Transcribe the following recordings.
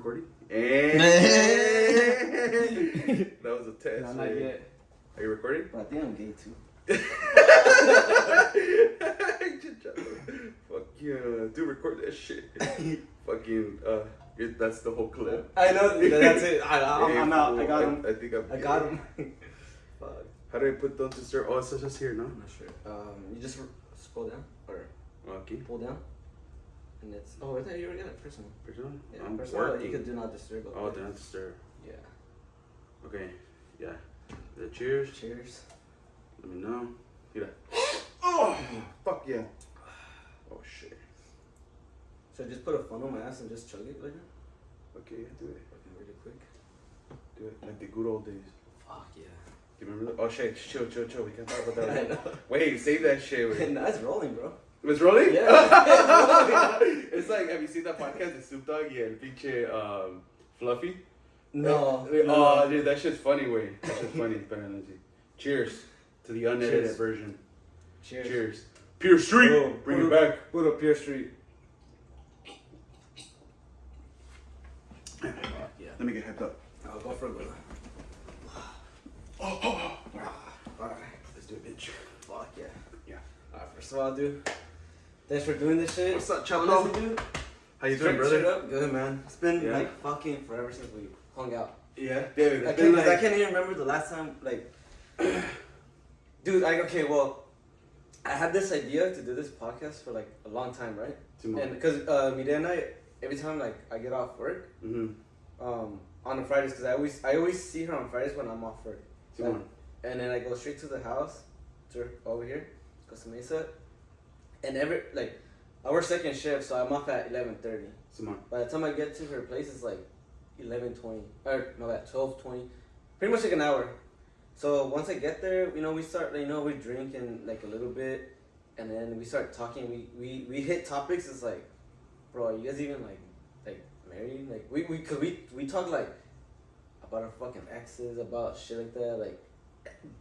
recording? Hey. That was a test. No, not yet. Are you recording? But I think I'm gay too. Fuck yeah. Dude, record that shit. Fucking, that's the whole clip. I know, that's it. I'm out. I got him. I think I got him. Fuck. How do I put don't disturb? Oh, it's just here, no? I'm not sure. You just scroll down or Okay. pull down. And it's, I thought you already got it personal. Personal? Yeah, I'm personal. working. You could do not disturb. Oh, do not disturb. Yeah. Okay. Yeah. Cheers. Cheers. Let me know. Mira. Oh, fuck yeah. Oh shit. So just put a phone on my ass and just chug it like that? Okay, yeah, do it. Okay, really quick. Do it. Like the good old days. Fuck yeah. Do you remember that? Oh shit, chill. We can't talk about I that. know. Wait, save that shit. Wait. Nah, it's rolling, bro. It's rolling? Yeah. It's like, have you seen that podcast, the Snoop Dogg and pinche Fluffy? No. Oh, dude, that shit's funny, way. That shit's funny. Better energy. Cheers to the unedited Cheers. version. Cheers. Cheers. Pure Street. Bring it back. Put up Pure Street. Yeah. Let me get hyped up. I'll go for a good. Oh. Alright. Let's do it, bitch. Fuck yeah. Yeah. Alright, first of all, dude, thanks for doing this shit. What's up, Chavo? Honestly, dude. How you doing, brother? Straight up, good, man. It's been Yeah. like fucking forever since we hung out. Yeah, dude. I can't even remember the last time, like, dude, I had this idea to do this podcast for like a long time, right? And because Mide and I, every time like I get off work, on the Fridays, because I always see her on Fridays when I'm off work. And then I go straight to the house, to over here, Costa Mesa, and I work second shift, so I'm off at 11:30. By the time I get to her place, it's like 11:20, or no, at 12:20, pretty much like an hour. So once I get there, we start, we drink and like a little bit, and then we start talking. We hit topics. It's like, bro, are you guys even like married? Like we talk like about our fucking exes, about shit like that, like.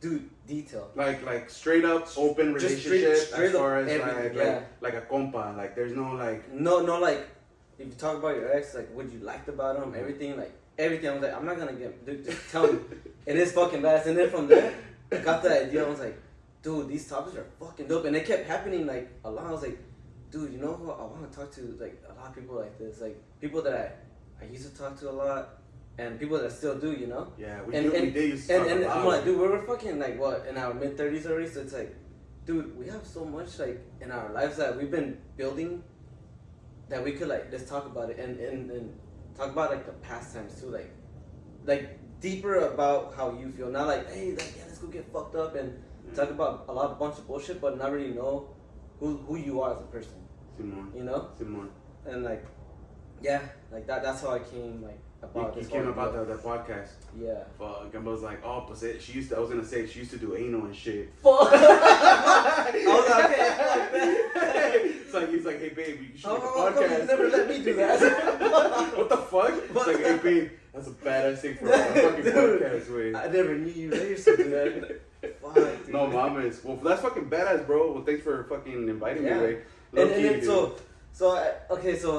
Dude, detail. Like straight up open relationship straight as far as everything, like a compa. Like there's no like no like if you talk about your ex, like what you liked about him, everything. I was like, I'm not gonna dude, just tell me. It is fucking badass. And then from there, I got the idea. I was like, dude, these topics are fucking dope. And it kept happening like a lot. I was like, dude, you know who I want to talk to? Like a lot of people like this, like people that I used to talk to a lot. And people that still do, Yeah, we did used to talk and about I'm like, dude, we're fucking like what in our mid-30s already. So it's like, dude, we have so much like in our lives that we've been building that we could like just talk about it and talk about like the pastimes too, like deeper about how you feel. Not like, hey, let's go get fucked up and talk about a bunch of bullshit, but not really know who you are as a person. Simon. And like, yeah, like that's how I came like. You came about the podcast. Yeah. Fuck. And I was like, oh, but she used to do anal and shit. Fuck. I was like, okay, fuck that. He's like, hey babe, you should make a podcast. podcast. You never let me do that. What the fuck? It's like, hey babe, that's a badass thing for a fucking podcast, way. I never knew you raised something that. Fuck, dude. No, mamas. Well, that's fucking badass, bro. Well, thanks for fucking inviting me, way. And then so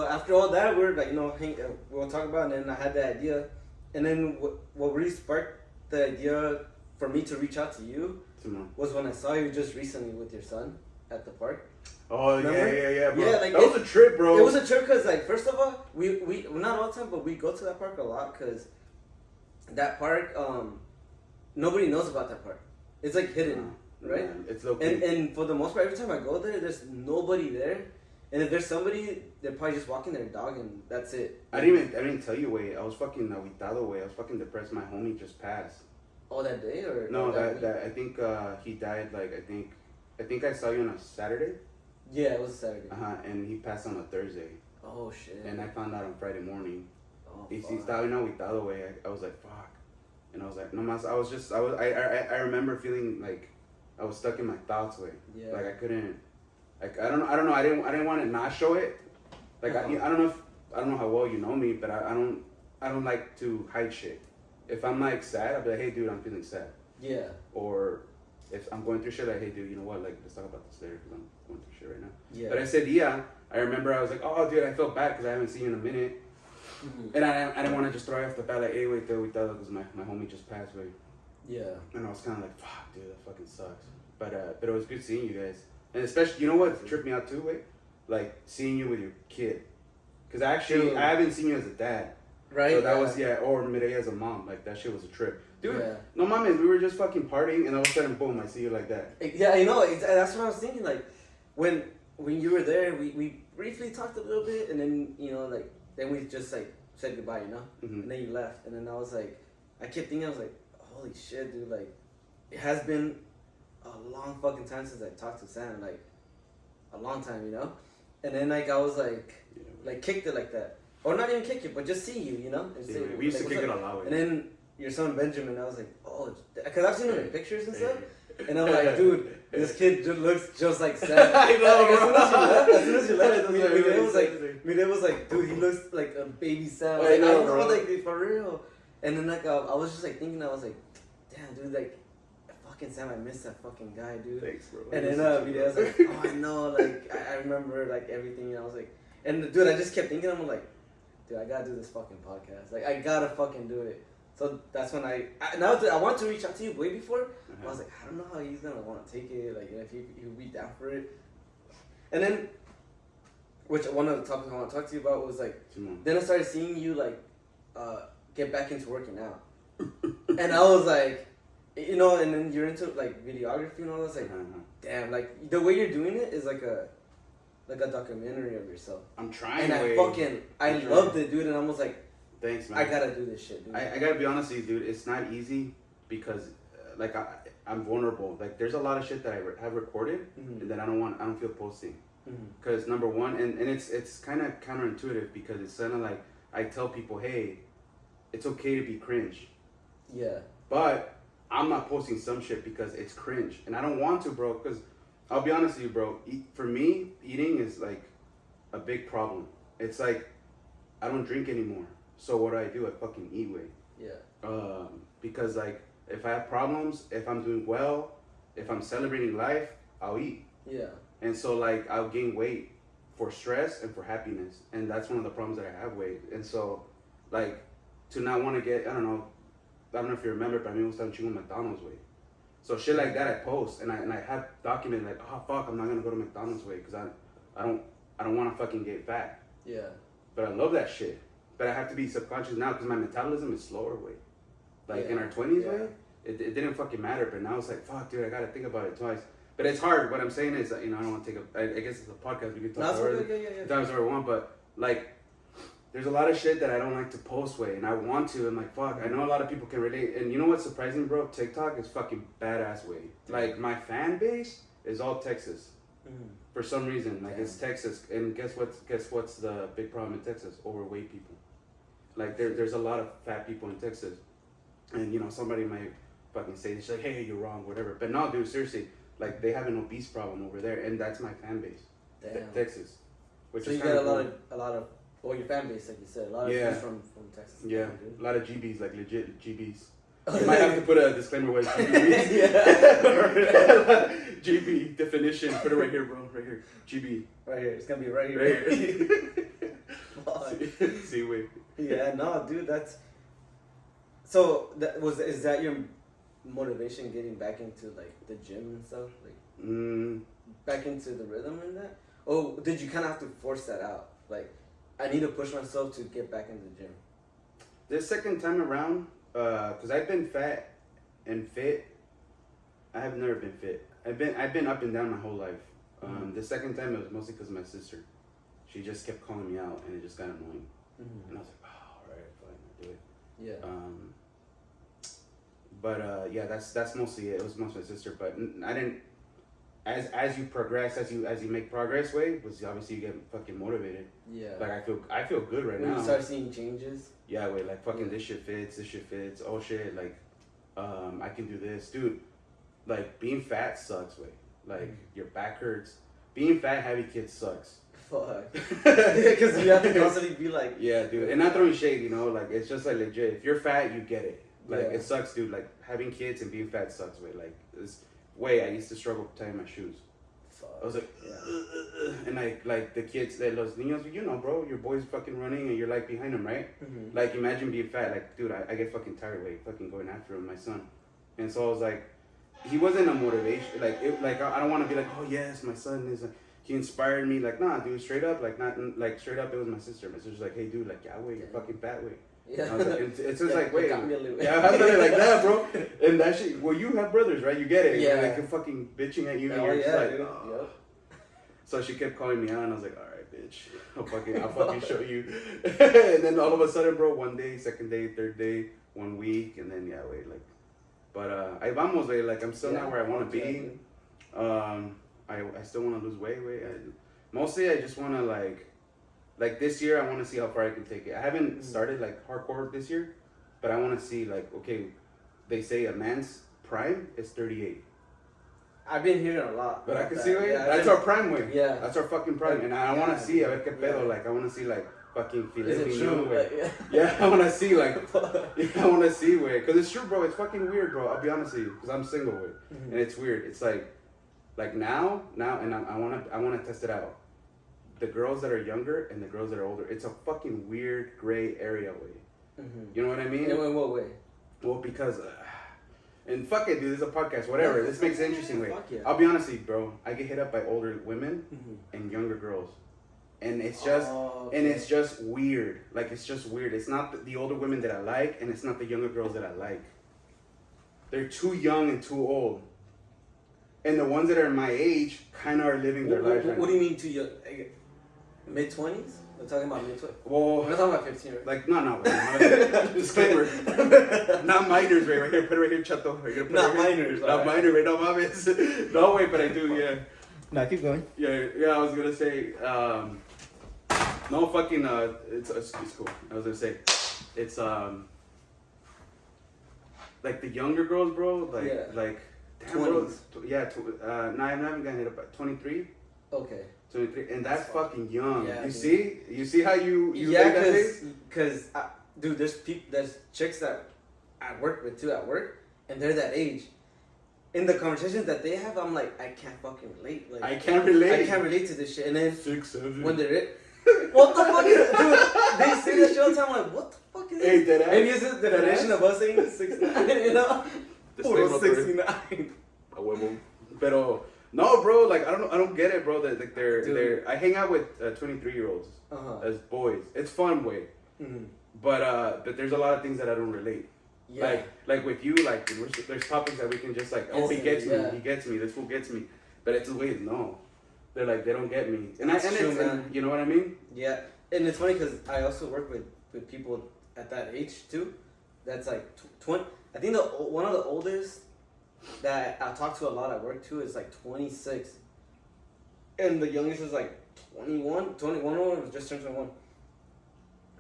after all that, we were like, we'll talk about it, and then I had the idea. And then what really sparked the idea for me to reach out to you was when I saw you just recently with your son at the park. Oh, remember? yeah, bro. Yeah, like that was a trip, bro. It was a trip because, like, first of all, we not all the time, but we go to that park a lot because that park, nobody knows about that park. It's, like, hidden, right? Man, it's low key. And for the most part, every time I go there, there's nobody there. And if there's somebody, they're probably just walking their dog, and that's it. I didn't tell you, way. I was fucking aguitado, way. I was fucking depressed. My homie just passed. Oh, that day or no? That I think he died. Like I think I saw you on a Saturday. Yeah, it was a Saturday. And he passed on a Thursday. Oh shit. And I found out on Friday morning. Oh. He estaba bien aguitado, way. I was like, fuck. And I was like, no mas. I remember feeling like I was stuck in my thoughts, way. Yeah. Like I couldn't. Like I don't know. I didn't want to not show it. Like I don't know how well you know me, but I don't like to hide shit. If I'm like sad, I'll be like, hey dude, I'm feeling sad. Yeah. Or if I'm going through shit, like, hey dude, you know what? Like, let's talk about this later because I'm going through shit right now. Yeah. But I said, yeah. I remember I was like, oh dude, I felt bad because I haven't seen you in a minute. And I didn't want to just throw it off the bat like, hey, wait, we thought it was my homie just passed away. Yeah. And I was kind of like, fuck, dude, that fucking sucks. But it was good seeing you guys. And especially, you know what tripped me out too, wait? Like, seeing you with your kid. Because actually, I haven't seen you as a dad. Right. So that was, or Mireya as a mom. Like, that shit was a trip. Dude, no mames, we were just fucking partying, and all of a sudden, boom, I see you like that. Yeah, I know. That's what I was thinking. Like, when you were there, we briefly talked a little bit, and then, you know, like, then we just, like, said goodbye, you know? Mm-hmm. And then you left. And then I was like, I kept thinking, I was like, holy shit, dude. Like, it has been a long fucking time since I talked to Sam. Like, a long time, you know? And then, like, I was like, kicked it like that. Or not even kick it, but just see you, you know? And say, we used to kick it a lot. And then your son Benjamin, I was like, oh, because I've seen him in pictures and stuff. And I'm like, dude, this kid looks just like Sam. I know, like, as soon as you left, Miguel was like, dude, he looks like a baby Sam. I know, bro. Like, for real. And then, like, I was just, like, thinking, I was like, damn, dude, like, fucking Sam, I miss that fucking guy, dude. Thanks, bro. And then Miguel was like, oh, I know, like, I remember, like, everything. And I was like, and, dude, I just kept thinking, I'm like, dude, I gotta do this fucking podcast. Like, I gotta fucking do it. So that's when I wanted to reach out to you way before. I was like, I don't know how he's gonna want to take it. Like, if he'll be down for it. And then, which one of the topics I want to talk to you about was like, then I started seeing you like, get back into working out. And I was like, you know, and then you're into like videography and all that. Like, damn, like the way you're doing it is like a documentary of yourself. I'm trying. And I loved it, dude. And I was like, thanks, man. I gotta do this shit, dude. I gotta be honest with you, dude. It's not easy because, like, I'm vulnerable. Like, there's a lot of shit that I have recorded and that I don't feel posting. Because number one, and it's kind of counterintuitive because it's kind of like I tell people, hey, it's okay to be cringe. Yeah. But I'm not posting some shit because it's cringe, and I don't want to, bro. Because I'll be honest with you, bro. For me, eating is like a big problem. It's like I don't drink anymore. So what do? I fucking eat way. Yeah. Because like if I have problems, if I'm doing well, if I'm celebrating life, I'll eat. Yeah. And so like I'll gain weight for stress and for happiness, and that's one of the problems that I have weight. And so like to not want to get, I don't know if you remember, but I mean, it was time chewing McDonald's way. So shit like that I post and I have documented like, oh fuck, I'm not gonna go to McDonald's way because I don't want to fucking get fat. Yeah. But I love that shit. But I have to be subconscious now because my metabolism is slower way. Like in our 20s way, it didn't fucking matter. But now it's like, fuck, dude, I gotta think about it twice. But it's hard. What I'm saying is, you know, I don't want to take I guess it's a podcast. We can talk about it. Times where we want, but like, there's a lot of shit that I don't like to post way, and I want to. I'm like, fuck. I know a lot of people can relate. And you know what's surprising, bro? TikTok is fucking badass way. Like my fan base is all Texas. For some reason, like it's Texas. And guess what's the big problem in Texas? Overweight people. Like there's a lot of fat people in Texas, and you know somebody might fucking say this like, hey, you're wrong, whatever. But no, dude, seriously, like they have an obese problem over there, and that's my fan base. Damn. Texas. Which so is you got cool. a lot of your fan base, like you said, a lot of people from Texas. Yeah, a lot of GBs, like legit GBs. You might have to put a disclaimer what GB means. GB definition. Put it right here, bro. Right here. GB. Right here. It's gonna be right here. See, wait. Yeah, no, dude, that's. So is that your motivation getting back into like the gym and stuff, like back into the rhythm and that? Oh, did you kind of have to force that out? Like, I need to push myself to get back into the gym. This second time around, because I've been fat and fit. I have never been fit. I've been up and down my whole life. The second time it was mostly because of my sister. She just kept calling me out, and it just got annoying. And I was like, oh, all right, fine, I'll do it. Yeah. But yeah, that's mostly it. It was mostly my sister, but I didn't. As you progress, as you make progress, was obviously you get fucking motivated. Yeah. Like I feel good right now. When you start seeing changes. Yeah, like fucking this shit fits. Oh shit, like, I can do this, dude. Like being fat sucks, like your back hurts. Being fat, having kids sucks. Fuck. Because you have to constantly be like. Yeah, dude, and not throwing shade, you know, like it's just like legit. If you're fat, you get it. Like it sucks, dude. Like having kids and being fat sucks, like this. I used to struggle tying my shoes. I was like, and like the kids, los niños, you know, bro, your boy's fucking running and you're like behind him, right? Mm-hmm. Like imagine being fat, like dude, I get fucking tired like fucking going after him, my son, and so I was like, he wasn't a motivation, like I don't want to be like, oh yes, my son is, he inspired me, like nah, dude, straight up, like not like straight up, it was my sister. My sister's like, hey dude, like yeah, wait, you're fucking fat, wait. Yeah. And I was like, it's just like, wait, got me a little. yeah, I done it like that, bro. And that shit, well, you have brothers, right? You get it. Yeah. Like, they're fucking bitching at you, and Oh, you're yeah, just like, dude. oh. Yep. So she kept calling me out, and I was like, all right, bitch, I'll fucking show you. And then all of a sudden, bro, one day, second day, third day, 1 week, and then yeah, wait, like, but I vamos, wait, like I'm still not where I want to be. I still want to lose weight. Mostly, I just want to like this year, I want to see how far I can take it. I haven't started like hardcore this year, but I want to see like, okay, they say a man's prime is 38. I've been hearing a lot. But I can that. see it. Yeah, That's our prime weight. Yeah. That's our fucking prime. And I want to see a ver qué pedo. Like, I want to see like fucking filet Is it mignon, true? way. Like, Yeah, I want to see like, I want to see way. Because it's true, bro. It's fucking weird, bro. I'll be honest with you. Because I'm single way. Mm-hmm. And it's weird. It's like now, and I want to test it out. The girls that are younger and the girls that are older. It's a fucking weird gray area way. Mm-hmm. You know what I mean? In what way? Well, because, and fuck it, dude, this is a podcast, whatever. This makes it interesting, way. Fuck yeah. I'll be honest with you, bro. I get hit up by older women and younger girls. And it's just, and it's just weird. Like, it's just weird. It's not the older women that I like, and it's not the younger girls that I like. They're too young and too old. And the ones that are my age kind of are living their lives right What now. do you mean too young? Mid-20s? We're talking about mid-20s? Well, We're not talking about 15, right? like, no. Disclaimer. Not minors, right here. Put it right here, chato. Right here, put it Not right here. minors. Not minor, right? No mames. No, wait, but I do, yeah. Nah, keep going. Yeah, I was gonna say, no fucking, it's cool. I was gonna say, it's, like the younger girls, bro, like, damn, bro, 20s. no, I haven't gotten hit up at 23. Okay. 23, and that's fucking young. Yeah, you dude. see? You see how you yeah, make that face? because, dude, there's chicks that I work with too at work, and they're that age. In the conversations that they have, I'm like, I can't fucking relate. Like, I can't relate. I can't relate to this shit. And then 6, 7. when they're what the fuck is it? Dude, they say that shit all the time. I'm like, what the fuck is Hey, it? dead ass. Maybe it's just the definition of us saying 6'9", you know? Disclaimer Puro for it. 69. A huevo. Pero no, bro. Like I don't get it, bro. That like they're. I hang out with 23-year-olds as boys. It's fun way. Mm-hmm. But there's a lot of things that I don't relate. Yeah. Like with you, like there's topics that we can just like, oh, he gets me, Yeah. he gets me, this fool gets me. But it's wait, no. They're like they don't get me, and It's true, it's man. you know what I mean? Yeah, and it's funny because I also work with people at that age too. That's like 20. I think one of the oldest that I talk to a lot at work too is like 26, and the youngest is like 21. 21 was just turned 21.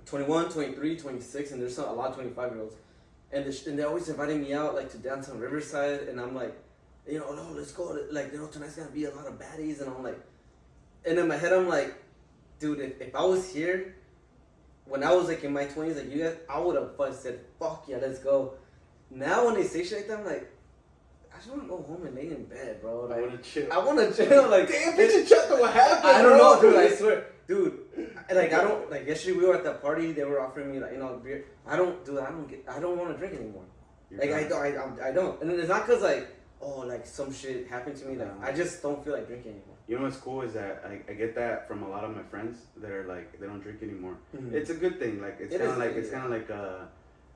21, 23, 26, and there's a lot of 25-year-olds, and they're always inviting me out like to downtown Riverside, and I'm like, you know, no, let's go. Like, you know, tonight's gonna be a lot of baddies, and I'm like, and in my head I'm like, dude, if I was here when I was like in my 20s, like you guys, I would have said, fuck yeah, let's go. Now when they say shit like that, I'm like, I just want to go home and lay in bed, bro. Like, I want to chill. I want to chill. Like, damn, bitch, shut the what happened? I don't know, bro? dude. I swear, dude. Like, I don't like. Yesterday we were at that party. They were offering me like, you know, beer. I don't want to drink anymore. Like, I don't. And it's not cause like, oh, like some shit happened to me. Like, I just don't feel like drinking anymore. You know what's cool is that I get that from a lot of my friends that are like they don't drink anymore. Mm-hmm. It's a good thing. Like it's kind of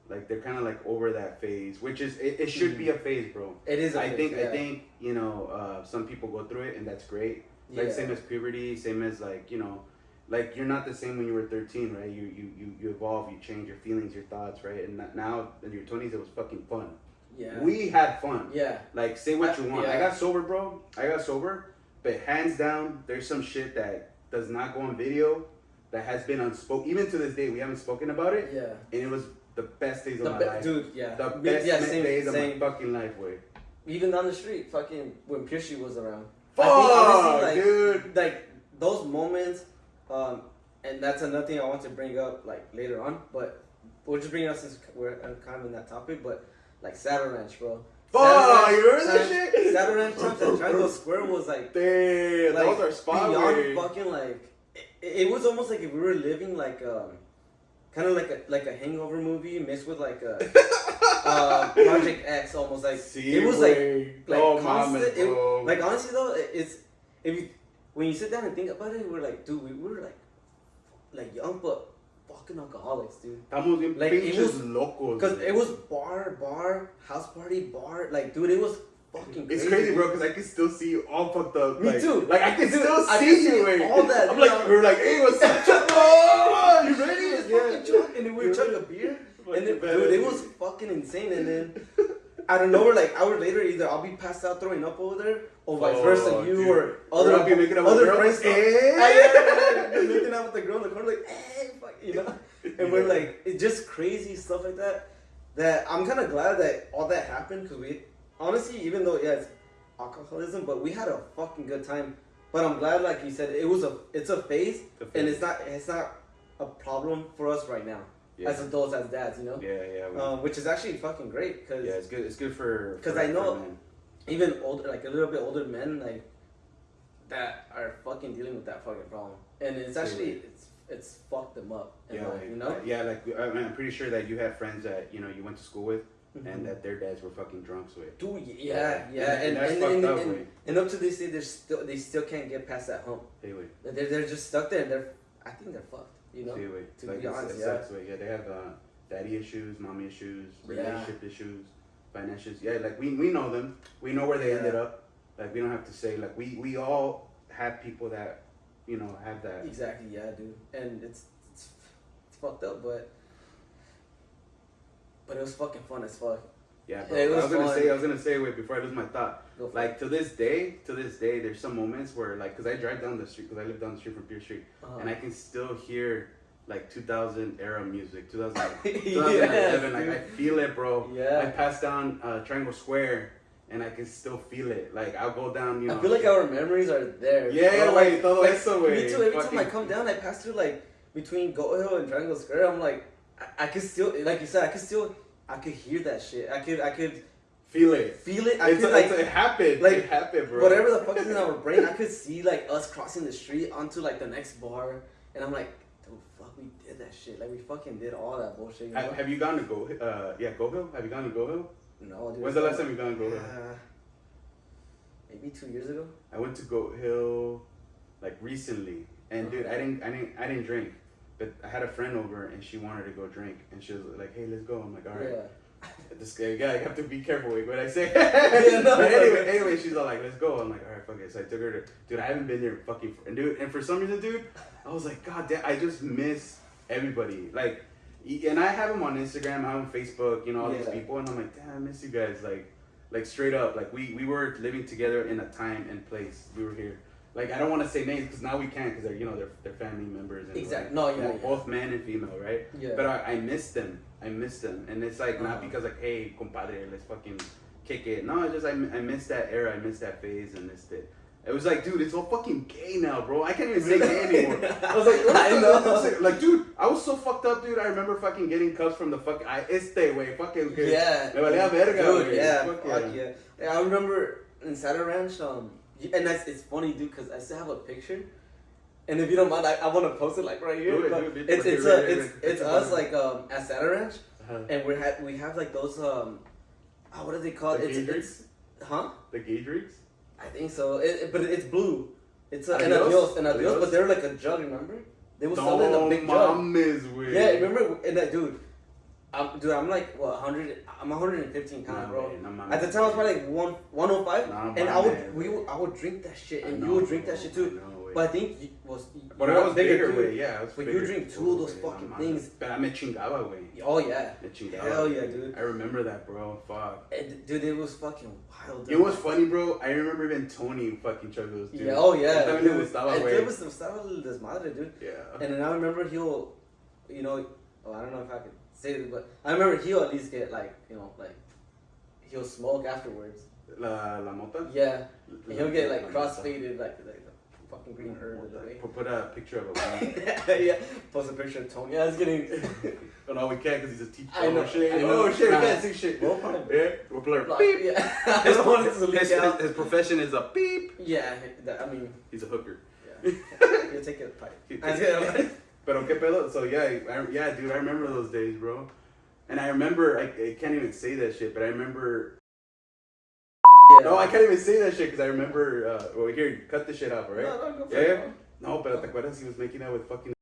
like they're kind of like over that phase, which is it should be a phase, bro. It is. I think you know some people go through it and that's great. Like same as puberty, same as like you know, like you're not the same when you were 13, right? You evolve, you change your feelings, your thoughts, right? And now in your 20s, it was fucking fun. Yeah. We had fun. Yeah. Like say what you want. Yeah. I got sober, bro. But hands down, there's some shit that does not go on video that has been unspoken. Even to this day, we haven't spoken about it. Yeah. And it was the best days of my life. Dude, yeah. The best days of my fucking life, way. Even down the street, fucking, when Pirshy was around. Fuck, I think, honestly, dude. Like, those moments, and that's another thing I want to bring up, like, later on, but we'll just bring it up since we're kind of in that topic, but, like, Saddle Ranch, bro. Oh, you remember that shit? Saturday Ranch times at Triangle Square was like, damn, that was our spot. Beyond fucking like, it was almost like if we were living like kind of like a Hangover movie mixed with like a Project X, almost like it was like constant. Like honestly though, it's if you when you sit down and think about it, we're like, dude, we were like young but fucking alcoholics, dude. Like it was locos. Because it was bar, house party, bar. Like, dude, it was fucking crazy. It's crazy, bro, because I can still see you all fucked up. Me too. Like, I can still see you, all that. I'm like, we're like, hey, what's up, Chuck? You ready? Yeah. And then we were chugging a beer. And then, dude, it was fucking insane. And then, I don't know, like, hours later, either I'll be passed out throwing up over there, or vice versa, you dude. Or other friends. Hey. Yeah, making out with the girl in the corner, like, hey, fuck, you know? And we're like, it's just crazy stuff like that. That I'm kind of glad that all that happened, because we, honestly, even though, yeah, it's alcoholism, but we had a fucking good time. But I'm glad, like you said, it's a phase, and it's not a problem for us right now. Yeah. As adults, as dads, you know. Yeah. Which is actually fucking great, cause yeah, it's good. It's good for because I know even older, like a little bit older men, like that are fucking dealing with that fucking problem, and it's actually it's fucked them up. Yeah, life, you know. Yeah, like I'm pretty sure that you have friends that you went to school with, and that their dads were fucking drunks with. Dude, yeah, and up to this day, they still can't get past that hump. They're just stuck there, and I think they're fucked. You know, to be honest, yeah, they have daddy issues, mommy issues, relationship issues, financial. Yeah, like we know them. We know where they ended up. Like we don't have to say. Like we all have people that have that. Exactly, yeah, dude, and it's fucked up, but it was fucking fun as fuck. Yeah, bro. I was gonna say, wait, before I lose my thought. Like to this day, there's some moments where like, cause I drive down the street, cause I live down the street from Pier Street, and I can still hear like 2000 era music, 2011. Like I feel it, bro. Yeah. I pass down Triangle Square, and I can still feel it. Like I'll go down, I feel like our memories are there. Yeah, like todo eso, me too. Every time I come down, I pass through like between Goat Hill and Triangle Square. I'm like, I could still, like you said, I could hear that shit. I could feel it. It happened. Like, it happened, bro. Whatever the fuck is in our brain, I could see like us crossing the street onto like the next bar, and I'm like, dude, fuck, we did that shit. Like we fucking did all that bullshit. You know? Have you gone to Go Hill? Have you gone to Go Hill? No, dude. When's the last time you gone to Go Hill? Maybe 2 years ago. I went to Goat Hill like recently, and dude, I didn't drink. But I had a friend over, and she wanted to go drink, and she was like, "Hey, let's go." I'm like, "All right." Yeah. This guy, I have to be careful with what I say. But anyway, she's all like, "Let's go." I'm like, "All right, fuck it." So I took her to, dude. I haven't been there fucking, and for some reason, dude, I was like, "God damn, I just miss everybody." Like, and I have them on Instagram, I have them on Facebook, all these people, and I'm like, "Damn, I miss you guys." Like straight up, like we were living together in a time and place. We were here. Like I don't want to say names because now we can't because they're family members. And exactly. Both man and female, right? Yeah. But I miss them. And it's like not because like, hey, compadre, let's fucking kick it. No, it's just I miss that era. I miss that phase and missed it. It was like, dude, it's all fucking gay now, bro. I can't even say gay anymore. I was like, I know. Like, dude, I was so fucked up, dude. I remember fucking getting cups from the fucking way. Fucking good. Yeah. Me valía verga, dude, yeah. Yeah. I remember in Saturday Ranch, and it's funny, dude, because I still have a picture. And if you don't mind, I want to post it like right here. It's us like at Saturday Ranch, and we have like those what are they called? It's the gauge rigs. I think so. But it's blue. It's an adios, but they're like a jug. Remember? They were selling a big jug. Yeah, remember? And that dude. I'm like 100. I'm 115 pounds, bro. At the time, I was probably like 105, and I would drink that shit, and you would drink that shit too. But I think I was bigger way, yeah. But you drink 2 of those fucking things. But me chingaba, way. Oh yeah. Hell yeah, dude. I remember that, bro. Fuck. Dude, it was fucking wild. Dude. It was funny, bro. I remember even Tony fucking chugged those, dude. Yeah, oh yeah. It was estaba el desmadre, dude. Yeah. And then I remember he'll, I don't know if I could say this, but I remember he'll at least get like, he'll smoke afterwards. La mota? Yeah. And he'll get like cross-faded, like fucking green herb. Put a picture of a yeah. Post a picture of Tony. Yeah, I was getting. Oh, no, we can't because he's a teacher. I know. Oh, shit. I know. Oh, shit. Nah. We can't see shit. We'll probably- Yeah. We'll blur. Like, Beep. yeah. I don't want it to leak out. His profession is a beep. Yeah, I mean, He's a hooker. yeah. You take it pipe. Pero qué pedo. So yeah, yeah, dude, I remember those days, bro. And I remember, I can't even say that shit, but I remember. Yeah. No, I can't even say that shit because I remember. Well, here, cut the shit out, right? No, go for Yeah. it. No, but te acuerdas he was making out with fucking.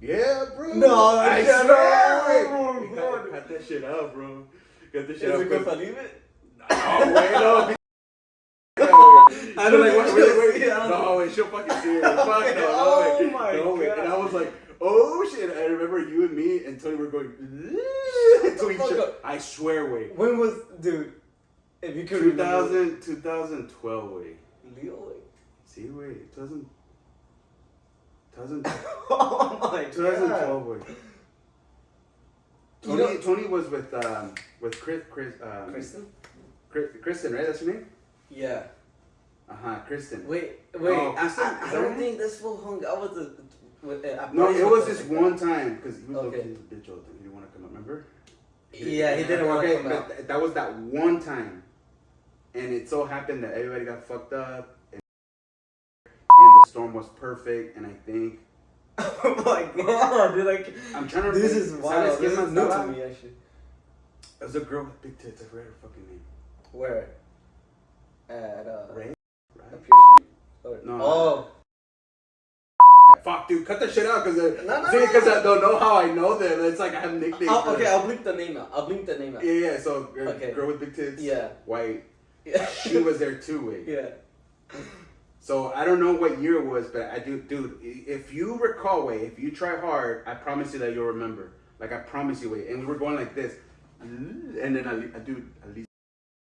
Yeah, bro. No, I yeah, swear. no, Hey, bro. cut that shit out, bro. Cut that Is shit out. it good for leave it? No, wait, no. I don't like, think wait, she'll wait, see it. I don't no, wait, she'll fucking see it. Fuck no, Oh no, wait. my No, wait. God. And I was like, oh shit. I remember you and me and Tony were going to each other. I swear, wait. When was, dude? If you could remember. 2012, wait. Leo, wait. See, wait. 2000. Oh my god. 2012, wait. You know- Tony was with Kristen, right? That's your name? Yeah. Kristen. Wait. Oh, Kristen? I Is that don't her think this fool hung out with the. No, it was this one time because he was Okay. looking a bitch all the time. He didn't want to come out, remember? Yeah, he didn't want to come out. But that was that one time, and it so happened that everybody got fucked up, and the storm was perfect. And I think Oh my god, dude! Like, I'm trying to. this remember- is wild. This is new to estaba? me, actually. There's a girl with big tits. I forgot her fucking name. Where? At Ray? Up your street? Or, No. Oh. Fuck, dude, cut that shit out because No. I don't know how I know them. It's like I have nicknames. for Okay, them. I'll blink the name out. Yeah. So, Okay. girl with big tits. Yeah. White. Yeah. She was there too. Wait. Yeah. So I don't know what year it was, but I do, dude. If you recall, wait, if you try hard, I promise you that you'll remember. Like I promise you, wait. And we were going like this, and then at least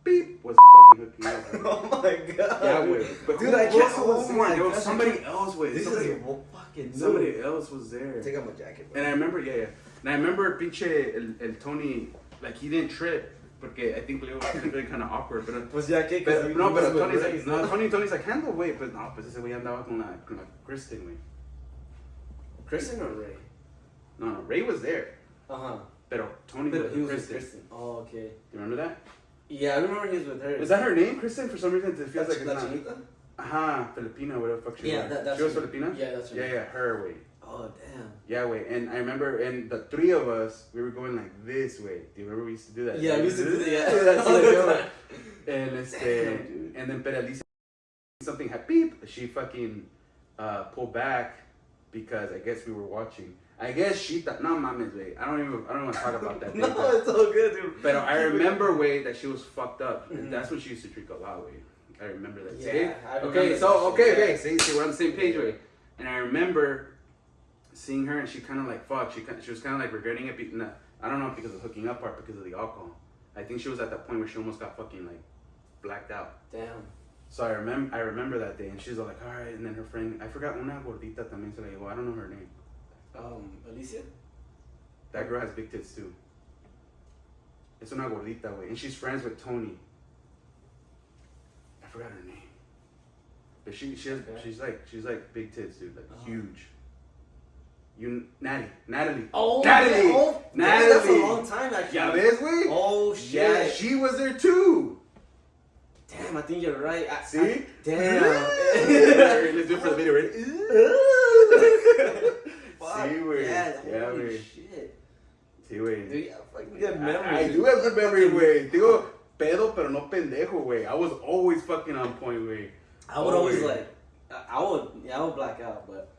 beep was fucking hooking up. Wait. Oh my god. Yeah, wait. But Dude, who I else can't. was Oh there? my There was gosh, somebody else. Wait, This somebody, is fucking new. somebody else was there. Take off my jacket. Bro. And I remember, yeah. And I remember pinche el Tony, like he didn't trip. Porque I think Leo was feeling kind of awkward, but Pues ya que. Pero Tony's like, handle, güey, pues no, pues ese güey andaba con la Kristen, güey. Kristen or Ray? No, Ray was there, pero Tony was he with was with Kristen. Kristen. Oh, okay. You remember that? Yeah, I remember he was with her. Is that her name, Kristen? For some reason, it feels like it's La not. Chinita? Filipina, whatever the fuck she Yeah, was. that's She was her. Filipina? Yeah, that's her. Yeah, her, way. Oh, damn. Yeah, way. And I remember, and the three of us, we were going like this way. Do you remember we used to do that? Yeah, we used to do that. Yeah. That's All what the it was. time. And then, but at least something had beep. She fucking pulled back because I guess we were watching. I guess she thought, no mames, way. I don't want to talk about that. No, it's all good, dude. But I remember, way, that she was fucked up. Mhm. And that's when she used to drink a lot, way. I remember that. Yeah, See? I remember Okay, that so, shit. okay. See, we're on the same page, way. And I remember seeing her, and she kind of like, fuck. She was kind of like regretting it. I don't know if because of hooking up or because of the alcohol. I think she was at that point where she almost got fucking like blacked out. Damn. So I remember that day, and she's all like, all right. And then her friend, I forgot una gordita también se la llevó. I don't know her name. Alicia? That girl has big tits too. It's una gordita, way, and she's friends with Tony. I forgot her name, but she's like big tits, dude, like huge. Natalie. Oh, Natalie. Oh, Natalie. That's a long time, actually. Ya ves, güey? Oh, shit. Yeah, she was there too. Damn, I think you're right. See? Damn. Let's do it for the video, ready? Fuck. See, güey. Yeah, holy güey. shit. Sí, güey. Dude, you have fucking good memory. I do have good memory, güey. Digo, pedo, pero no pendejo, güey. I was always fucking on point, güey. I would always like, I would black out, but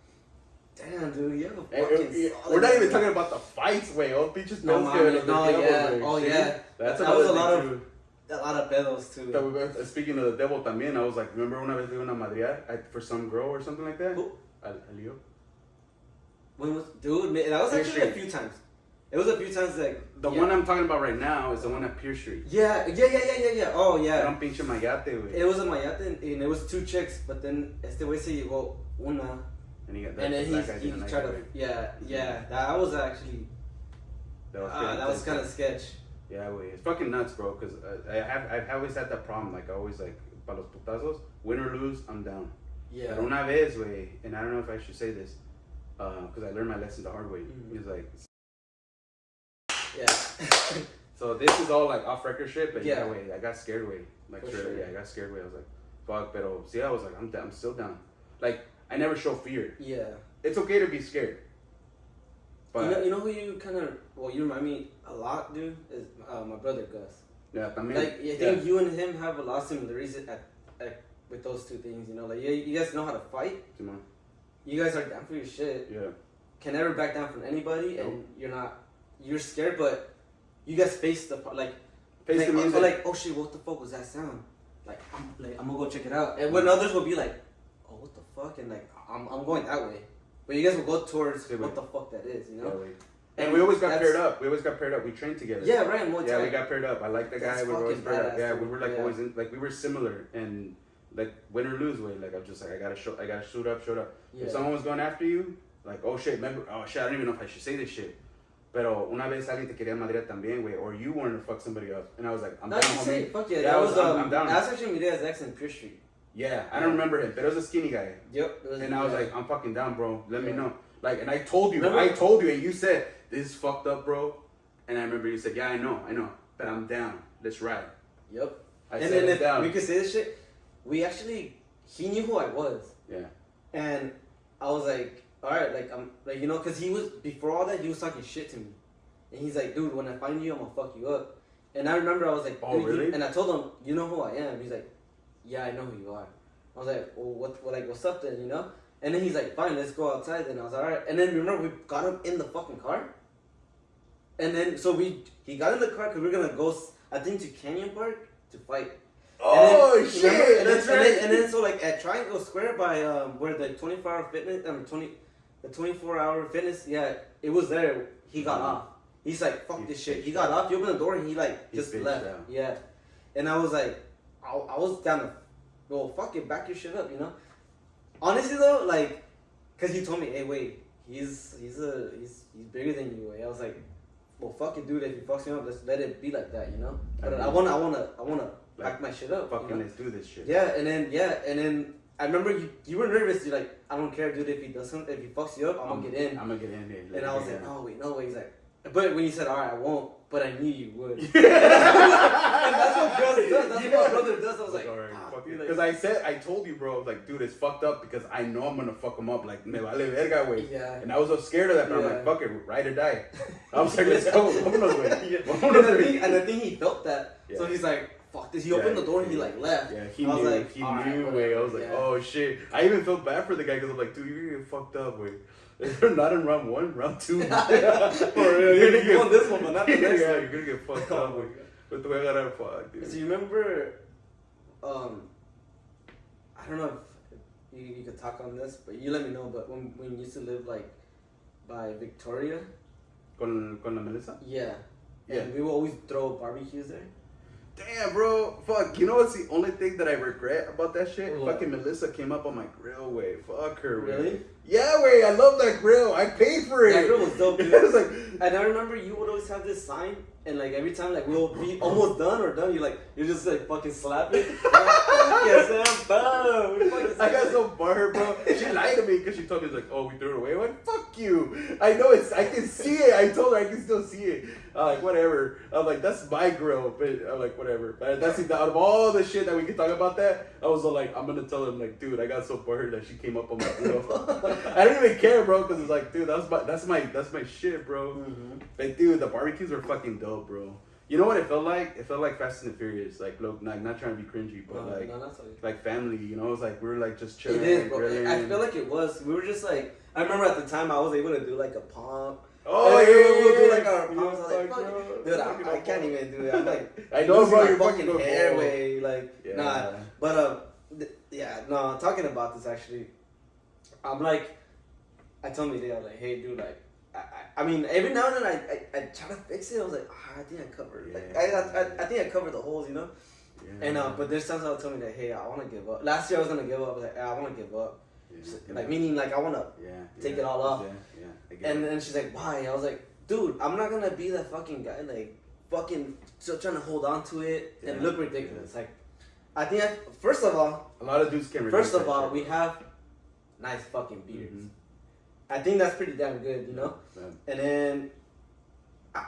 damn, dude, you have a fucking solid we're not even memory. talking about the fights, güey. All pinches No, pedos que mames, nos no, metíamos, yeah. güey. Oh, See? yeah. That's That was a lot too. of pedos too. Speaking of the devil también, I was like, remember una vez le iban a madrear for some girl or something like that? Who? A Leo? When was, dude, man, that was Pierce actually a Street. few times. It was a few times like. The one I'm talking about right now is the one at Pierce Street. Yeah. Oh, Era yeah. un pinche mayate, güey. It was a mayate and it was two chicks, but then este güey se llevó una. And he got And then black guys he in the tried night, to, güey. yeah. That was actually, That was, that was kind of sketch. Yeah, güey. It's fucking nuts, bro. Cause I've always had that problem. Like I always like pa los putazos, win or lose, I'm down. Yeah. Pero una vez, güey, and I don't know if I should say this, cause I learned my lesson the hard way. Mhm. He was like, Yeah. So this is all like off record shit, but Yeah. wait, I got scared way. Like For straight sure. up, yeah, I got scared way. I was like, fuck, pero see, I was like, I'm still down. Like I never show fear. Yeah. It's okay to be scared. But you know who you kind of you remind me a lot, dude, is my brother Gus. yeah, también. Like I think you and him have a lot of similarities at with those two things. You know, like you guys know how to fight. Simon. You guys are down for your shit. Yeah. Can never back down from anybody, and you're scared, but you guys face the music. Like, oh shit, what the fuck was that sound? Like I'm gonna go check it out. And when others will be like, oh what the fuck, and like I'm going that way, but you guys will go towards what the fuck that is, you know. Yeah, and we always got paired up. We trained together. Yeah, right. Yeah, we got paired up. I like the guy. That's We were always paired up. Yeah, dude. we were like always we were similar and like win or lose way. Like I'm just like I gotta shoot up. Yeah. If someone was going after you, like oh shit, I don't even know if I should say this shit. Pero una vez alguien te quería madrear también, güey, or you wanted to fuck somebody up, and I was like, I'm down, homie. Fuck yeah, Yeah, that was I'm down. That's actually Mireya's ex in Pierce Street. Yeah, I don't remember him, but it was a skinny guy. Yep. And I was like, I'm fucking down, bro. Let me know. Like, and I told you, Remember? and you said, this is fucked up, bro. And I remember you said, yeah, I know, but I'm down. Let's ride. Yep. I and said then if down. we could say this shit, he knew who I was. Yeah. And I was like, all right, like I'm like because he was before all that he was talking shit to me, and he's like, dude, when I find you, I'm gonna fuck you up. And I remember I was like, oh really? And I told him, you know who I am? He's like, yeah, I know who you are. I was like, well, what's up then, you know? And then he's like, fine, let's go outside. And I was like, all right. And then remember we got him in the fucking car. And then so he got in the car because we were gonna go, I think, to Canyon Park to fight. Oh then, shit! Remember, That's right. And then so like at Triangle Square by where the 24-hour fitness, the 24-hour fitness, yeah, it was there. He got off. He's like, fuck this shit. He got off. He opened the door and he like just left. Down. Yeah. And I was like, I was down to, well, fuck it, back your shit up, you know. Honestly though, like, cause he told me, hey, wait, he's bigger than you. I was like, well, fuck it, dude. If he fucks me up, let's let it be like that, you know. But I wanna back my shit up. Fucking let's do this shit. Yeah, and then I remember you were nervous. You're like, I don't care, dude. If he fucks you up, I'm gonna get in. I'm gonna get in there. And I was like, no way. He's like, but when you said, all right, I won't. But I knew you would. and that's what brother does. That's what my brother does. I was like, all right, fuck it. Because I told you, bro, I was like, dude, it's fucked up because I know I'm gonna fuck him up. Like, me vale verga, way. Yeah. And I was so scared of that, but I'm like, fuck it, ride or die. I was like, let's go. Vámonos, güey. And I think he felt that. Yeah. So he's like, fuck this. He opened the door and he like left. Yeah, he knew. Like, he knew, way. I was like, oh shit. I even felt bad for the guy because I'm like, dude, you're gonna get fucked up, way. Not in round 1, round 2. For real, you're gonna get this one, but not the next one. Yeah, you're gonna get fucked up. But the way I got fucked, dude. So you remember, I don't know if you could talk on this, but you let me know. But when you used to live like by Victoria, con la Melissa. Yeah. And we would always throw barbecues there. Damn, bro. Fuck. You know what's the only thing that I regret about that shit? What? Fucking Melissa came up on my grill, way. Fuck her, way. Really? Yeah, way. I love that grill. I paid for it. That grill was dope, dude. I was like, and I remember you would always have this sign, and like every time like we'll be almost done, you just like fucking slap it. Yes, boom. I got so butthurt, bro. She lied to me because she told me, like, oh, we threw it away. I'm like, fuck you. I know I can see it. I told her I can still see it. I'm like, whatever. I'm like, that's my grill. But I'm like, whatever. But that's out of all the shit that we could talk about that, I was like, I'm going to tell him, like, dude, I got so butthurt that she came up on my grill. I didn't even care, bro, because it's like, dude, that's my shit, bro. Mm-hmm. Like, dude, the barbecues were fucking dope, bro. You know what it felt like? It felt like Fast and the Furious. Like, look, not trying to be cringy, but like family. You know, it was like we were like just chilling. It is, bro. Grilling. I feel like it was. We were just like. I remember at the time I was able to do like a pump. Oh yeah, we'll do like our pumps. I was like, fuck, dude, I can't even do it. I'm like, I know, bro. You're fucking fucking hairway, like, yeah. nah. But no. Talking about this actually, I'm like, I told me they were like, hey, dude, like. I mean, every now and then I try to fix it. I was like, I think I covered. Yeah. I think I covered the holes, you know. Yeah. And but there's times I'll tell me that, hey, I want to give up. Last year I was gonna give up. I was like, I want to give up. Yeah. Like meaning like I want to take it all off. Yeah. And then she's like, why? I was like, dude, I'm not gonna be that fucking guy. Like fucking still trying to hold on to it and look ridiculous. Like I think first of all, a lot of dudes can. First of all, we have nice fucking beards. Mm-hmm. I think that's pretty damn good, you know? Yeah. And then,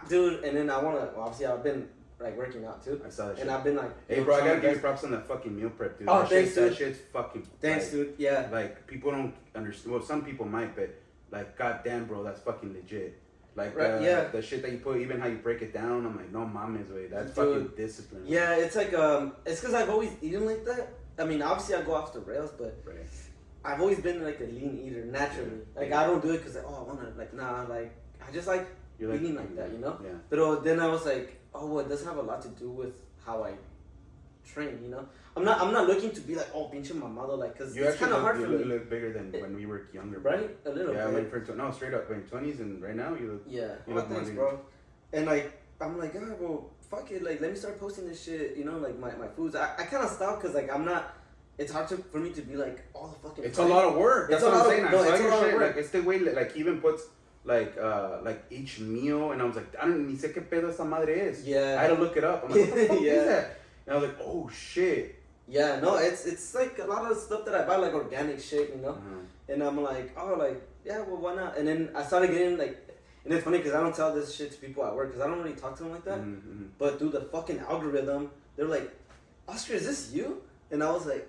dude, and then I wanna. Well, obviously, I've been like working out too. I saw that shit. And I've been like, hey, bro, I gotta give you props on that fucking meal prep, dude. Oh, that thanks, dude. That shit's fucking. Thanks, like, dude. Yeah. Like people don't understand. Well, some people might, but like, goddamn, bro, that's fucking legit. Like, right, yeah. The shit that you put, even how you break it down, I'm like, no mames, way. That's dude, fucking discipline. Yeah, it's like it's because I've always eaten like that. I mean, obviously I go off the rails, but right. I've always been like a lean eater naturally. Like I don't do it because like, I wanna like like I just like eating like that, you know. Yeah. But then I was like, well, it does have a lot to do with how I train, you know. I'm not looking to be like pinche mamado, like, because it's kind of hard for me. You look bigger than when we were younger, bro. Right? A little bit. Yeah, like no, straight up, like 20s, and right now you look. Yeah. You look Thanks, bro. And like, I'm like, well, fuck it, like, let me start posting this shit, you know, like my foods. I kind of stopped because like I'm not. It's hard for me to be like all the fucking. It's a lot of work. That's what I'm saying. No, it's a lot of work. Like, it's the way like he even puts like each meal, and I was like, I don't ni sé qué pedo esa madre es. Yeah. I had to look it up. I'm like, what the fuck is that? And I was like, oh shit. Yeah, no, it's like a lot of stuff that I buy, like organic shit, you know. And I'm like, yeah, well, why not? And then I started getting like, and it's funny because I don't tell this shit to people at work because I don't really talk to them like that. Mm-hmm. But through the fucking algorithm, they're like, Oscar, is this you? And I was like,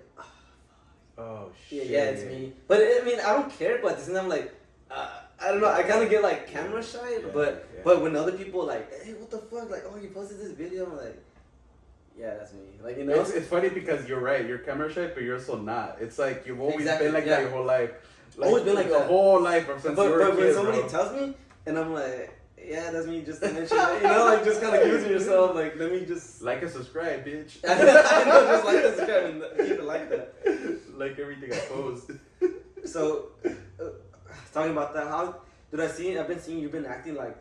oh shit. Yeah, it's me. But I mean, I don't care. But at the same time, like, I don't know. I kind of get like camera shy. But when other people like, hey, what the fuck? Like, oh, you posted this video. I'm like, yeah, that's me. Like, you know. It's funny because you're right. You're camera shy, but you're also not. It's like you've always Exactly, been like that your whole life. Like, always been like the that. whole life since you were a But kid, when somebody bro. tells me, and I'm like, yeah, that's me. Just to mention it, you know, like just kind of using yourself. Like, let me just like and subscribe, bitch. I know, just like and subscribe and keep it like that. Like everything I post. So, talking about that, how did I see? I've been seeing you've been acting like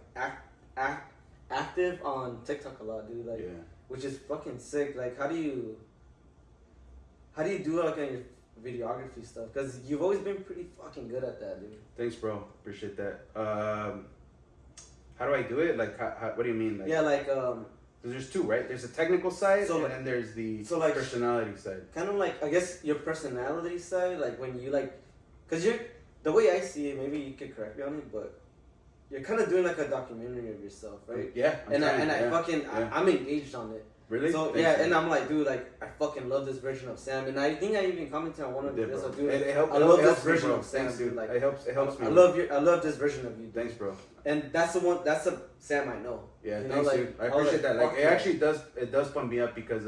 active on TikTok a lot, dude. Like, yeah. Which is fucking sick. Like, how do you do like on your videography stuff? Because you've always been pretty fucking good at that, dude. Thanks, bro. Appreciate that. How do I do it? Like, how, what do you mean? Like, yeah, like there's two, right? There's the technical side, so, and then there's the like, personality side. Kind of like, I guess your personality side, like when you like, cause you're the way I see it. Maybe you could correct me on it, but you're kind of doing like a documentary of yourself, right? Yeah. I'm engaged on it. Really? So Thanks, yeah, man. and I'm like, dude, like I fucking love this version of Sam, and I think I even commented on one of the videos. Like, dude, it helps. I love it this helps me, version bro. of Sam, Thanks, dude. Like, It helps me. I love this version of you. Dude. Thanks, bro. And that's the one. That's the Sam I know. Yeah, you thanks, know, dude. I appreciate that. Like, it actually does. It does pump me up because,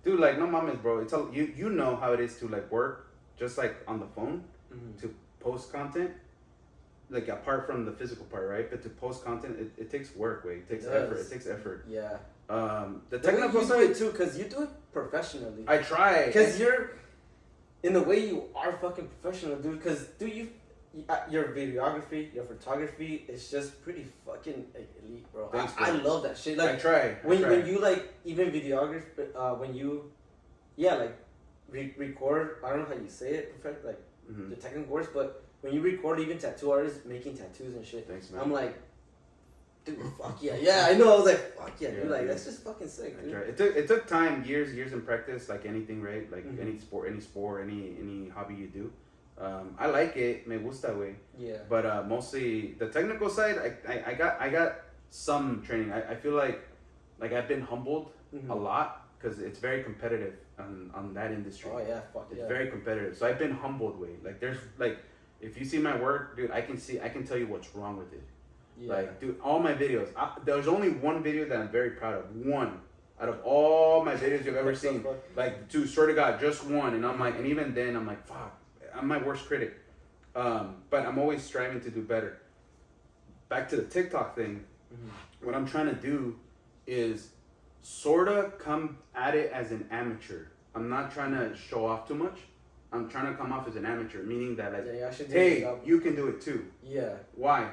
dude, like, no mames, bro. It's you know how it is to like work just like on the phone to post content. Like apart from the physical part, right? But to post content, it takes work, way. It takes effort. It takes effort. Yeah. The technical side do it too, because you do it professionally. I try. Because you're, in the way you are fucking professional, dude. Because your videography, your photography is just pretty fucking elite, bro. Thanks, bro. I love that shit. Like I try. When you like even videography, when you, like record. I don't know how you say it, perfect, like the technical words, but when you record even tattoo artists making tattoos and shit, thanks, man. I'm like, dude, fuck yeah, I know. I was like, fuck yeah, dude, like that's just fucking sick, dude. It took time, years in practice, like anything, right? Like any sport, any hobby you do. I like it, me gusta, way. Yeah. But mostly the technical side, I got some training. I feel like I've been humbled a lot because it's very competitive on that industry. Oh yeah, fuck yeah. It's very competitive. So I've been humbled, way. Like there's like, if you see my work, dude, I can tell you what's wrong with it. Yeah. Like, dude, all my videos. There's only one video that I'm very proud of. One out of all my videos you've ever seen. Like, dude, swear to God, just one. And I'm like, and even then, I'm like, fuck, I'm my worst critic. But I'm always striving to do better. Back to the TikTok thing. What I'm trying to do is sorta come at it as an amateur. I'm not trying to show off too much. I'm trying to come off as an amateur, meaning that like, hey, you can do it too. Yeah. Why?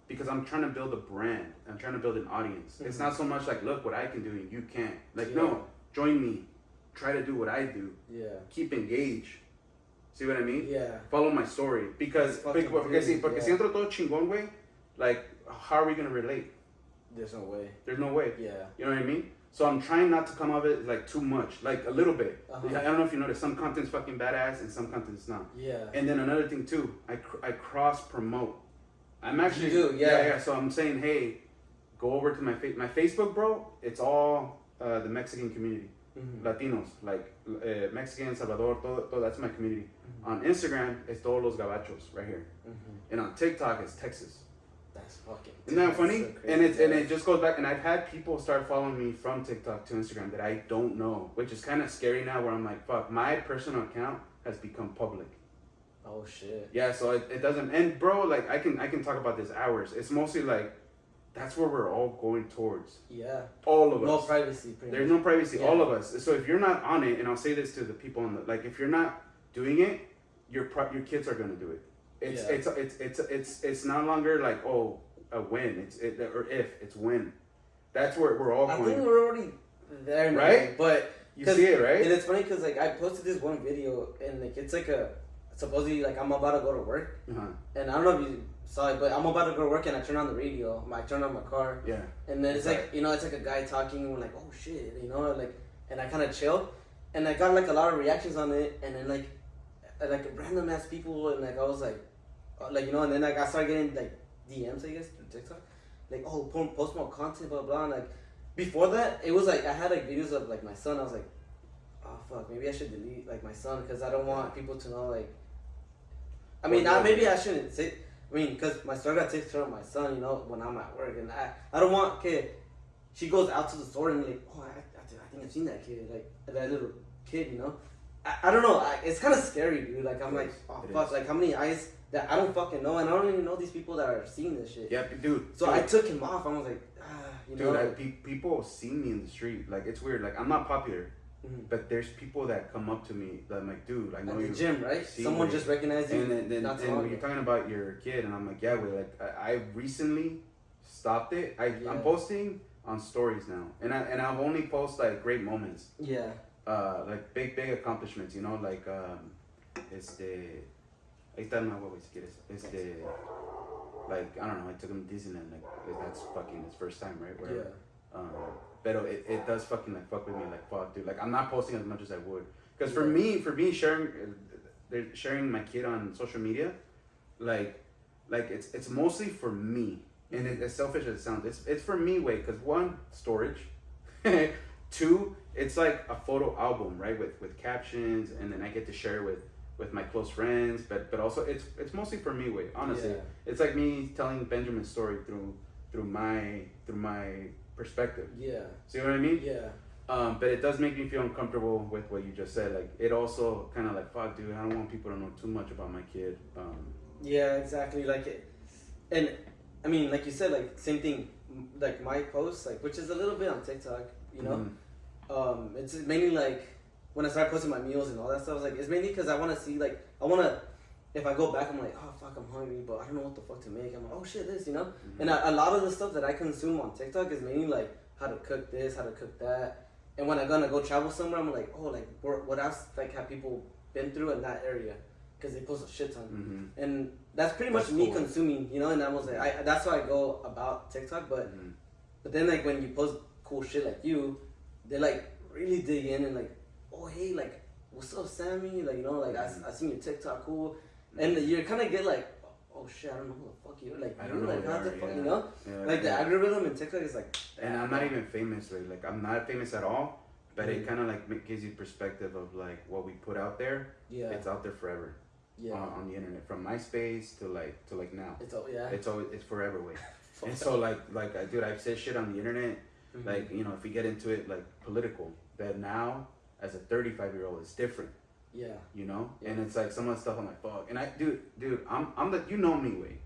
Because I'm trying to build a brand. I'm trying to build an audience. It's not so much like, look what I can do and you can't. Like, no, join me. Try to do what I do. Yeah. Keep engaged. See what I mean? Yeah. Follow my story. Because porque si entro todo chingón, güey, like, how are we going to relate? There's no way. There's no way. Yeah. You know what I mean? So I'm trying not to come off it like too much, like a little bit. I don't know if you noticed, some content's fucking badass and some content's not. Yeah. And then another thing too, I cross promote. I'm actually you do, yeah. So I'm saying, hey, go over to my Facebook, bro. It's all the Mexican community, Latinos, like Mexican, Salvador, todo, that's my community. On Instagram, it's todos los gabachos right here, and on TikTok, it's Texas. That's fucking. Isn't that funny? So and it just goes back. And I've had people start following me from TikTok to Instagram that I don't know, which is kind of scary now. Where I'm like, fuck, my personal account has become public. Oh shit. Yeah, so it doesn't. And bro, like I can talk about this hours. It's mostly like that's where we're all going towards. Yeah. All of us. No privacy. There's no privacy. Yeah. All of us. So if you're not on it, and I'll say this to the people on the like, if you're not doing it, your kids are gonna do it. It's no longer like a win. It's win. That's where we're all going. I think we're already there now, right? But you see it, right? And it's funny because like I posted this one video and like it's like supposedly like I'm about to go to work, and I don't know if you saw it, but I'm about to go to work and I turn on the radio. I turn on my car, and then it's like it's like a guy talking and we're like, oh shit, like, and I kind of chill, and I got like a lot of reactions on it, and then like random ass people, and like I was like and then like I started getting like DMs, I guess, through TikTok, like, oh, post more content, blah blah. And like before that, it was like I had like videos of like my son. I was like, oh fuck, maybe I should delete like my son because I don't want people to know like. I mean, maybe I shouldn't say. I mean, because my story got taken care of my son, when I'm at work, and I don't want she goes out to the store and like, oh, I think I've seen that kid, like that little kid, I don't know. It's kind of scary, dude. Like I'm like, oh fuck, like how many eyes that I don't fucking know, and I don't even know these people that are seeing this shit. Yeah, dude. So I took him off. I was like, Dude, people see me in the street. Like it's weird. Like I'm not popular, but there's people that come up to me that I'm like, dude, I know you. At the gym, right? Someone just recognized you. And then when you're talking about your kid, and I'm like, yeah, wait, like I recently stopped it. I'm posting on stories now, and I've only post like great moments. Yeah. Like big accomplishments, like ahí está el nuevo, si quieres. Like, I don't know, I took him to Disneyland, like, that's fucking his first time, right? Whatever. Yeah. But it does fucking, like, fuck with me, like, fuck, dude. Like, I'm not posting as much as I would. Because for me, sharing my kid on social media, like it's mostly for me. And as selfish as it sounds, it's for me, because one, storage. Two, it's like a photo album, right? With captions, and then I get to share with my close friends, but also it's mostly for me, honestly. Yeah. It's like me telling Benjamin's story through my perspective. Yeah. See what I mean? Yeah. But it does make me feel uncomfortable with what you just said. Like it also kind of like, fuck, dude, I don't want people to know too much about my kid. Yeah, exactly. Like it, and I mean, like you said, like same thing. Like my posts, like which is a little bit on TikTok, it's mainly like. When I started posting my meals and all that stuff, I was like, it's mainly because I want to see, like, if I go back, I'm like, oh, fuck, I'm hungry, but I don't know what the fuck to make. I'm like, oh, shit, this, And a lot of the stuff that I consume on TikTok is mainly, like, how to cook this, how to cook that. And when I'm going to go travel somewhere, I'm like, oh, like, what else, like, have people been through in that area? Because they post a shit ton. And that's pretty much me consuming, and I was like, that's why I go about TikTok. But then, like, when you post cool shit like you, they, like, really dig in and, like, oh hey, like what's up, Sammy? Like I seen your TikTok, cool, and you kind of get like, oh shit, I don't know who the fuck you are. Like I don't know how the fuck, Yeah, like the algorithm in TikTok is like. And I'm not even famous, like I'm not famous at all, but it kind of like gives you perspective of like what we put out there. Yeah. It's out there forever. Yeah. On the internet, from MySpace to like now. It's forever, wait. And so like dude, I've said shit on the internet, like if we get into it, like political, that now. As a 35-year-old, it's different. Yeah. And it's like some of the stuff I'm like, fuck. And dude, I'm the, me, way.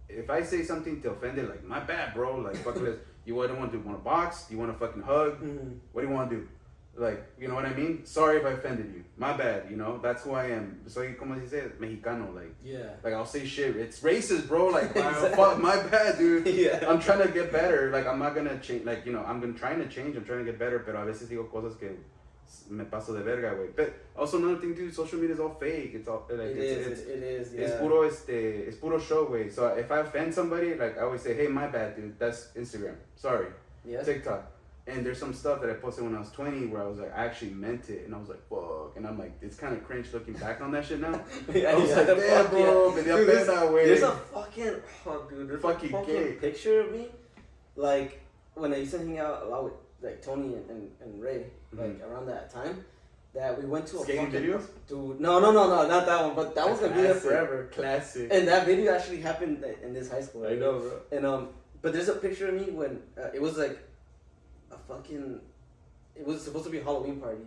If I say something to offend it, like, my bad, bro. Like, fuck this. You want to do? Want to box? Do you want to fucking hug? What do you want to do? Like, you know what I mean? Sorry if I offended you. My bad, That's who I am. Soy, como se dice, mexicano, like. Yeah. Like, I'll say shit. It's racist, bro. Like, fuck, my bad, dude. Yeah. I'm trying to get better. Like, I'm not going to change. Like, I'm trying to change. I'm trying to get better. Pero a veces digo cosas que... me paso de verga, güey. But also another thing, dude, social media is all fake. It's all like it is. Yeah. It's puro show, güey. So if I offend somebody, like I always say, hey, my bad, dude. That's Instagram. Sorry. Yeah. TikTok. And there's some stuff that I posted when I was 20 where I was like, I actually meant it, and I was like, fuck. And I'm like, it's kind of cringe looking back on that shit now. I was like, damn, bro, me dio pena, güey. There's a fucking, there's a fucking picture of me. like when I used to hang out a lot with like Tony and Ray, like around that time, that we went to a skating fucking videos. Dude, no, not that one, but that was gonna be there forever. Classic. And that video actually happened in this high school. Right? I know, bro. And but there's a picture of me when it was like a fucking. It was supposed to be a Halloween party.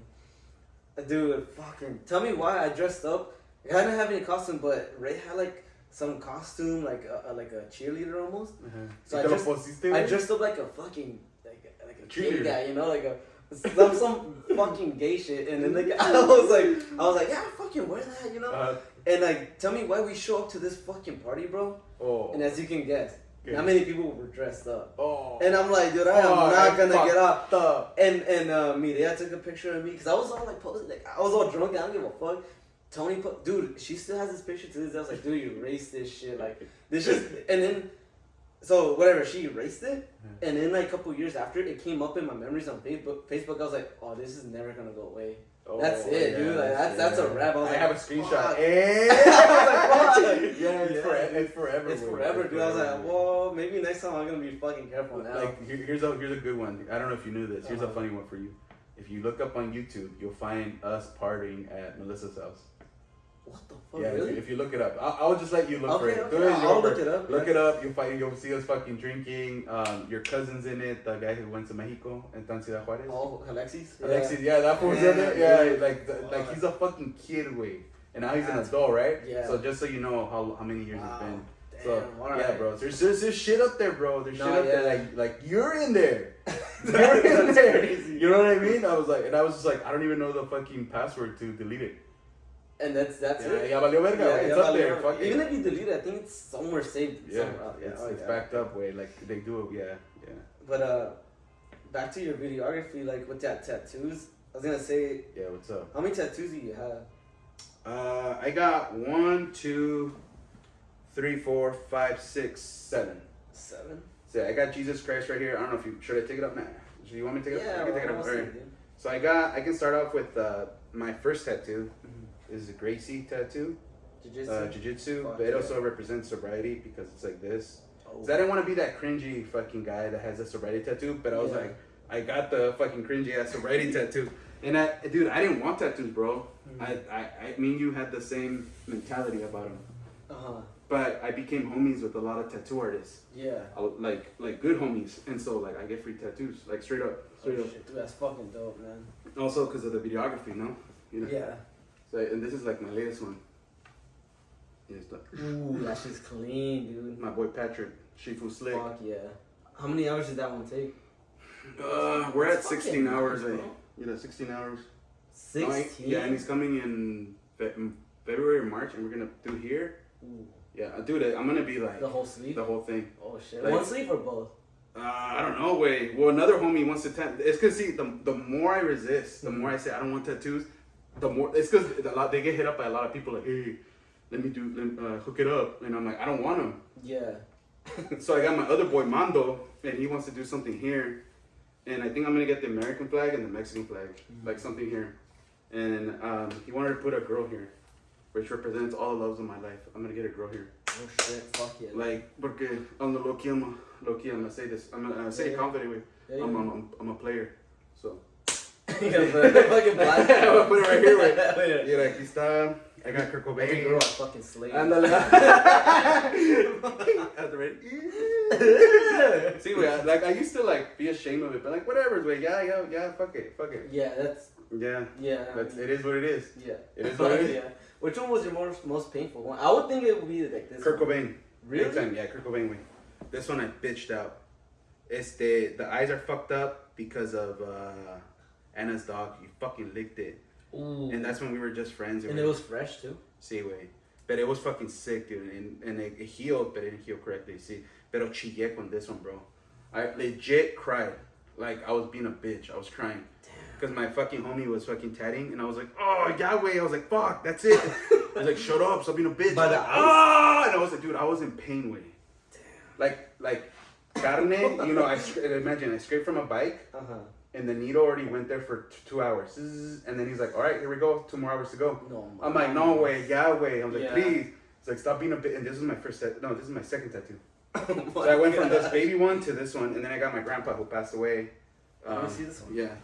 Dude, fucking tell me why I dressed up. I didn't have any costume, but Ray had like some costume, like a cheerleader almost. So I dressed up like a fucking like a gay guy, you know, like a some fucking gay shit. And then like I was like, yeah, fucking wear that, you know. And like, tell me why we show up to this fucking party, bro. Oh. And as you can guess, not many people were dressed up. Oh. And I'm like, dude, I am not gonna get up. And Mireya took a picture of me because I was all like, I was all drunk. I don't give a fuck. Tony dude, she still has this picture to this day. I was like, dude, you erased this shit. Like, this just, and then, so whatever, she erased it. And then like a couple years after, it came up in my memories on Facebook. I was like, oh, this is never gonna go away. Oh, that's it, dude. Like, that's a wrap. I was like, have a screenshot. Hey. I was like, It's forever. It's forever, dude. I was like, well, maybe next time I'm gonna be fucking careful now. Like, here's a good one. I don't know if you knew this. Here's a funny one for you. If you look up on YouTube, you'll find us partying at Melissa's house. What the fuck? Yeah, really? if you look it up, I'll just let you look for it. Okay. I'll look it up. Look it up. You'll see us fucking drinking. Your cousin's in it. The guy who went to Mexico and Ciudad Juarez. Oh, Alexis. Alexis, yeah, that fool's in it. Yeah, like he's a fucking kid, way, and now he's an adult, right? Yeah. So just so you know how many years it's been. Damn, so right. yeah, bro. There's shit up there, bro. There's shit up there. Like you're in there. You're in there. Crazy. You know what I mean? I was just like, I don't even know the fucking password to delete it. And that's it. Ya valió verga. It's up there. Fuck Even if you delete it, I think it's somewhere saved. Yeah, it's backed up way. Like they do it. Yeah. But back to your videography, like with that tattoos. I was gonna say. Yeah, what's up? How many tattoos do you have? I got 1, 2, 3, 4, 5, 6, 7. 7. So I got Jesus Christ right here. I don't know if should I take it up now? Do you want me to take it up? I can take it up. All right. So I can start off with my first tattoo. This is a Gracie tattoo. Jiu-jitsu. But it also represents sobriety because it's like this. Oh. So I didn't want to be that cringy fucking guy that has a sobriety tattoo, but I was like, I got the fucking cringy ass sobriety tattoo. And I didn't want tattoos, bro. I mean, you had the same mentality about them. But I became homies with a lot of tattoo artists. Yeah. Like good homies. And so like I get free tattoos, like straight up. Shit, dude, that's fucking dope, man. Also because of the videography, no? You know? Yeah. So, and this is like my latest one. Ooh, that shit's clean, dude. My boy Patrick, Shifu Slick. Fuck yeah. How many hours did that one take? We're at 16 hours. 16 hours. 16? Yeah, and he's coming in February or March, and we're gonna do here. Ooh. Yeah, dude, I'm gonna be like the whole sleeve. The whole thing. Oh shit! Like, one sleeve or both? I don't know. Wait. Well, another homie wants to it's cause see, the more I resist, the more I say I don't want tattoos. The more it's cause they get hit up by a lot of people like, hey, let me hook it up, and I'm like, I don't want them. Yeah. So I got my other boy Mando, and he wants to do something here, and I think I'm gonna get the American flag and the Mexican flag, like something here, and he wanted to put a girl here, which represents all the loves of my life. I'm gonna get a girl here. Oh shit! Fuck yeah. Like, porque on the low key, I'm gonna say this. I'm gonna say it confidently. I'm a player, so. You gotta put it fucking black. I'm gonna put it right here. Right? Yeah, like, aquí está. I got Kurt Cobain. Every girl a fucking slave. Ándale. See, wait, like I used to like be ashamed of it, but like whatever, wait, yeah, fuck it. Yeah, that's. Yeah. That's it is what it is. Yeah. It is what it is. Yeah. Which one was your most painful one? I would think it would be like this. Kurt Cobain. Really? Anytime, yeah, Kurt Cobain. This one I bitched out. The eyes are fucked up because of Anna's dog. He fucking licked it. Ooh. And that's when we were just friends. And it was fresh too? Sí, güey. But it was fucking sick, dude. And it healed, but it didn't heal correctly. See. Pero chillé con this one, bro. I legit cried. Like, I was being a bitch. I was crying. Because my fucking homie was fucking tatting. And I was like, oh, Yahweh. I was like, fuck, that's it. I was like, shut up. Stop being a bitch. But and I was like, dude, I was in pain, way. Damn. Like, carne, you know, imagine I scraped from a bike. Uh-huh. And the needle already went there for 2 hours. And then he's like, all right, here we go. 2 more hours to go. No, I'm like, no way, Yahweh. I'm like, please. It's like, stop being a bitch. And this is my first tattoo. No, this is my second tattoo. So I went from this baby one to this one, and then I got my grandpa who passed away. Let me see this one. Yeah.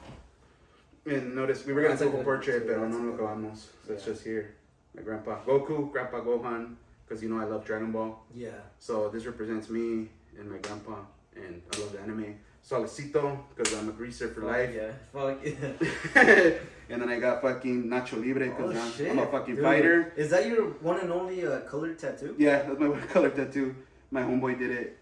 And notice we were gonna take a portrait, but no lo acabamos. So it's just here. My grandpa Goku, Grandpa Gohan, because I love Dragon Ball. Yeah. So this represents me and my grandpa, and I love the anime. Suavecito, because I'm a greaser for life. Yeah. Fuck yeah. And then I got fucking Nacho Libre, because I'm a fucking dude. fighter. Is that your one and only colored tattoo? Yeah, that's my color tattoo. My homeboy did it.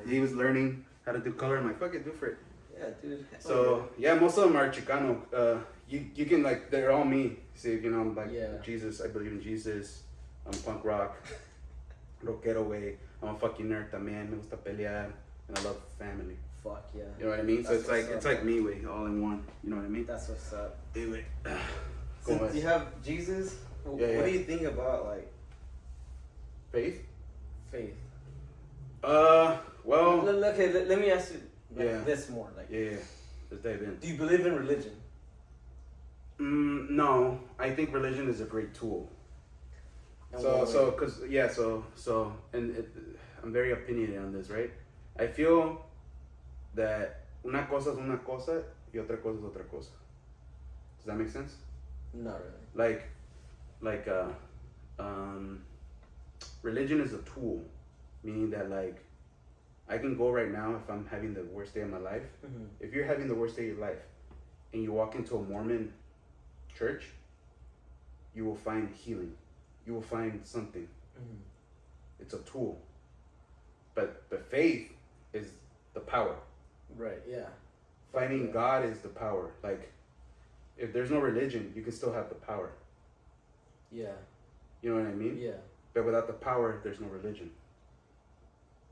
He was learning how to do color. I'm like, fuck it, do for it. Yeah, dude. So yeah, most of them are Chicano. You can like, they're all me. See, I'm like Jesus. I believe in Jesus. I'm punk rock, rockero way. I'm a fucking nerd también. Me gusta pelear, and I love family. Fuck yeah. You know what I mean? That's so it's like me way, all in one. You know what I mean? That's what's up. Do it. Since you have Jesus, what do you think about like faith? Faith. Well. Okay, let me ask you this more. Like, Let's dive in. Do you believe in religion? No, I think religion is a great tool. And I'm very opinionated on this, right? I feel that una cosa es una cosa y otra cosa es otra cosa. Does that make sense? Not really. Religion is a tool, meaning that like I can go right now if I'm having the worst day of my life. Mm-hmm. If you're having the worst day of your life and you walk into a Mormon church, you will find healing. You will find something. Mm-hmm. It's a tool. But faith is the power. Right, yeah. Finding God is the power. Like, if there's no religion, you can still have the power. Yeah. You know what I mean? Yeah. But without the power, there's no religion.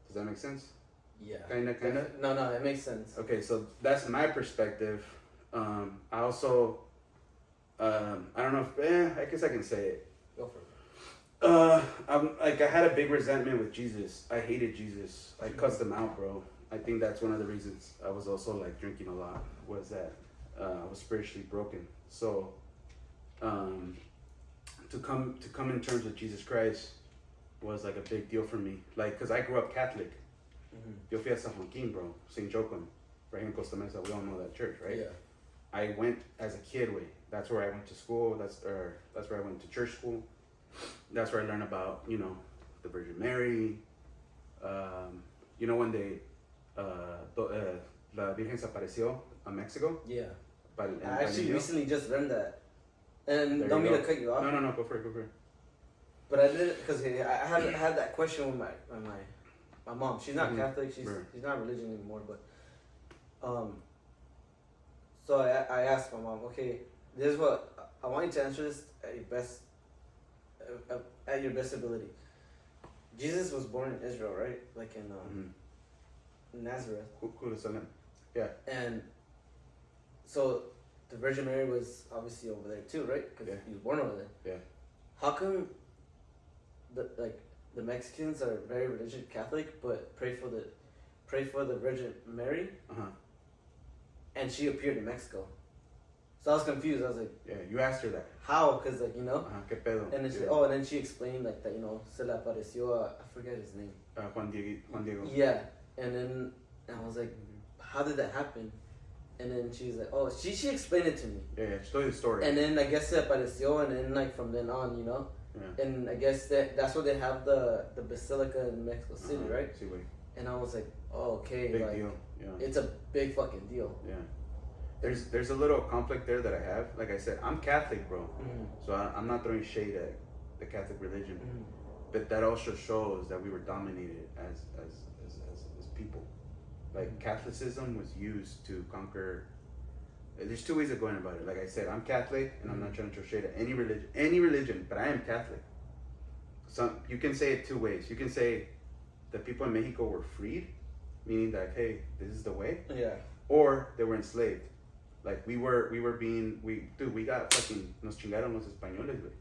Does that make sense? Yeah. Kinda? No, it makes sense. Okay, so that's my perspective. I also, I don't know if, I guess I can say it. Go for it. I had a big resentment with Jesus. I hated Jesus. I cussed him out, bro. I think that's one of the reasons I was also like drinking a lot, was that I was spiritually broken. So to come in terms with Jesus Christ was like a big deal for me. Like, because I grew up Catholic. Yo fui a San Joaquin, bro. St. Joachim, right here in Costa Mesa. We all know that church, right? Yeah. I went as a kid, that's where I went to school. That's where I went to church school. That's where I learned about, the Virgin Mary. When they, La Virgen se apareció in Mexico? Yeah. I actually recently just learned that. And don't mean to cut you off. No, go for it. But I did it because I had that question with my mom. She's not Catholic. She's not religion anymore. But so I asked my mom, okay, this is what I want you to answer this at your best ability. Jesus was born in Israel, right? Like in Nazareth. Yeah. And so the Virgin Mary was obviously over there too, right? Because he was born over there. Yeah. How come the Mexicans are very religious Catholic, but pray for the Virgin Mary, and she appeared in Mexico? So I was confused. I was like, yeah, you asked her that. How? Because ¿Qué pedo? And then and then she explained like that, se le apareció I forget his name. Juan Diego. Yeah, and I was like, how did that happen? And then she's like, oh, she explained it to me. Yeah, she told you the story. And then I guess se apareció, and then like from then on, Yeah. And I guess that's where they have the basilica in Mexico City, right? Sí, güey. And I was like, oh, okay, big deal. Yeah. It's a big fucking deal. Yeah. There's a little conflict there that I have. Like I said, I'm Catholic, bro. Mm-hmm. So I'm not throwing shade at the Catholic religion, but that also shows that we were dominated as people. Like Catholicism was used to conquer. There's two ways of going about it. Like I said, I'm Catholic, and I'm not trying to throw shade at any religion, but I am Catholic. So you can say it two ways. You can say the people in Mexico were freed, meaning that, hey, this is the way. Yeah. Or they were enslaved. Like we got fucking, nos chingaron los españoles, güey.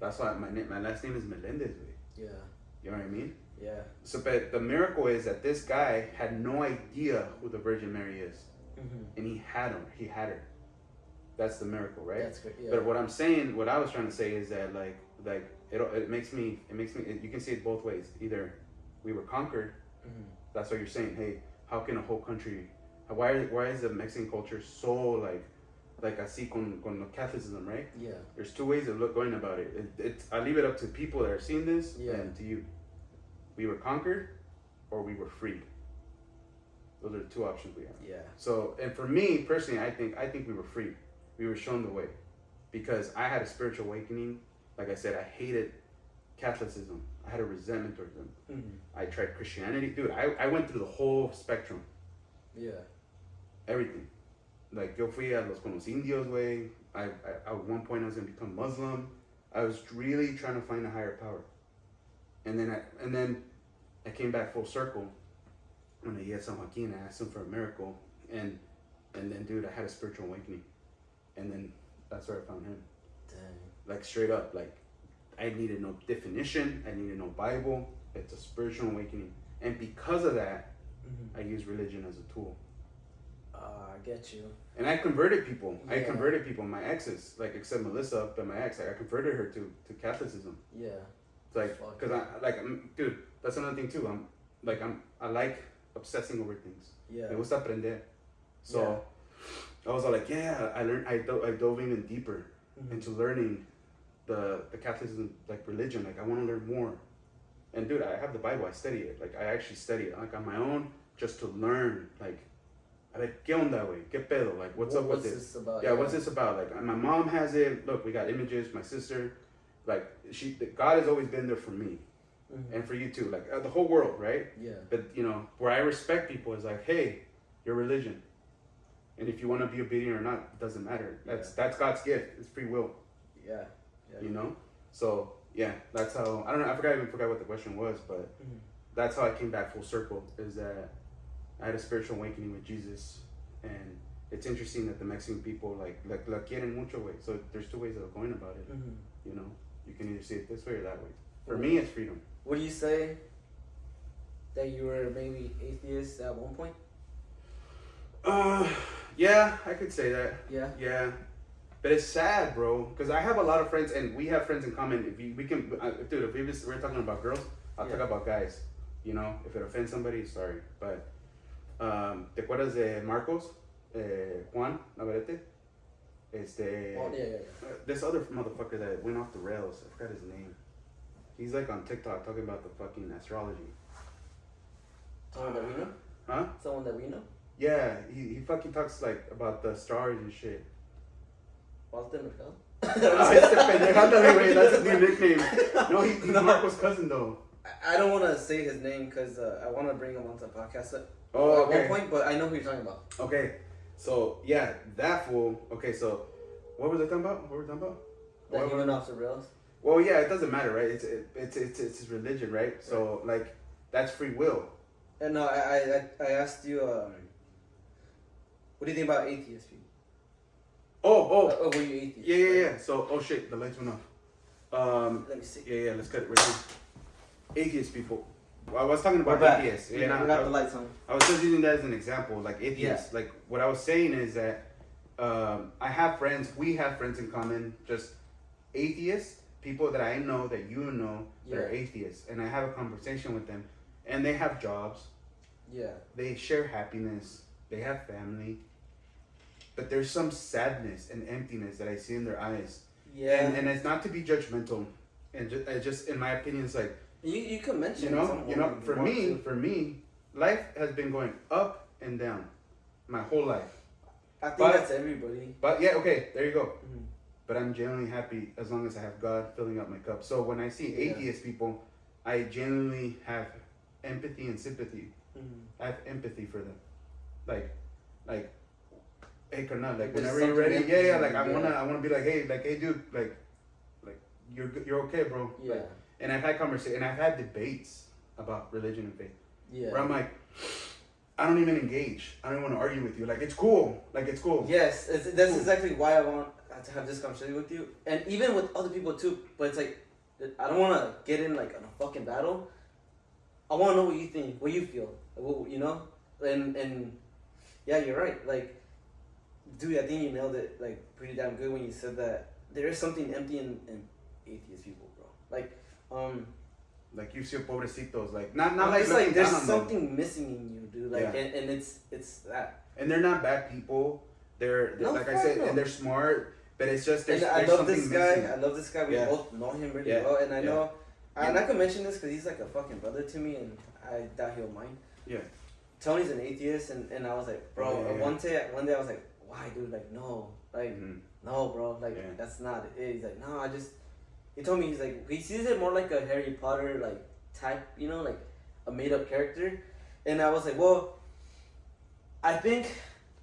That's why my last name is Melendez, güey. Yeah. You know what I mean? Yeah. So, but the miracle is that this guy had no idea who the Virgin Mary is, and he had her. That's the miracle, right? That's good. Yeah. But what I was trying to say is that like it makes me. You can see it both ways. Either we were conquered, That's what you're saying. Hey, how can a whole country? Why is the Mexican culture so like así con Catholicism, right? Yeah. There's two ways of going about it. I leave it up to people that are seeing this and to you. We were conquered, or we were freed. Those are the two options we have. Yeah. So, and for me personally, I think we were free. We were shown the way, because I had a spiritual awakening. Like I said, I hated Catholicism. I had a resentment towards them. I tried Christianity, dude. I went through the whole spectrum. Yeah. Everything. Like, yo fui a los con los indios way. I at one point I was gonna become Muslim. I was really trying to find a higher power. And then I came back full circle when I had San Joaquin. I asked him for a miracle, and then dude, I had a spiritual awakening, and then that's where I found him. Dang. Like straight up, like I needed no definition. I needed no Bible. It's a spiritual awakening, and because of that, I use religion as a tool. I get you. And I converted people. Yeah. I converted people. My exes, like except Melissa, but my ex, like I converted her to Catholicism. Yeah. It's like, cause dude, that's another thing too. I like obsessing over things. Yeah. Me gusta aprender. So I was all like, yeah, I dove even deeper into learning the Catholicism, like religion. Like I want to learn more. And dude, I have the Bible. I study it. Like I actually study it, like on my own, just to learn. Like, ¿qué onda, güey? ¿Qué pedo? Like, what's up with this? About? Yeah, what's this about? Like, my mom has it. Look, we got images. My sister, like, God has always been there for me, and for you too. Like the whole world, right? Yeah. But you know, where I respect people is like, hey, your religion, and if you want to be obedient or not, it doesn't matter. That's God's gift. It's free will. Yeah. You know. So yeah, that's how. I don't know. I forgot what the question was, but that's how I came back full circle. Is that I had a spiritual awakening with Jesus, and it's interesting that the Mexican people like la quieren mucho, way. So there's two ways of going about it. You know, you can either see it this way or that way. For me, it's freedom. Would you say that you were maybe atheist at one point? Yeah, I could say that. Yeah. Yeah, but it's sad, bro, because I have a lot of friends, and we have friends in common. If we can, dude, if we're talking about girls, I'll talk about guys. You know, if it offends somebody, sorry, but. ¿Te acuerdas de Marcos? Juan Navarrete? This other motherfucker that went off the rails. I forgot his name. He's like on TikTok talking about the fucking astrology. Someone that we know? Huh? Someone that we know? Yeah, he fucking talks like about the stars and shit. Walter Mercado? That's his new nickname. No, he's Marcos' cousin though. I don't want to say his name because I want to bring him onto the podcast at okay. one point, but I know who you're talking about. Okay, so yeah, that fool. Okay, so what was I talking about? That he went off the rails? Well, yeah, it doesn't matter, right? It's his religion, right? So like, that's free will. And no, I asked you, what do you think about atheist people? Oh, were you atheist? Yeah. So, oh shit, the lights went off. Let me see. Yeah, let's cut it right here. Atheist people. Well, I was talking about atheists. We got the lights on. I was just using that as an example, like atheists. Yeah. Like what I was saying is that I have friends. We have friends in common. Just atheists, people that I know that you know that are atheists, and I have a conversation with them, and they have jobs. Yeah. They share happiness. They have family. But there's some sadness and emptiness that I see in their eyes. Yeah. And it's not to be judgmental, and just in my opinion, it's like. You could mention for me, life has been going up and down my whole life. I think that's everybody. But yeah, okay, there you go. Mm-hmm. But I'm genuinely happy as long as I have God filling up my cup. So when I see atheist people, I genuinely have empathy and sympathy. I have empathy for them. Like, hey, carnal, like whenever you're ready, like I wanna be like, hey, dude, like you're okay, bro. Yeah. Like, and I've had conversations, and I've had debates about religion and faith. Yeah. Where I'm like, I don't even engage. I don't want to argue with you. Like, it's cool. Yes, that's exactly why I want to have this conversation with you. And even with other people, too. But it's like, I don't want to get in, like, in a fucking battle. I want to know what you think, what you feel. You know? And yeah, you're right. Like, dude, I think you nailed it, like, pretty damn good when you said that there is something empty in atheist people, bro. Like, like you see pobrecitos, like not it's looking like there's down on something them. missing in you, dude. Like, Yeah. and it's that. And they're not bad people. They're No, like I said, no. and they're smart. But it's just And there's I love something this guy. missing. I love this guy. We Yeah. both know him really Yeah. well, and I Yeah. know. And I can mention this because he's like a fucking brother to me, and I doubt he'll mind. Yeah. Tony's an atheist, and I was like, bro. Yeah. One day I was like, why, dude? Like, no, like, no, bro. Like, that's not it. He's like, no, I just. He told me he's like he sees it more like a Harry Potter like type, you know, like a made up character, and I was like, well, I think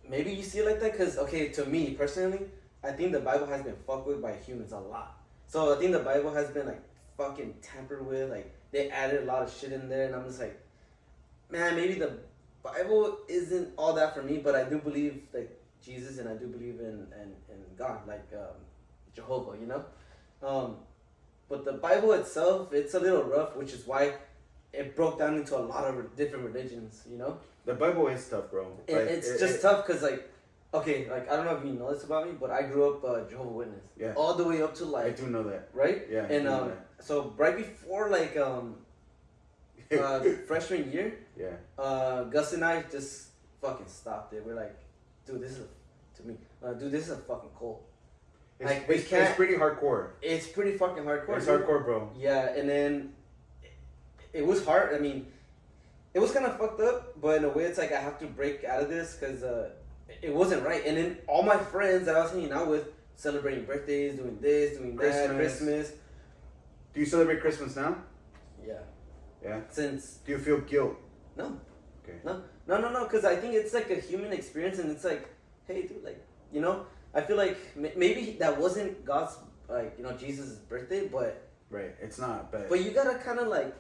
maybe you see it like that because okay, to me personally, I think the Bible has been fucked with by humans a lot. So I think the Bible has been like fucking tampered with, like they added a lot of shit in there, and I'm just like, man, maybe the Bible isn't all that for me, but I do believe like Jesus, and I do believe in God, like Jehovah, you know. But the Bible itself, it's a little rough, which is why it broke down into a lot of different religions, you know? The Bible is tough, bro. And like, it's just tough because, like, okay, like, I don't know if you know this about me, but I grew up Jehovah's Witness. Yeah. All the way up to, like... I do know that. Right? Yeah. And, so right before, like, freshman year, Gus and I just fucking stopped it. We're like, dude, this is, dude, this is a fucking cult. It's pretty hardcore. It's pretty fucking hardcore. It's hardcore, bro. Yeah, and then it was hard. I mean, it was kind of fucked up, but in a way, it's like I have to break out of this because it wasn't right. And then all my friends that I was hanging out with, celebrating birthdays, doing this, doing that, Christmas. Do you celebrate Christmas now? Yeah. Yeah. Since. Do you feel guilt? No. Okay. No, because I think it's like a human experience, and it's like, hey, dude, like, you know. I feel like maybe that wasn't God's, like, you know, Jesus' birthday, but... Right, it's not, but... But you gotta kind of, like,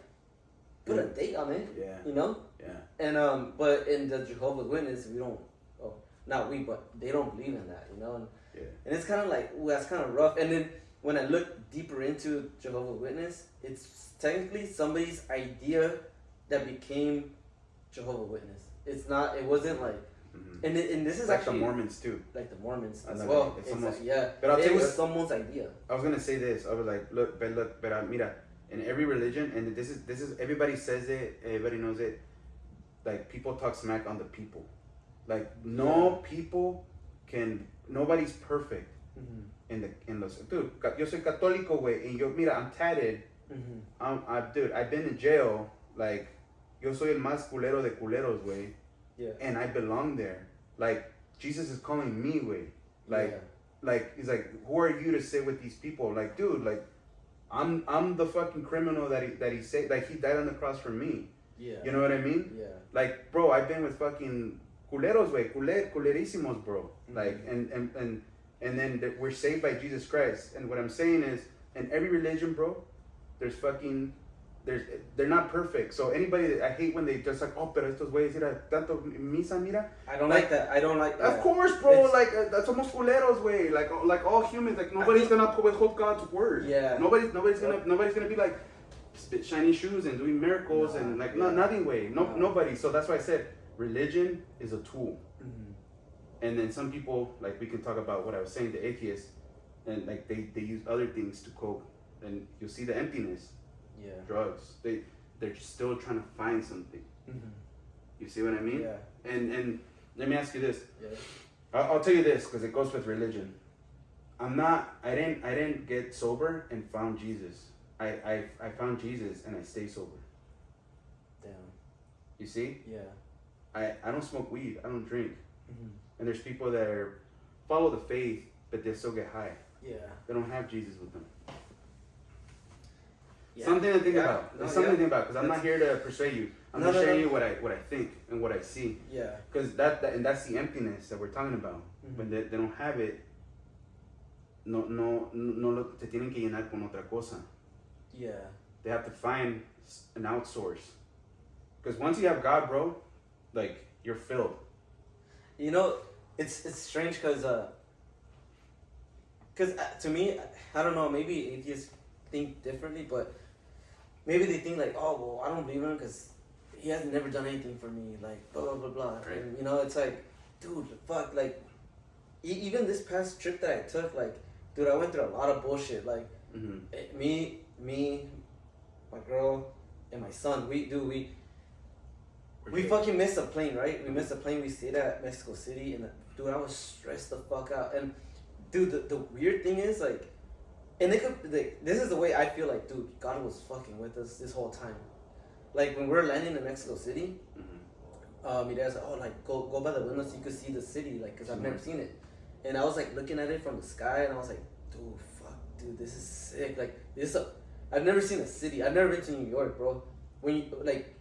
put a date on it, you know? Yeah. And, but in the Jehovah's Witness, we don't... Oh, not we, but they don't believe in that, you know? And it's kind of like, ooh, that's kind of rough. And then when I look deeper into Jehovah's Witness, it's technically somebody's idea that became Jehovah's Witness. It wasn't like... And this is like actually... the Mormons, too. Like the Mormons as well. It's almost, yeah. But it was someone's idea. I was going to say this. I was like, look, mira, in every religion, and this is, everybody says it, everybody knows it, like, people talk smack on the people. Like, people nobody's perfect in los, dude, yo soy católico, güey, and yo, mira, I'm tatted, dude, I've been in jail, like, yo soy el más culero de culeros, güey. Yeah. And I belong there. Like, Jesus is calling me, way. Like, he's like, who are you to sit with these people? Like, dude, like, I'm the fucking criminal that he said, like, he died on the cross for me. Yeah. You know what I mean? Yeah. Like, bro, I've been with fucking culeros, way, culerísimos, bro. Like, and then we're saved by Jesus Christ. And what I'm saying is, in every religion, bro, they're not perfect. So anybody, I hate when they just like, oh, pero estos güeyes, mira, tanto misa, mira. I don't like that. I don't like that. Of course, bro. Like, somos culeros, way. Like all humans. Like, nobody's gonna withhold God's word. Yeah. Nobody's gonna be like spit shiny shoes and doing miracles and like nothing, way. Nobody. So that's why I said religion is a tool. And then some people, like, we can talk about what I was saying, the atheists, and like they use other things to cope, and you'll see the emptiness. Yeah. Drugs. They're just still trying to find something. You see what I mean? Yeah. And let me ask you this. Yeah. I'll tell you this because it goes with religion. I didn't get sober and found Jesus. I found Jesus and I stay sober. Damn. You see? Yeah. I don't smoke weed. I don't drink. And there's people that follow the faith, but they still get high. Yeah. They don't have Jesus with them. Yeah. Something to think about. No, It's something to think about because I'm not here to persuade you. I'm just sharing you what I think and what I see. Yeah. Because and that's the emptiness that we're talking about. When they don't have it, no te tienen que llenar con otra cosa. Yeah. They have to find an outsource. Because once you have God, bro, like, you're filled. You know, it's strange because to me, I don't know, maybe atheists think differently, but maybe they think like, oh, well, I don't believe in him because he has never done anything for me, like, blah, blah, blah, blah. Right. And, you know, it's like, dude, fuck, like, even this past trip that I took, like, dude, I went through a lot of bullshit, like, me, my girl, and my son. We fucking missed a plane, right? We missed a plane. We stayed at Mexico City, and dude, I was stressed the fuck out. And dude, the weird thing is like, and this is the way I feel like, dude, God was fucking with us this whole time. Like when we're landing in Mexico City, my dad's like, oh, like go by the window so you could see the city, like, cause I've never seen it. And I was like looking at it from the sky, and I was like, dude, this is sick. Like I've never seen a city. I've never been to New York, bro. When you like,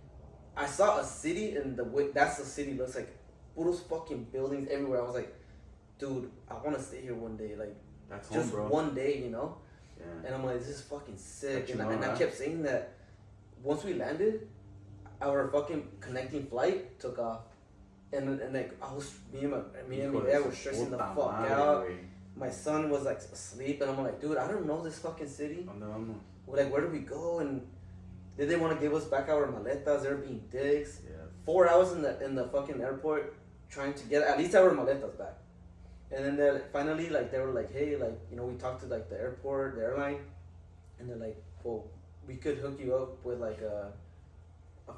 I saw a city, and the way that's the city looks like, puros fucking buildings everywhere. I was like, dude, I want to stay here one day, like that's just home, bro. One day, you know. Yeah. And I'm like, this is fucking sick. And I kept saying that. Once we landed, our fucking connecting flight took off, and like me and my dad were stressing the fuck out. My son was like asleep, and I'm like, dude, I don't know this fucking city. Like, where do we go? And did they want to give us back our maletas? They were being dicks. Yeah. 4 hours in the fucking airport trying to get at least our maletas back. And then they finally they were like, hey, like, you know, we talked to like the airport, the airline, and they're like, well, we could hook you up with like a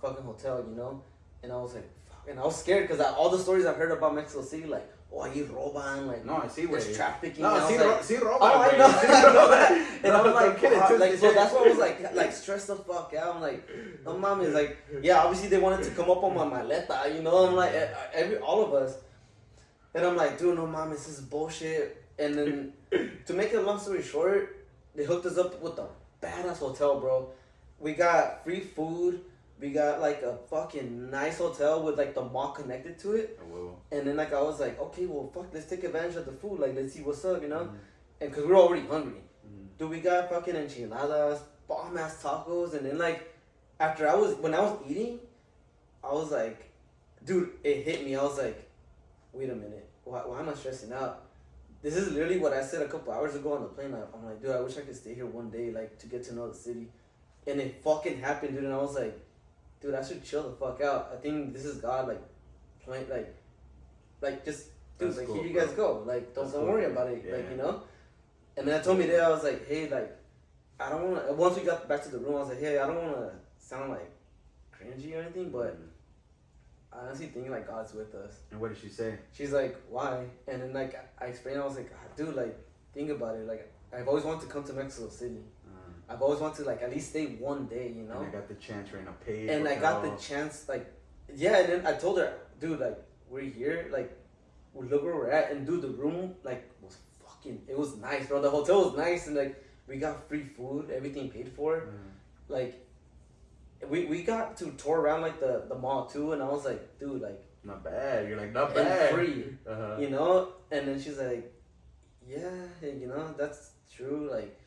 fucking hotel, you know. And I was like, fuck, and I was scared because all the stories I've heard about Mexico City, like, oh, ahí roban, like, no, I see where there's trafficking. No, sí roban. Oh, I know. And I'm like, kidding, so that's why I was like stressed the fuck out. I'm like, no mami, like, yeah, obviously they wanted to come up on my maleta, you know. I'm like, all of us. And I'm like, dude, no mami, this is bullshit. And then, to make a long story short, they hooked us up with a badass hotel, bro. We got free food. We got like a fucking nice hotel with like the mall connected to it. Oh, wow. And then like I was like, okay, well fuck, let's take advantage of the food. Like, let's see what's up, you know. Mm-hmm. And cause we're already hungry. Mm-hmm. Dude, we got fucking enchiladas, bomb ass tacos, and then like when I was eating, I was like, dude, it hit me. I was like, wait a minute, why am I stressing out? This is literally what I said a couple hours ago on the plane. I'm like, dude, I wish I could stay here one day, like, to get to know the city. And it fucking happened, dude. And I was like, dude, I should chill the fuck out. I think this is God, like, playing, like just, dude, that's like, cool, here you guys go. Like, don't worry about it, like, you know? And then I told me that, I was like, hey, like, I don't want to, once we got back to the room, I was like, hey, I don't want to sound, like, cringy or anything, but I honestly think, like, God's with us. And what did she say? She's like, why? And then, like, I explained, I was like, dude, like, think about it. Like, I've always wanted to come to Mexico City. I've always wanted to, like, at least stay one day, you know? And I got the chance right now, paid. And I got the chance, like, yeah, and then I told her, dude, like, we're here, like, look where we're at. And, dude, the room, like, was fucking, it was nice, bro. The hotel was nice, and, like, we got free food, everything paid for. Like, we got to tour around, like, the mall, too, and I was like, dude, like, not bad. You're like, not bad. Free, you know? And then she's like, yeah, you know, that's true, like,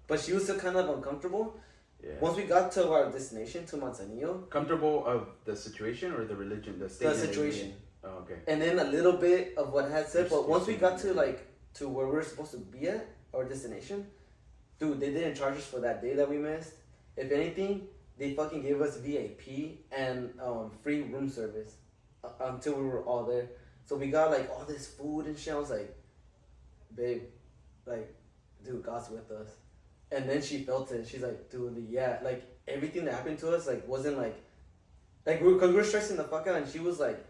but she was still kind of uncomfortable. Yeah. Once we got to our destination, to Manzanillo. Comfortable of the situation or the religion, the state? The situation. Oh, okay. And then a little bit of what I had said, but once we got to, like, to where we were supposed to be at, our destination, dude, they didn't charge us for that day that we missed. If anything, they fucking gave us VIP and free room service until we were all there. So we got, like, all this food and shit. I was like, babe, like, dude, God's with us. And then she felt it. She's like, dude, yeah, like, everything that happened to us, like, wasn't, like, because we were stressing the fuck out, and she was like,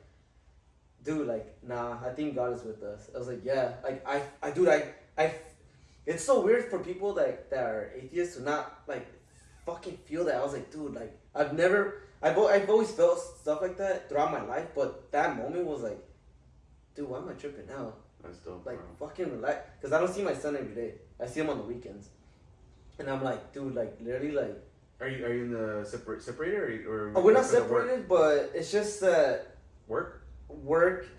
dude, like, nah, I think God is with us. I was like, yeah, like, I it's so weird for people that are atheists to not, like, fucking feel that. I was like, dude, like, I've always felt stuff like that throughout my life, but that moment was like, dude, why am I tripping out? That's dope, like, bro. fucking relax, because I don't see my son every day. I see him on the weekends. And I'm like, dude, like, literally, like... Are you in the separated or we're not separated, but it's just that... Work?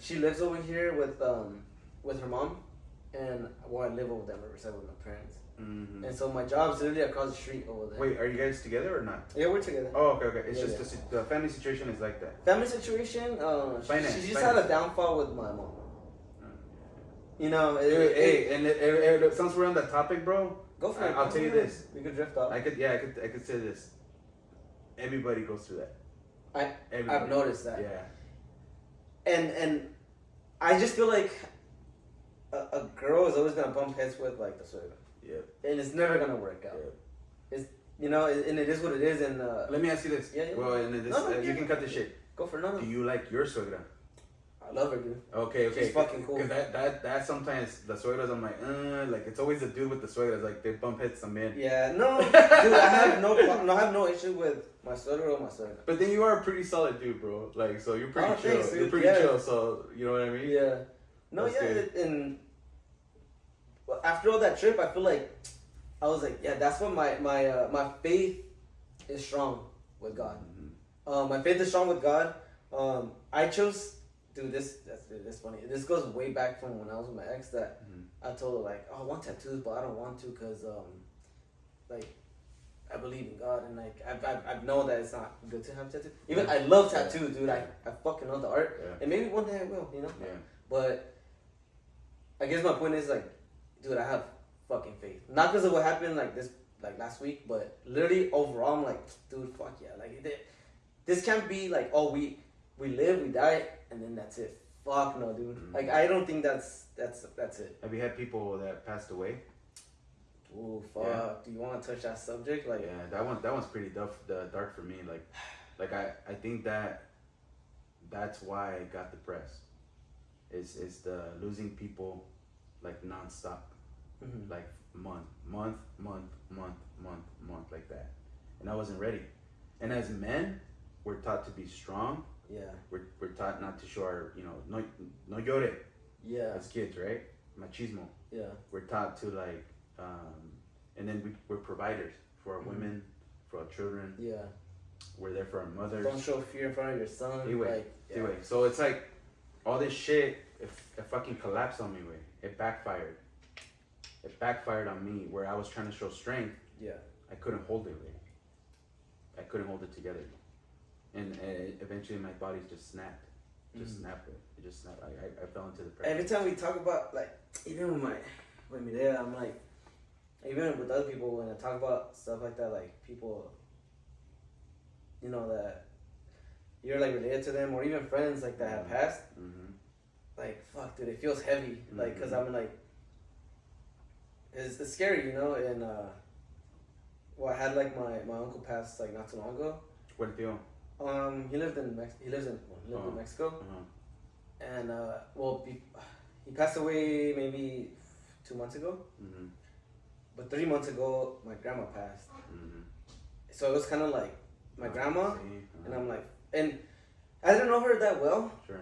She lives over here with her mom. And, well, I live over there on Riverside with my parents. Mm-hmm. And so my job's literally across the street over there. Wait, are you guys together or not? Yeah, we're together. Oh, okay. It's just the family situation is like that. Family situation, she just had a downfall with my mom. You know, it since we're on that topic, bro. Go for it. I'll tell you this. We could drift off. I could say this. Everybody goes through that. I've noticed that. Yeah. And I just feel like a girl is always gonna bump heads with, like, the servant. Yeah. And it's never gonna work out. you know, and it is what it is. And let me ask you this. Yeah. Well, and this, you can cut this shit. Go for it. Do you like your suegra? I love her, dude. Okay. She's fucking cool. Because that sometimes the suegras, I'm like it's always the dude with the suegras, like they bump heads some men. Yeah, no, dude, I have no issue with my suegra or my suegra. But then you are a pretty solid dude, bro. Like, so you're pretty chill. Thanks, you're pretty chill, so you know what I mean? Yeah. No, That's yeah, and after all that trip, I feel like I was like, yeah, that's what my faith is strong with God. Mm-hmm. My faith is strong with God. I chose. Dude, that's funny. This goes way back from when I was with my ex that I told her, like, oh, I want tattoos, but I don't want to because, like, I believe in God and, like, I know that it's not good to have tattoos. Even I love tattoos, dude. I fucking love the art. Yeah. And maybe one day I will, you know? Yeah. But I guess my point is, like, dude, I have fucking faith. Not because of what happened, like, last week, but literally overall, I'm like, dude, fuck yeah. Like, this can't be, like, oh, we live, we die, and then that's it. Fuck no, dude. Mm-hmm. Like, I don't think that's it. Have you had people that passed away? Ooh, fuck. Yeah. Do you want to touch that subject? Like, yeah, that one's pretty dark for me. Like I think that's why I got depressed. Is the losing people, like, nonstop, like month, like that, and I wasn't ready. And as men, we're taught to be strong. Yeah. We're taught not to show our, no llore. Yeah. As kids, right? Machismo. Yeah. We're taught to, like, and then we're providers for our women, for our children. Yeah. We're there for our mothers. Don't show fear in front of your son. Anyway. So it's like all this shit. It fucking collapsed on me. It backfired. It backfired on me where I was trying to show strength. Yeah. I couldn't hold it. I couldn't hold it together. And eventually my body just snapped. It just snapped. I fell into the pressure. Every time we talk about, like, even with me there, I'm like, even with other people, when I talk about stuff like that, like, people, you know, that you're, like, related to them, or even friends, like, that have passed, like, fuck, dude, it feels heavy, like, because I'm, like, it's scary, you know, and, well, I had, like, my uncle pass, like, not too long ago. Where did you? He lives in Mexico, and he passed away maybe 2 months ago. But 3 months ago, my grandma passed. So it was kind of like my grandma, and I'm like, and I didn't know her that well. Sure.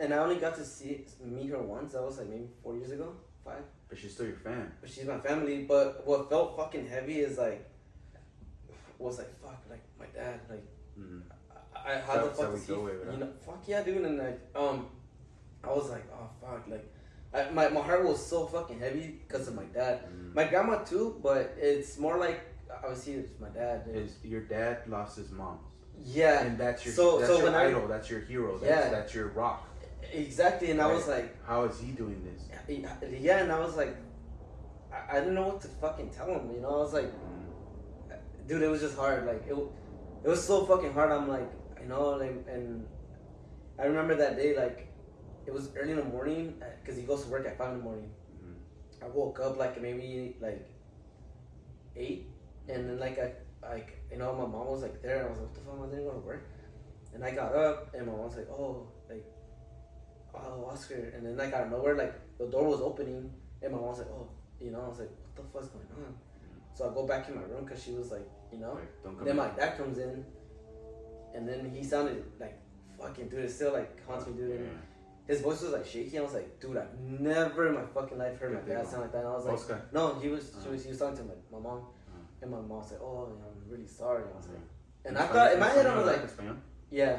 And I only got to meet her once. That was like maybe 4 years ago, 5. But she's still your fam. But she's my family. But what felt fucking heavy is like, fuck, like my dad, like. I had the fuck to see, you know, fuck yeah, dude, and like, I was like, oh fuck, like, my heart was so fucking heavy because of my dad, my grandma too, but it's more like, obviously it's my dad. Your dad lost his mom. Yeah, and that's your your idol, that's your hero, that's your rock. Exactly, and right. I was like, how is he doing this? Yeah, and I was like, I didn't know what to fucking tell him, you know. I was like, dude, it was just hard, like it was so fucking hard. I'm like, you know, like, and I remember that day, like, it was early in the morning, because he goes to work at 5 in the morning. I woke up, like, maybe, like, 8, and then, like, you know, my mom was, like, there, and I was like, what the fuck, I didn't go to work? And I got up, and my mom was like, oh, Oscar, and then, like, out of nowhere, like, the door was opening, and my mom was like, oh, you know, I was like, what the fuck's going on? So I go back in my room, because she was like, you know, then my dad comes in, and then he sounded like, fucking, dude, it still, like, haunts me, dude. And his voice was, like, shaky. I was like, dude, I've never in my fucking life heard my dad sound like that. And I was like, Oscar. No, he was talking to my mom. And my mom was like, oh, you know, I'm really sorry. I was like, and I thought, in my head, I was like, yeah.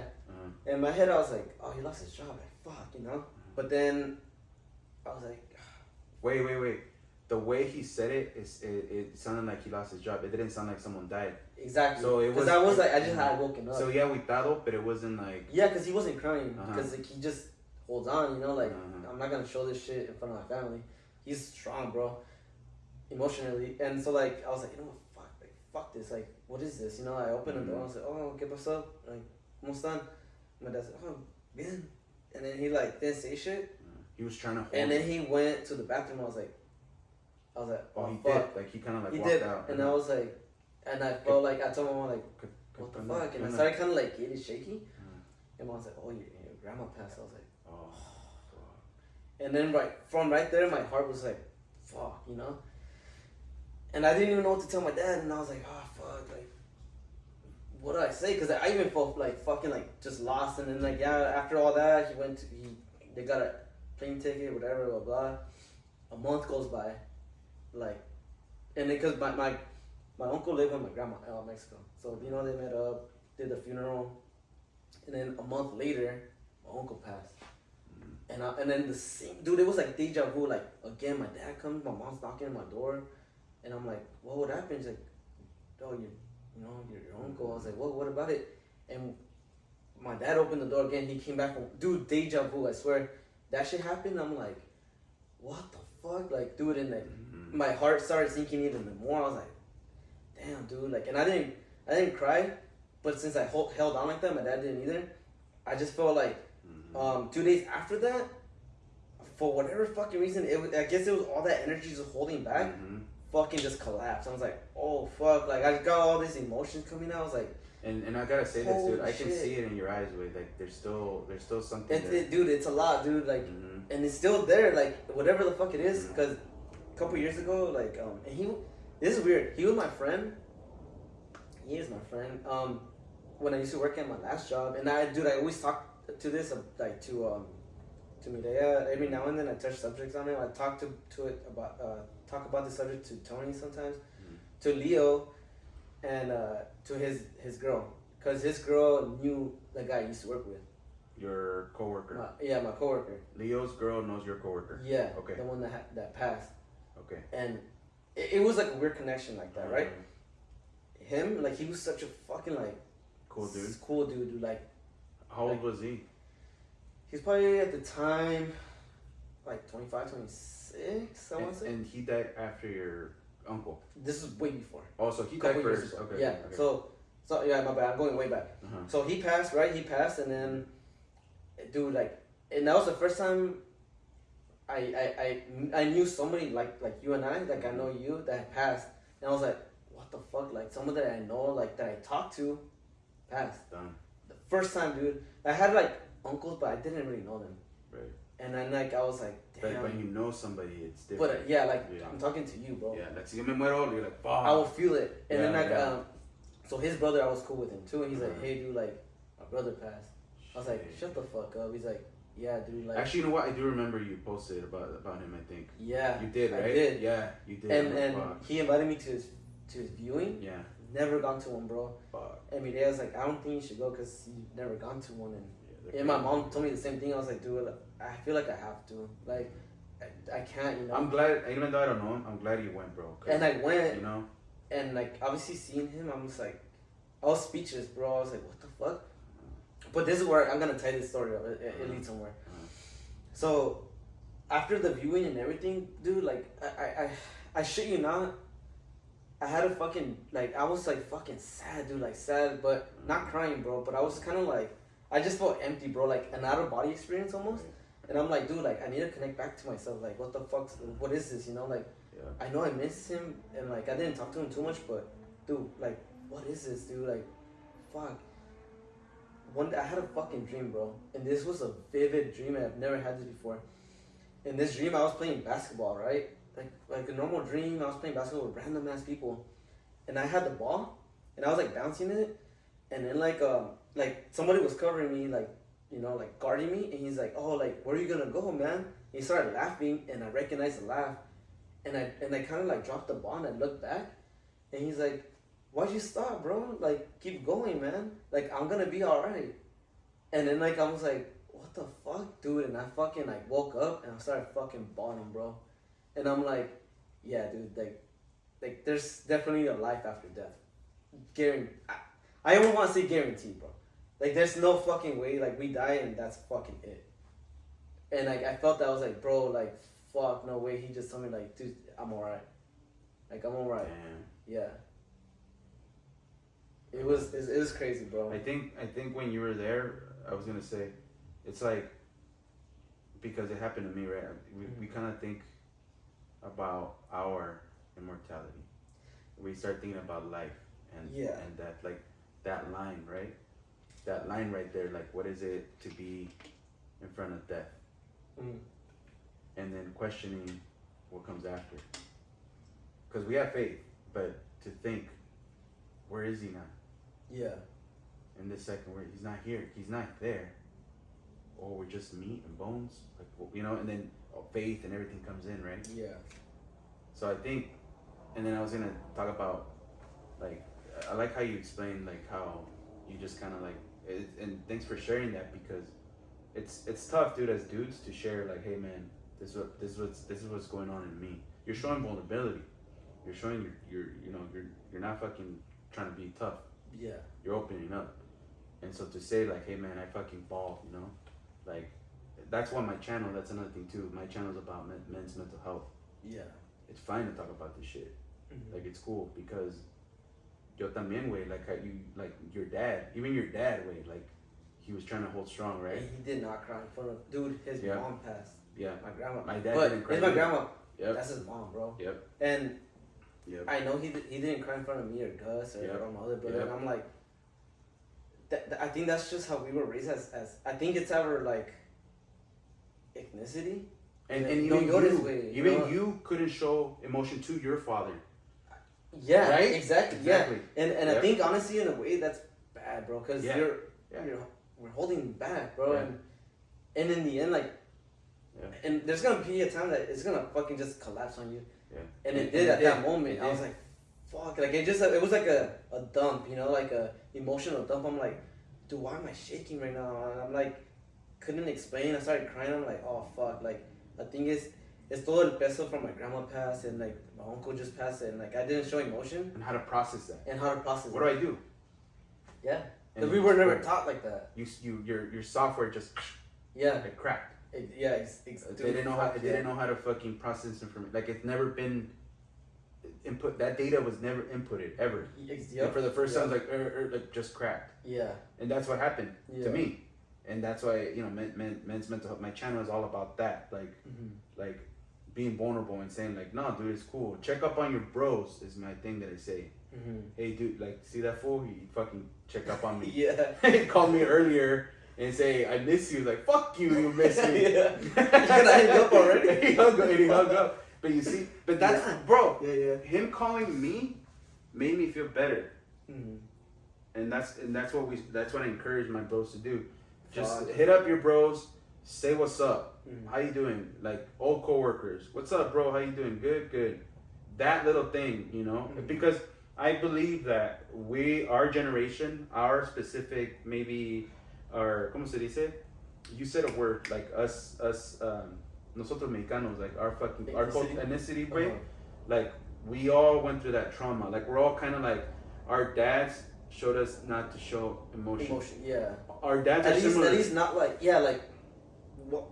In my head, I was like, oh, he lost his job. Like, fuck, you know? But then I was like, wait. The way he said it sounded like he lost his job. It didn't sound like someone died. Exactly. So it was. Because I was like, I just had woken up. So yeah, we thought, but it wasn't like. Yeah, because he wasn't crying. Because like, he just holds on, you know. Like, I'm not gonna show this shit in front of my family. He's strong, bro, emotionally. And so like, I was like, you know what, fuck this. Like, what is this? You know, I opened the door. And I was like, oh, ¿qué pasó? Like, almost done. My dad said, oh, bien. And then he like didn't say shit. He was trying to hold. And then he went to the bathroom. I was like, oh, he fuck. did. Like, he kind of like walked out. And I was like, And I felt like, I told my mom, like, what the fuck? And I started kind of like getting shaky. And mom was like, oh, your grandma passed. I was like, oh, fuck. And then from right there, my heart was like, fuck, you know? And I didn't even know what to tell my dad. And I was like, oh, fuck, like, what do I say? Because I even felt like fucking like just lost. And then like, yeah, after all that, they got a plane ticket, whatever, blah, blah. A month goes by. Like, and then because my uncle lived with my grandma in Mexico. So, you know, they met up, did the funeral. And then a month later, my uncle passed. And then the same, dude, it was like deja vu. Like, again, my dad comes, my mom's knocking on my door. And I'm like, what happened? He's like, oh, your uncle. I was like, what about it? And my dad opened the door again. He came back from, dude, deja vu, I swear. That shit happened. I'm like, what the fuck? Like, dude, and like, my heart started sinking even more. I was like, damn, dude. Like, and I didn't cry, but since I held on like that, my dad didn't either. I just felt like, 2 days after that, for whatever fucking reason, I guess it was all that energy just holding back, fucking just collapsed. I was like, oh fuck, like I got all these emotions coming out. I was like, and I gotta say this, dude, I can see it in your eyes, Wade. Like there's still something there. Dude, it's a lot, dude. Like, and it's still there, like whatever the fuck it is. Because a couple years ago, like, and this is weird. He was my friend. He is my friend. When I used to work at my last job, and I always talk to this, like to Mireya. Every now and then I touch subjects on it. I talk talk about the subject to Tony sometimes, to Leo, and to his girl, because his girl knew the guy I used to work with. Your coworker. My coworker. Leo's girl knows your coworker. Yeah. Okay. The one that passed. Okay. And it was like a weird connection like that, right? Him, like, he was such a fucking like cool dude. Like, how old was he? He's probably at the time like 25, 26, I want to say. And he died after your uncle. This is way before. Oh, so he died first. Okay. Yeah. Okay. So yeah, my bad. I'm going way back. So he passed, right? He passed, and then, dude, like, and that was the first time I knew somebody like you and I, like I know you, that had passed, and I was like, what the fuck? Like, someone that I know, like that I talked to, passed. Done. The first time, dude. I had like uncles, but I didn't really know them. Right. And then like I was like, damn. But when you know somebody, it's different. But yeah, like I'm talking to you, bro. Yeah, like si yo me muero, you're like, fuck. I will feel it, and then like so his brother, I was cool with him too, and he's like, hey, dude, like my brother passed. I was like, shut the fuck up. He's like, yeah, dude, like. Actually, you know what? I do remember you posted about him. I think. Yeah. You did, right? I did. Yeah, you did. And he invited me to his viewing. Yeah. Never gone to one, bro. Fuck. And Mireya was like, I don't think you should go because you've never gone to one. And my mom told me the same thing. I was like, dude, I feel like I have to. Like, I can't, you know. I'm glad, even though I don't know him, I'm glad you went, bro. And I went. You know. And like, obviously seeing him, I'm just like, I was speechless, bro. I was like, what the fuck? But this is where I'm gonna tell this story. It leads somewhere. So, after the viewing and everything, dude, like, I shit you not, I had a fucking, like, I was like fucking sad, dude, like sad, but not crying, bro. But I was kind of like, I just felt empty, bro, like an out of body experience almost. And I'm like, dude, like, I need to connect back to myself. Like, what the fuck? What is this? You know, like, I know I miss him, and like, I didn't talk to him too much, but dude, like, what is this, dude? Like, fuck. One day I had a fucking dream, bro, and this was a vivid dream. I've never had this before. In this dream, I was playing basketball, right? Like a normal dream. I was playing basketball with random ass people, and I had the ball, and I was like bouncing it, and then like somebody was covering me, like, you know, like guarding me, and he's like, oh, like, where are you gonna go, man? And he started laughing, and I recognized the laugh, and I kind of like dropped the ball, and I looked back, and he's like, why'd you stop, bro? Like, keep going, man. Like, I'm gonna be alright. And then, like, I was like, what the fuck, dude? And I fucking, like, woke up, and I started fucking bawling, bro. And I'm like, yeah, dude, like there's definitely a life after death. I don't want to say guaranteed, bro. Like, there's no fucking way, like, we die, and that's fucking it. And, like, I felt that. I was like, bro, like, fuck, no way. He just told me, like, dude, I'm alright. Like, I'm alright. Yeah. It was crazy, bro. I think when you were there, I was gonna say, it's like, because it happened to me, right? We kind of think about our immortality. We start thinking about life. and that like that line, right? That line right there, like what is it to be in front of death? And then questioning what comes after. Because we have faith, but to think, where is he now? Yeah. In this second, where he's not here, he's not there. Or we're just meat and bones, like, you know, and then faith and everything comes in, right? Yeah. So I think, and then I was gonna talk about, like, I like how you explained, like, how you just kind of like, and thanks for sharing that, because it's tough, dude, as dudes to share, like, hey man, this is what's going on in me. You're showing vulnerability. You're showing you're not fucking trying to be tough. Yeah. You're opening up, and so to say like, hey man, I fucking fall, you know, like, that's why my channel. That's another thing too. My channel is about men's mental health. Yeah. It's fine to talk about this shit. Like, it's cool because yo también, way, like how you, like your dad, even your dad, way, like he was trying to hold strong, right? And he did not cry in front of dude. His mom passed. Yeah. My grandma. My dad but didn't cry. It's my grandma. Yep. That's his mom, bro. Yep. And yep. I know he didn't cry in front of me or Gus or my other brother. Yep. And I'm like, I think that's just how we were raised as I think it's our like ethnicity. And even you couldn't show emotion to your father. Yeah, right? Exactly. Yeah, and I think honestly, in a way, that's bad, bro. Because we're holding back, bro. Yeah. And in the end, like, and there's gonna be a time that it's gonna fucking just collapse on you. Yeah. And it did at that moment. I was like, fuck. Like it was like a dump, you know, like a emotional dump. I'm like, dude, why am I shaking right now? And I'm like, couldn't explain. I started crying. I'm like, oh fuck. Like the thing is, it's todo el peso from my grandma passed and like my uncle just passed and like I didn't show emotion. And how to process that. What do I do? Yeah. Because we were never taught like that. Your software just it cracked. They didn't know how to fucking process information. Like, it's never been input. That data was never inputted ever. And for the first time, like just cracked. Yeah. And that's what happened to me. And that's why, you know, men's mental health. My channel is all about that. Like, like being vulnerable and saying like, no, dude, it's cool. Check up on your bros is my thing that I say. Hey, dude, like, see that fool? He fucking check up on me. He called me earlier and say, I miss you. Like, fuck you, you miss me. You gonna hang up already? He hung up. But you see, but that's, bro, him calling me made me feel better. And that's what I encourage my bros to do. Just hit up your bros, say what's up. How you doing? Like, old coworkers. What's up, bro? How you doing? Good. That little thing, you know? Because I believe that our generation, our specific, maybe our, ¿cómo se dice? You said a word, like us, nosotros mexicanos, like our ethnicity, way. Like, we all went through that trauma. Like, we're all kind of like, our dads showed us not to show emotion. Our dads are similar. At least not like, what?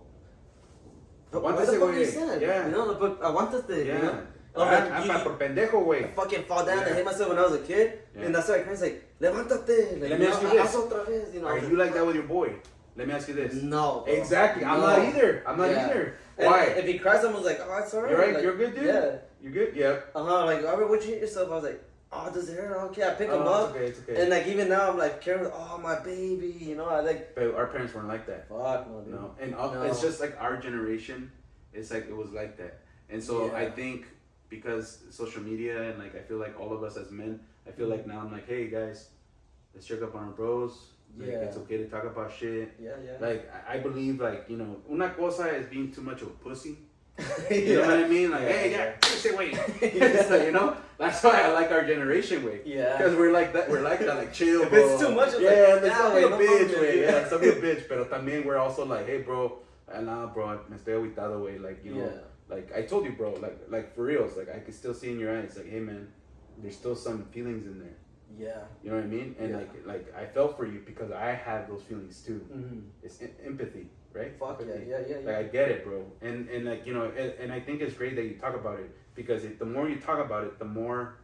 What the fuck you said? Yeah. You know, but aguántate, yeah. you know? Por pendejo, güey. I fucking fall down and hit myself when I was a kid. And that's why I was like, levántate. Like, let me ask you this. Otra vez, you know? Are you like that with your boy? Let me ask you this. No. Bro. Exactly. I'm not either. And why? if he cries, someone's like, oh, it's alright. You're right. Like, you're good, dude. Yeah. You're good? Yeah. Like, what'd you hit yourself? I was like, oh, does it hurt? Okay, I pick him up. It's okay. And like, even now, I'm like, caring, oh, my baby, you know, I like. But our parents weren't like that. Fuck, no, dude. No. And it's just like our generation, it's like, it was like that. And so I think because social media and like, I feel like all of us as men, I feel like now I'm like, hey guys, let's check up on our bros. Like, it's okay to talk about shit. Like, I believe, like, you know, una cosa is being too much of a pussy. You know what I mean? Like, hey, say wait. So, you know, that's why I like our generation way. Because we're like that. We're like that, like chill. If it's too much, it's some real bitch way. Yeah, some real bitch. Pero también we're also like, hey, bro, nah, bro, me estoy agüitado way. Like, you know, like I told you, bro, like for reals, like I could still see in your eyes, like, hey, man, there's still some feelings in there. You know what I mean? And like I felt for you because I had those feelings too. It's empathy, right? Fuck empathy. Yeah. Like, I get it, bro. And like, you know, and I think it's great that you talk about it because the more you talk about it, the more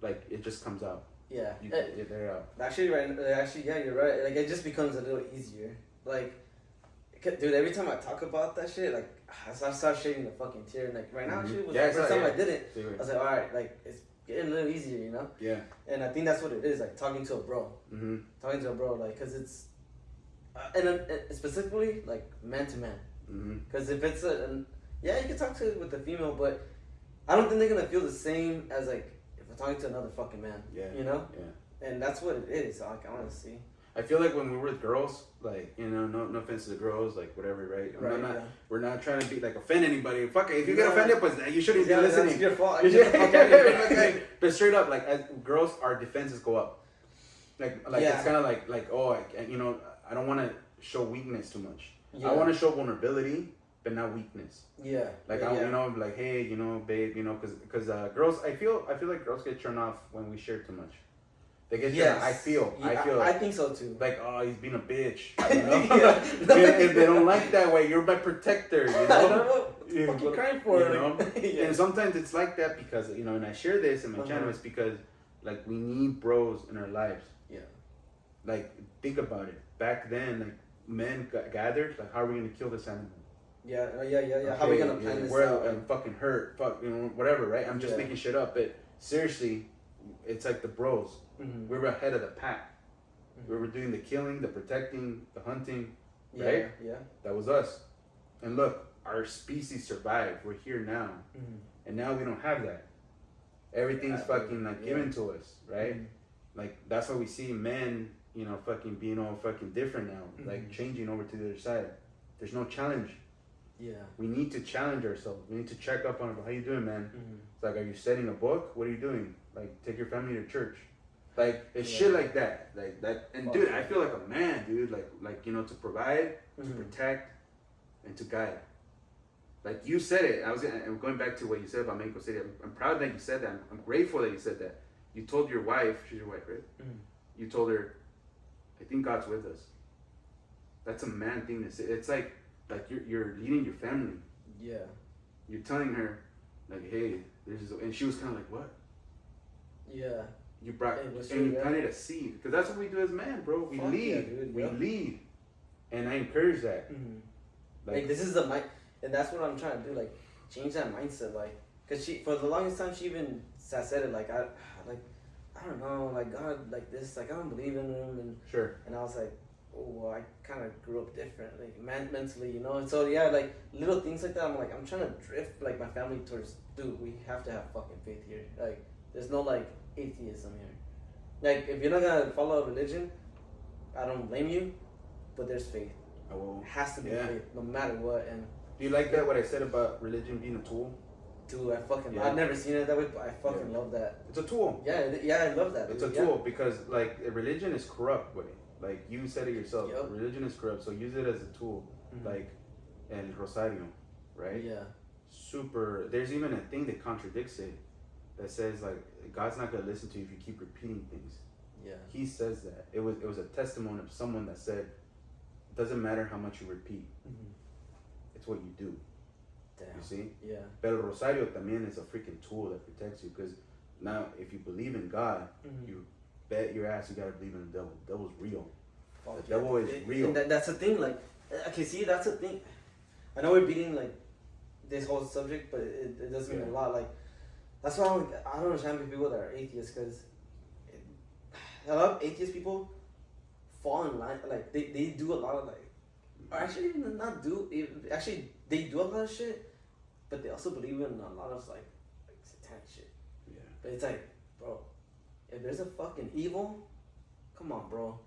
like it just comes out. You get it out. Actually, you're right. Like, it just becomes a little easier. Like, dude, every time I talk about that shit, like, I start shedding a fucking tear. Like, right now, actually, was the first time I did it. I was like, all right, like, getting a little easier, you know. Yeah. And I think that's what it is, like talking to a bro. Mm-hmm. Talking to a bro, like, cause it's, and specifically like man to man. Mm-hmm. Cause if it's yeah, you can talk to it with the female, but I don't think they're gonna feel the same as like if I'm talking to another fucking man. Yeah. You know. Yeah. And that's what it is. Like honestly. I feel like when we're with girls, like, you know, no offense to the girls, like whatever, right? We're not trying to be like offend anybody. Fuck it, if you get offended, pues you shouldn't be listening. That's your fault. But straight up, like as girls, our defenses go up. Like it's kind of like oh, you know, I don't want to show weakness too much. Yeah. I want to show vulnerability, but not weakness. Yeah. Like you know, like hey, you know, babe, you know, because girls, I feel like girls get turned off when we share too much. They get I feel. I think so too. Like, oh, he's being a bitch. You know? If they don't like that way, you're my protector. You know? I don't know what the fuck you crying for. You know? Yeah. And sometimes it's like that because, you know, and I share this in my channel, it's because, like, we need bros in our lives. Yeah. Like, think about it. Back then, like, men gathered, like, how are we going to kill this animal? Yeah. Okay, how are we going to plan this out? I'm fucking hurt. Fuck, you know, whatever, right? I'm just making shit up. But seriously, it's like the bros. Mm-hmm. We were ahead of the pack. Mm-hmm. We were doing the killing, the protecting, the hunting, right? Yeah. That was us. And look, our species survived. We're here now. Mm-hmm. And now we don't have that. Everything's fucking like given to us, right? Mm-hmm. Like that's why we see men, you know, fucking being all fucking different now. Mm-hmm. Like changing over to the other side. There's no challenge. Yeah. We need to challenge ourselves. We need to check up on how you doing, man. Mm-hmm. It's like, are you studying a book? What are you doing? Like, take your family to church. Like, it's shit like that. Like that. And dude, I feel like a man, dude. Like you know, to provide, to protect, and to guide. Like you said it. I'm going back to what you said about Mexico City. I'm proud that you said that. I'm grateful that you said that. You told your wife, she's your wife, right? Mm-hmm. You told her, I think God's with us. That's a man thing to say. It's like you're leading your family. Yeah. You're telling her, like, hey, and she was kind of like, what? Yeah. You brought you planted a seed, because that's what we do as men, bro. We lead. Yeah, dude, we lead, and I encourage that. Mm-hmm. Like this is the mind, and that's what I'm trying to do. Like change that mindset, like, cause she for the longest time she even said it like I don't know, like God, like this, like I don't believe in him, and sure. And I was like, oh, well, I kind of grew up different, like mentally, you know. And so yeah, like little things like that. I'm trying to drift like my family towards, dude. We have to have fucking faith here. Like there's no like atheism here. Like if you're not gonna follow a religion, I don't blame you, but there's faith. Oh, it has to be faith, no matter what. And do you like that? What I said about religion being a tool? Dude, I've never seen it that way, but I fucking love that. It's a tool. Yeah, I love that. It's a tool because like religion is corrupt, buddy. Like you said it yourself. Yep. Religion is corrupt, so use it as a tool. Mm-hmm. Like El Rosario, right? Yeah. Super. There's even a thing that contradicts it. That says like God's not gonna listen to you if you keep repeating things. Yeah. He says that. It was a testimony of someone that said, it doesn't matter how much you repeat. Mm-hmm. It's what you do. Damn. You see? Yeah. But el Rosario también is a freaking tool that protects you, because now if you believe in God, you bet your ass you gotta believe in the devil. The devil's real. The devil is real. And that's the thing. Like, okay, see, that's the thing. I know we're beating like this whole subject, but it does mean a lot. Like. That's why I don't understand people that are atheists, because a lot of atheist people fall in line. Like they do a lot of like, or actually not do. Actually, they do a lot of shit, but they also believe in a lot of like satanic shit. Yeah. But it's like, bro, if there's a fucking evil, come on, bro.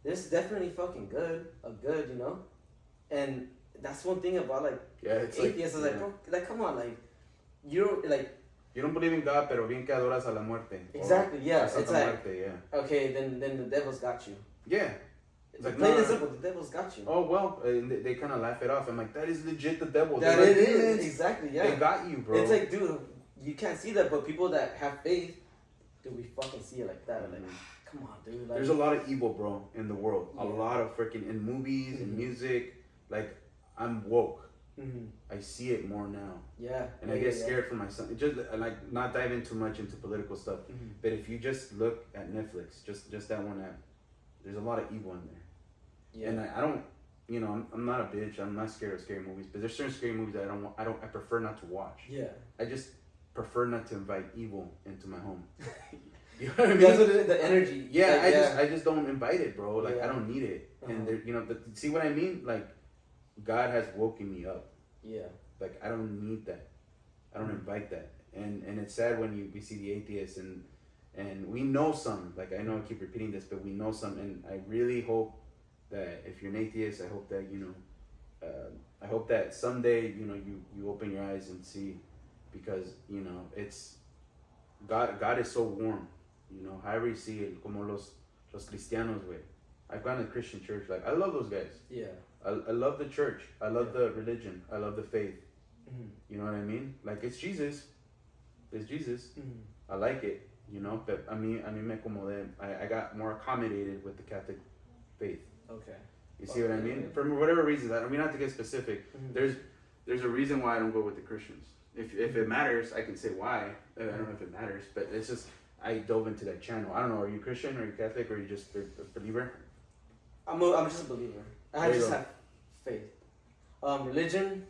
There's definitely fucking good, you know. And that's one thing about like atheists. Is like, bro, like come on, like you're like. You don't believe in God, pero bien que adoras a la muerte. Exactly, yeah. It's like, muerte, okay, then the devil's got you. Yeah. It's like plain and simple, the devil's got you. Oh, well, they kind of laugh it off. I'm like, that is legit the devil. That it is, exactly, yeah. They got you, bro. It's like, dude, you can't see that, but people that have faith, dude, we fucking see it like that. Mm-hmm. Like, come on, dude. Like, there's a lot of evil, bro, in the world. Yeah. A lot of freaking, in movies, in music. Like, I'm woke. Mm-hmm. I see it more now. Yeah. And I get scared for my son. Just like not diving too much into political stuff. Mm-hmm. But if you just look at Netflix, just that one app, there's a lot of evil in there. Yeah. And I don't, you know, I'm not a bitch. I'm not scared of scary movies. But there's certain scary movies that I prefer not to watch. Yeah. I just prefer not to invite evil into my home. You know what I mean? That's what the energy. Yeah, like, I just don't invite it, bro. Like Yeah. I don't need it. And Uh-huh. there, see what I mean? Like God has woken me up. Yeah. Like I don't need that. I don't invite that. And it's sad when we see the atheists and we know some. Like I know I keep repeating this, but we know some. And I really hope that if you're an atheist, I hope that I hope that someday you open your eyes and see, because it's God is so warm. However you see it, como los cristianos, güey. I've gone to Christian church. Like I love those guys. Yeah. I love the church. I love the religion. I love the faith. Mm-hmm. You know what I mean? Like it's Jesus. It's Jesus. Mm-hmm. I like it. But I mean me acomodé. I got more accommodated with the Catholic faith. Okay. You see what I mean? For whatever reasons, not to get specific. Mm-hmm. There's a reason why I don't go with the Christians. If it matters, I can say why. I don't know if it matters, but it's just I dove into that channel. I don't know. Are you Christian? Are you Catholic? Or are you just a believer? I'm just a believer. I just have faith. Religion,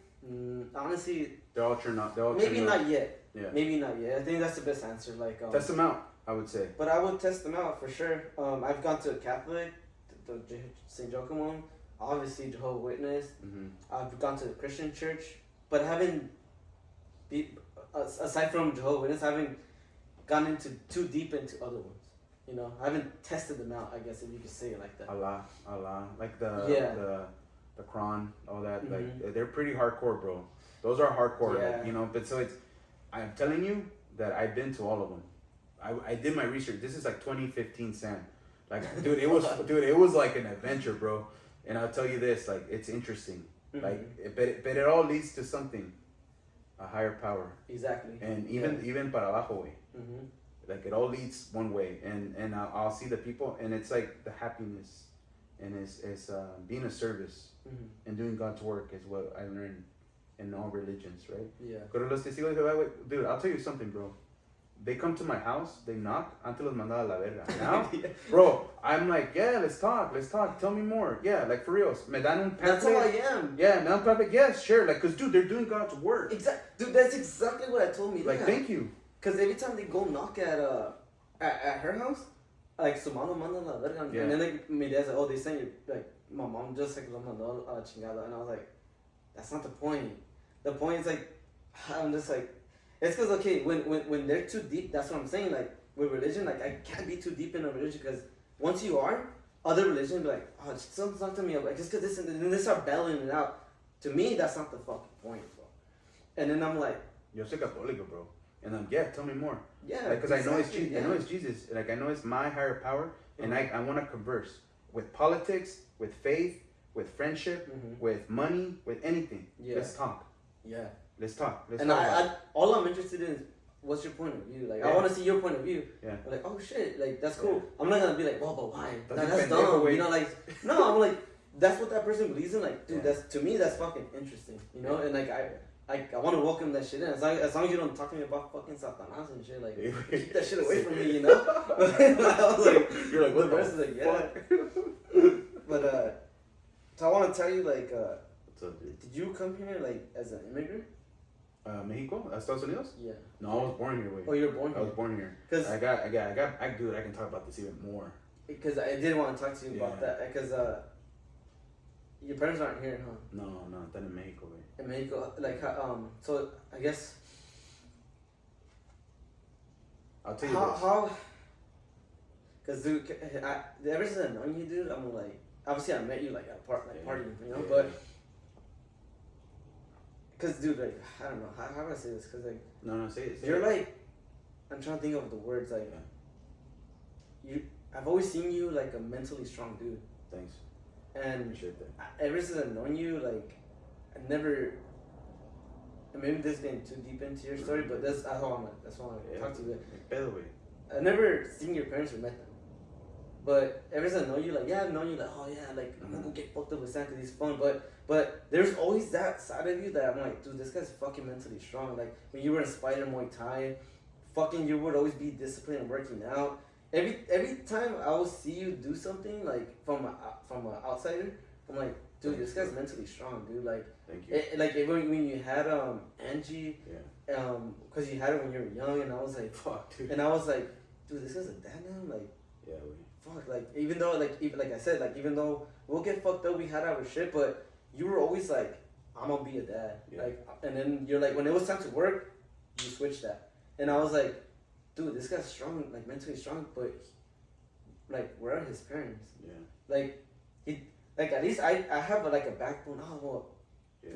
honestly, they're all turned out. maybe not yet. Yeah. Maybe not yet. I think that's the best answer. Like test them out, I would say. But I would test them out for sure. I've gone to a Catholic, the St. Joachim, obviously Jehovah's Witness. Mm-hmm. I've gone to a Christian church, but I haven't. Aside from Jehovah's Witness, I haven't gone into too deep into other ones. I haven't tested them out. I guess if you could say it like that. Allah, like the Quran, all that. Mm-hmm. Like they're pretty hardcore, bro. Those are hardcore. Yeah. Like, but so I'm telling you that I've been to all of them. I did my research. This is like 2015, Sam. Like, dude, it was like an adventure, bro. And I'll tell you this, like, it's interesting. Mm-hmm. Like, but it all leads to something, a higher power. Exactly. And even para abajo way. Mm-hmm. Like, it all leads one way. And I'll see the people, and it's like the happiness, and it's being a service, Mm-hmm. and doing God's work is what I learned in all religions, right? Yeah. Pero los testigos de Jehová, dude, I'll tell you something, bro. They come to my house, they knock, antes los mandaba a la verga. Now, bro, I'm like, yeah, let's talk, tell me more. Yeah, like for reals. Me dan un pamphlet. That's how I am. Yeah, me dan un pamphlet. Yes, sure. Like, cause dude, they're doing God's work. Dude, that's exactly what I told me. Like, thank you. Cause every time they go knock at her house, like su mano manda la verga, Yeah. and then like my dad's like, oh, they sent you, like my mom just like lo mandó a la chingada, and I was like, that's not the point. The point is like, I'm just like, it's cause okay, when they're too deep, that's what I'm saying. Like with religion, like I can't be too deep in a religion, because once you are, other religion be like, oh, something's not to me, like just cause this, and then they start bailing it out. To me, that's not the fucking point, bro. And then I'm like, Yo soy católico, bro. And I'm, yeah, tell me more. yeah, Like, cause I know it's exactly, Jesus. I know it's Jesus. Like, I know it's my higher power, and I want to converse with politics, with faith, with friendship, with money, with anything. Yeah. Let's talk. Yeah. Let's talk. Let's And talk. about it. all I'm interested in is what's your point of view. Like, I Yeah. want to see your point of view. Yeah. I'm like, oh shit, like that's cool. I'm not gonna be like, well, but why? That's That's a dumb. pendejo way. Like, no, I'm like, that's what that person believes in. Like, dude, Yeah. that's, to me, that's fucking interesting. And like I want to welcome that shit in. As long as you don't talk to me about fucking Satanas and shit, like keep that shit away from me, I was like, You're like, what the rest is like, yeah. But so I want to tell you, like, What's up, dude? did you come here like as an immigrant? Mexico? Estados Unidos? Yeah. No, I was born here. Wait. Oh, you were born I here. was born here. Cause Dude, I can talk about this even more. Because I did want to talk to you about Yeah. that. Because your parents aren't here, huh? No, están en México, güey. In Mexico, like, so I guess. I'll tell you this. How? Because dude, ever since I've known you, dude, I'm like, obviously I met you like at partying, but. Cause dude, like, I don't know, how do I say this? Cause like, No, say it. you're like, I'm trying to think of the words, like, I've always seen you like a mentally strong dude. Thanks. And Appreciate that. ever since I've known you, like, I never. And maybe this is getting too deep into your story, but that's why I want to talk to you. By the way. I've never seen your parents or met them, but ever since I know you, like, yeah, I've known you, like, oh yeah, like I'm gonna go get fucked up with Sam because he's fun. But there's always that side of you that I'm like, dude, this guy's fucking mentally strong. Like when you were in Spider Muay Thai, fucking, you would always be disciplined and working out. Every time I will see you do something like from an outsider, I'm like, Dude, this guy's mentally strong, dude. Like, thank you. Like when you had Angie, Yeah. Cause you had her when you were young, and I was like, Fuck, dude. and I was like, dude, this guy's a dad now, like. Yeah. Fuck, like even though like I said, like even though we'll get fucked up, we had our shit, but you were always like, I'm gonna be a dad, like, and then you're like, when it was time to work, you switched that, and I was like, dude, this guy's strong, like mentally strong, but like, where are his parents? Yeah. Like like at least I have like a backbone. Oh well,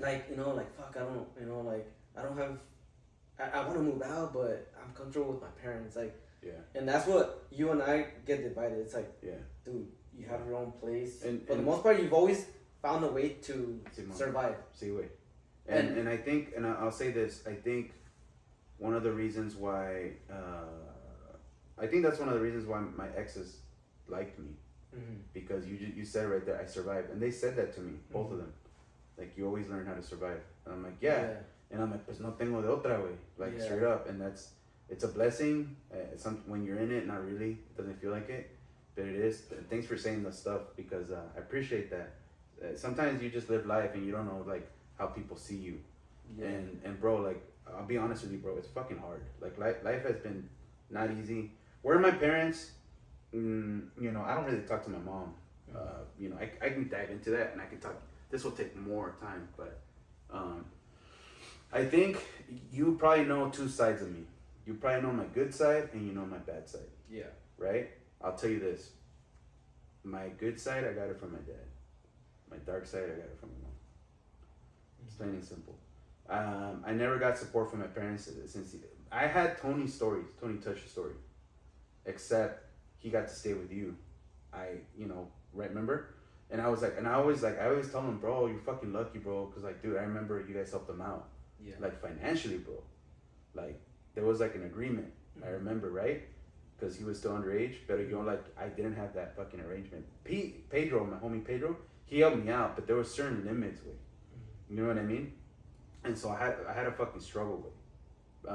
like like fuck, I don't like I don't have. I want to move out, but I'm comfortable with my parents, like. Yeah. And that's what you and I get divided. It's like, dude, you have your own place. And for the most part, you've always found a way to survive. See, wait. And I think, and I'll say this, I think one of the reasons why, I think that's one of the reasons why my exes liked me. Mm-hmm. Because you said it right there, I survived. And they said that to me, both of them. Like, you always learn how to survive. And I'm like, yeah. And I'm like, pues no tengo de otra, way. Like, straight up. And it's a blessing. When you're in it, not really. It doesn't feel like it. But it is. Thanks for saying the stuff, because I appreciate that. Sometimes you just live life and you don't know, like, how people see you. Yeah. And bro, like, I'll be honest with you, bro, it's fucking hard. Like, life has been not easy. Where are my parents? I don't really talk to my mom. I can dive into that, and I can talk. This will take more time, but I think you probably know two sides of me. You probably know my good side, and you know my bad side. Yeah. Right? I'll tell you this. My good side, I got it from my dad. My dark side, I got it from my mom. It's plain and simple. I never got support from my parents since I had Tony Touch's story. Except he got to stay with you. Right, remember? And I was like, I always tell him, bro, you're fucking lucky, bro. Because, like, dude, I remember you guys helped him out. Yeah. Like, financially, bro. Like, there was, like, an agreement. Mm-hmm. I remember, right? Because he was still underage. But, I didn't have that fucking arrangement. Pedro, my homie Pedro, he helped me out. But there were certain limits, way. Mm-hmm. You know what I mean? And so I had a fucking struggle with.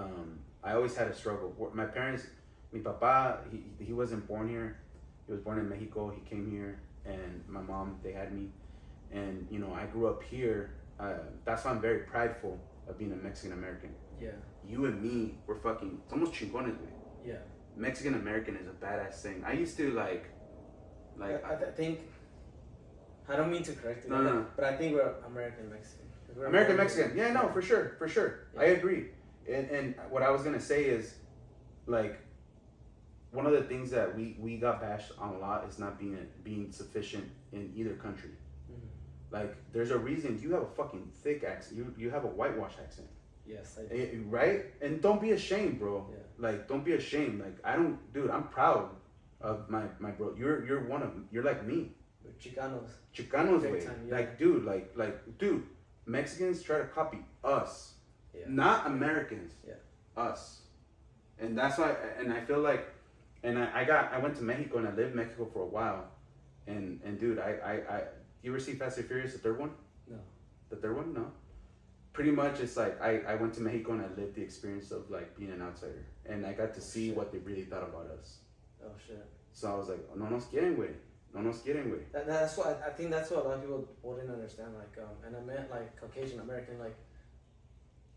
I always had a struggle. My parents, mi papá, he wasn't born here. He was born in Mexico. He came here, and my mom, they had me. And, I grew up here. That's why I'm very prideful of being a Mexican American. Yeah. You and me, we're fucking, somos chingones, güey. Yeah. Mexican American is a badass thing. I used to I think, I don't mean to correct you, no. But I think we're American Mexican. American Mexican. Yeah, no, for sure. Yeah. I agree. And what I was going to say is, like, one of the things that we got bashed on a lot is not being sufficient in either country. Mm-hmm. Like, there's a reason you have a fucking thick accent. You have a whitewash accent. Yes, I do. Right? And don't be ashamed, bro. Yeah. Like, don't be ashamed. Like, I'm proud of my bro. You're like me. We're Chicanos. Chicanos, way. Yeah. Like, dude, Mexicans try to copy us. Yeah. Not Americans. Yeah. Us. And that's why, and I feel like, and I went to Mexico, and I lived in Mexico for a while. And dude, you ever see Fast and Furious, the third one? No. The third one? No. Pretty much, it's like, I went to Mexico, and I lived the experience of, like, being an outsider. And I got to see what they really thought about us. Oh, shit. So I was like, no nos quieren, güey. No nos quieren, güey. That's what, I think that's what a lot of people wouldn't understand. Like, and I meant, like, Caucasian American, like,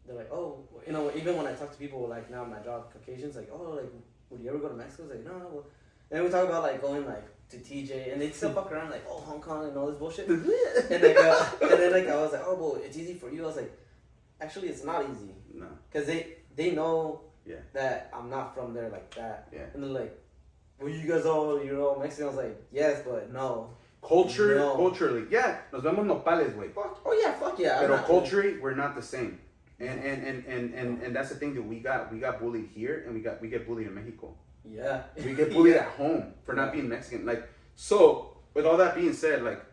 they're like, oh, even when I talk to people, like, now my job, Caucasians, like, oh, like, would you ever go to Mexico? It's like, no. Well. And then we talk about, like, going, like, to TJ, and they still fuck around, like, oh, Hong Kong and all this bullshit. And, like, and then, like, I was like, oh, well, it's easy for you. I was like, actually, it's not easy. No. Because they know that I'm not from there like that. Yeah. And they're like, well, you guys all, Mexican. I was like, yes, but no. Culturally, yeah. Nos vemos nopales, güey. Oh, yeah, fuck yeah. But culturally, we're not the same. And that's the thing that we got bullied here, and we get bullied in Mexico. Yeah. We get bullied at home for not being Mexican. Like, so with all that being said, like,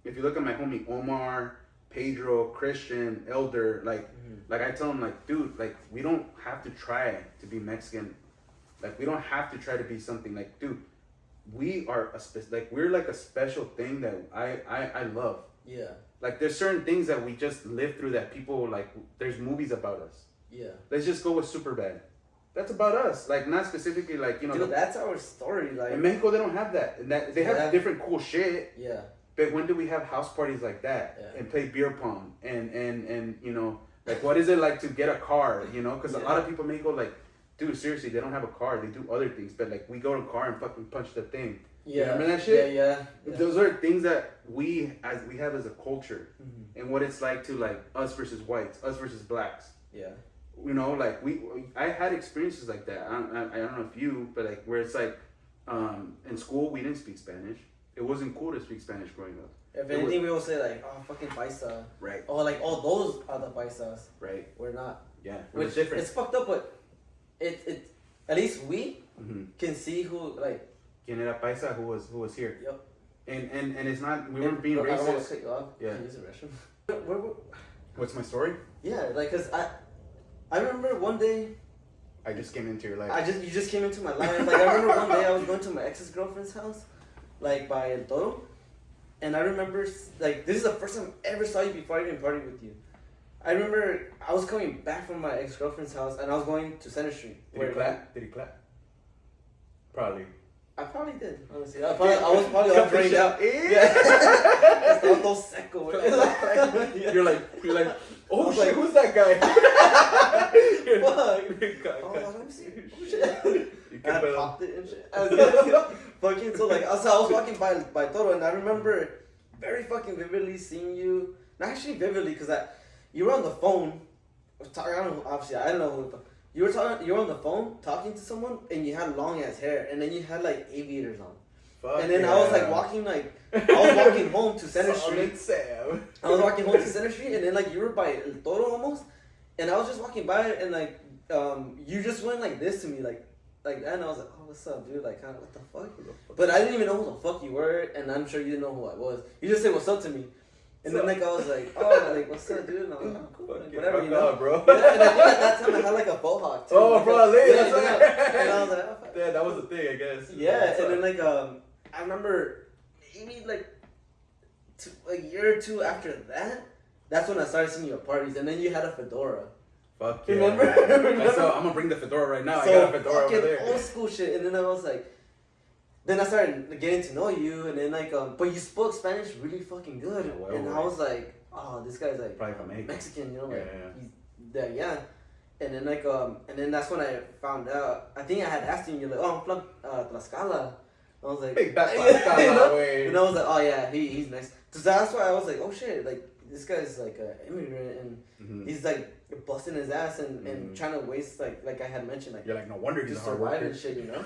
if you look at my homie Omar, Pedro, Christian, Elder, like I tell them, like, dude, like, we don't have to try to be Mexican. Like, we don't have to try to be something. Like, dude, we are we're like a special thing that I love. Yeah. Like, there's certain things that we just live through that people, like, there's movies about us. Yeah. Let's just go with Superbad. That's about us. Like, not specifically, like, Dude, that's our story. Like, in Mexico, they don't have that. And they have different cool shit. Yeah. But when do we have house parties like that and play beer pong and you know, like what is it like to get a car? You know, because a lot of people may go like, dude, seriously, they don't have a car. They do other things, but like we go to a car and fucking punch the thing. Yeah. You remember that shit? Yeah. Those are things that we have as a culture, and what it's like to like us versus whites, us versus blacks. Yeah. You know, like I had experiences like that. I don't know if you, but like where it's like, in school we didn't speak Spanish. It wasn't cool to speak Spanish growing up. If anything, we will say like, oh, fucking paisa. Right. Oh, like, oh, those are the paisas. Right. We're not. Yeah. Which different. It's fucked up, but it at least we can see who like. ¿Quién era paisa? Who was here? Yep. And it's not, we weren't being racist. I don't want to cut you off. Yeah. Can you use the restroom? What's my story? Yeah, like, cause I remember one day. I just came into your life. You just came into my life. Like, I remember one day I was going to my ex's girlfriend's house, like by El Toro, and I remember like this is the first time I ever saw you before I even partied with you. I remember I was coming back from my ex girlfriend's house and I was going to Center Street. Did he clap? Probably. I probably did, honestly. I was probably all drained out. Yeah. Estaba todo seco. You're like, oh shit, who's that guy? Fuck. Oh, let me see. Oh shit. I popped it and shit. Fucking, so like, I was walking by Toro and I remember very fucking vividly seeing you. Not actually vividly, because you were on the phone. I don't know who. You were on the phone talking to someone, and you had long ass hair, and then you had like aviators on. Fuck and then I was like walking I was walking home to Center Street. Sam. I was walking home to Center Street, and then like you were by El Toro almost, and I was just walking by, and like you just went like this to me, like that, and I was like, oh, what's up, dude? Like, kind of, what the fuck? But I didn't even know who the fuck you were, and I'm sure you didn't know who I was. You just said what's up to me. And then like I was like, oh, like what's up, dude? And I was like, oh, cool, like, whatever, you know, bro. Yeah, and I think at that time I had like a faux hawk too. Oh, like probably. And I was like, oh, fuck. Yeah, that was the thing, I guess. Yeah, and then like I remember maybe like a year or two after that, that's when I started seeing you at parties, and then you had a fedora. Fuck yeah. Remember? So I'm gonna bring the fedora right now. So I got a fedora over there. Old school shit, and then I was like. Then I started getting to know you, and then like, but you spoke Spanish really fucking good, and I was like, oh, this guy's like probably from Mexican, you know, like yeah. he's there, yeah. And then like, and then that's when I found out. I think I had asked you, and you're like, oh, I'm from Tlaxcala. I was like, big back Tlaxcala, way. And I was like, oh yeah, he's nice. So that's why I was like, oh shit, like this guy's like an immigrant, and he's like busting his ass and trying to waste like I had mentioned, like you're like, no wonder he's a hard worker and shit, you know.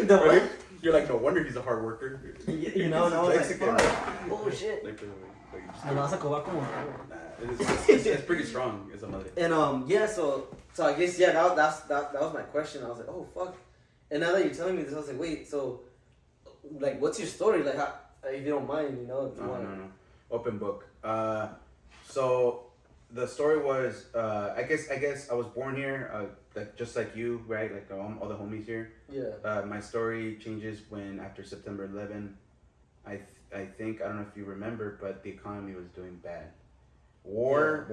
Right? You're like, no wonder he's a hard worker. You know, and I was Mexican. Like, oh shit. It's pretty strong as a mother. And yeah, so I guess that was my question. I was like, oh fuck. And now that you're telling me this, I was like, wait, so like, what's your story? Like, how, if you don't mind, you know. No. Open book. So the story was, I guess I was born here, like just like you, right? Like all the homies here. Yeah. My story changes when after September 11, I think, I don't know if you remember, but the economy was doing bad. War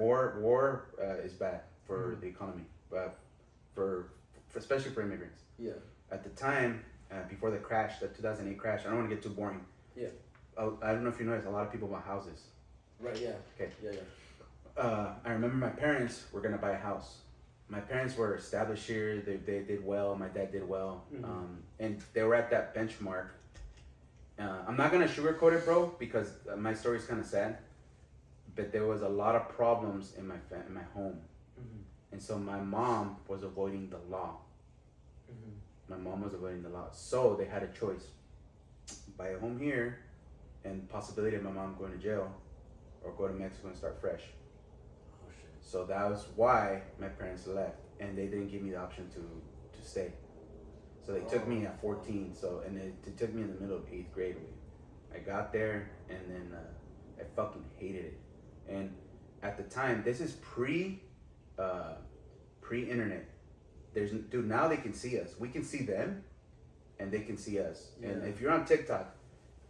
is bad for the economy, but for especially for immigrants. Yeah. At the time, before the crash, the 2008 crash, I don't want to get too boring. Yeah. I don't know if you noticed, a lot of people bought houses. Right. Yeah. Okay. Yeah. I remember my parents were gonna buy a house. My parents were established here. They did well. My dad did well, and they were at that benchmark. I'm not gonna sugarcoat it, bro, because my story's kind of sad. But there was a lot of problems in my home, and so my mom was avoiding the law. My mom was avoiding the law, so they had a choice: buy a home here, and possibility of my mom going to jail, or go to Mexico and start fresh. Oh shit. So that was why my parents left, and they didn't give me the option to stay. So they took me at 14. So and they took me in the middle of 8th grade. I got there, and then I fucking hated it. And at the time, this is pre-internet. Dude, now they can see us. We can see them, and they can see us. Yeah. And if you're on TikTok,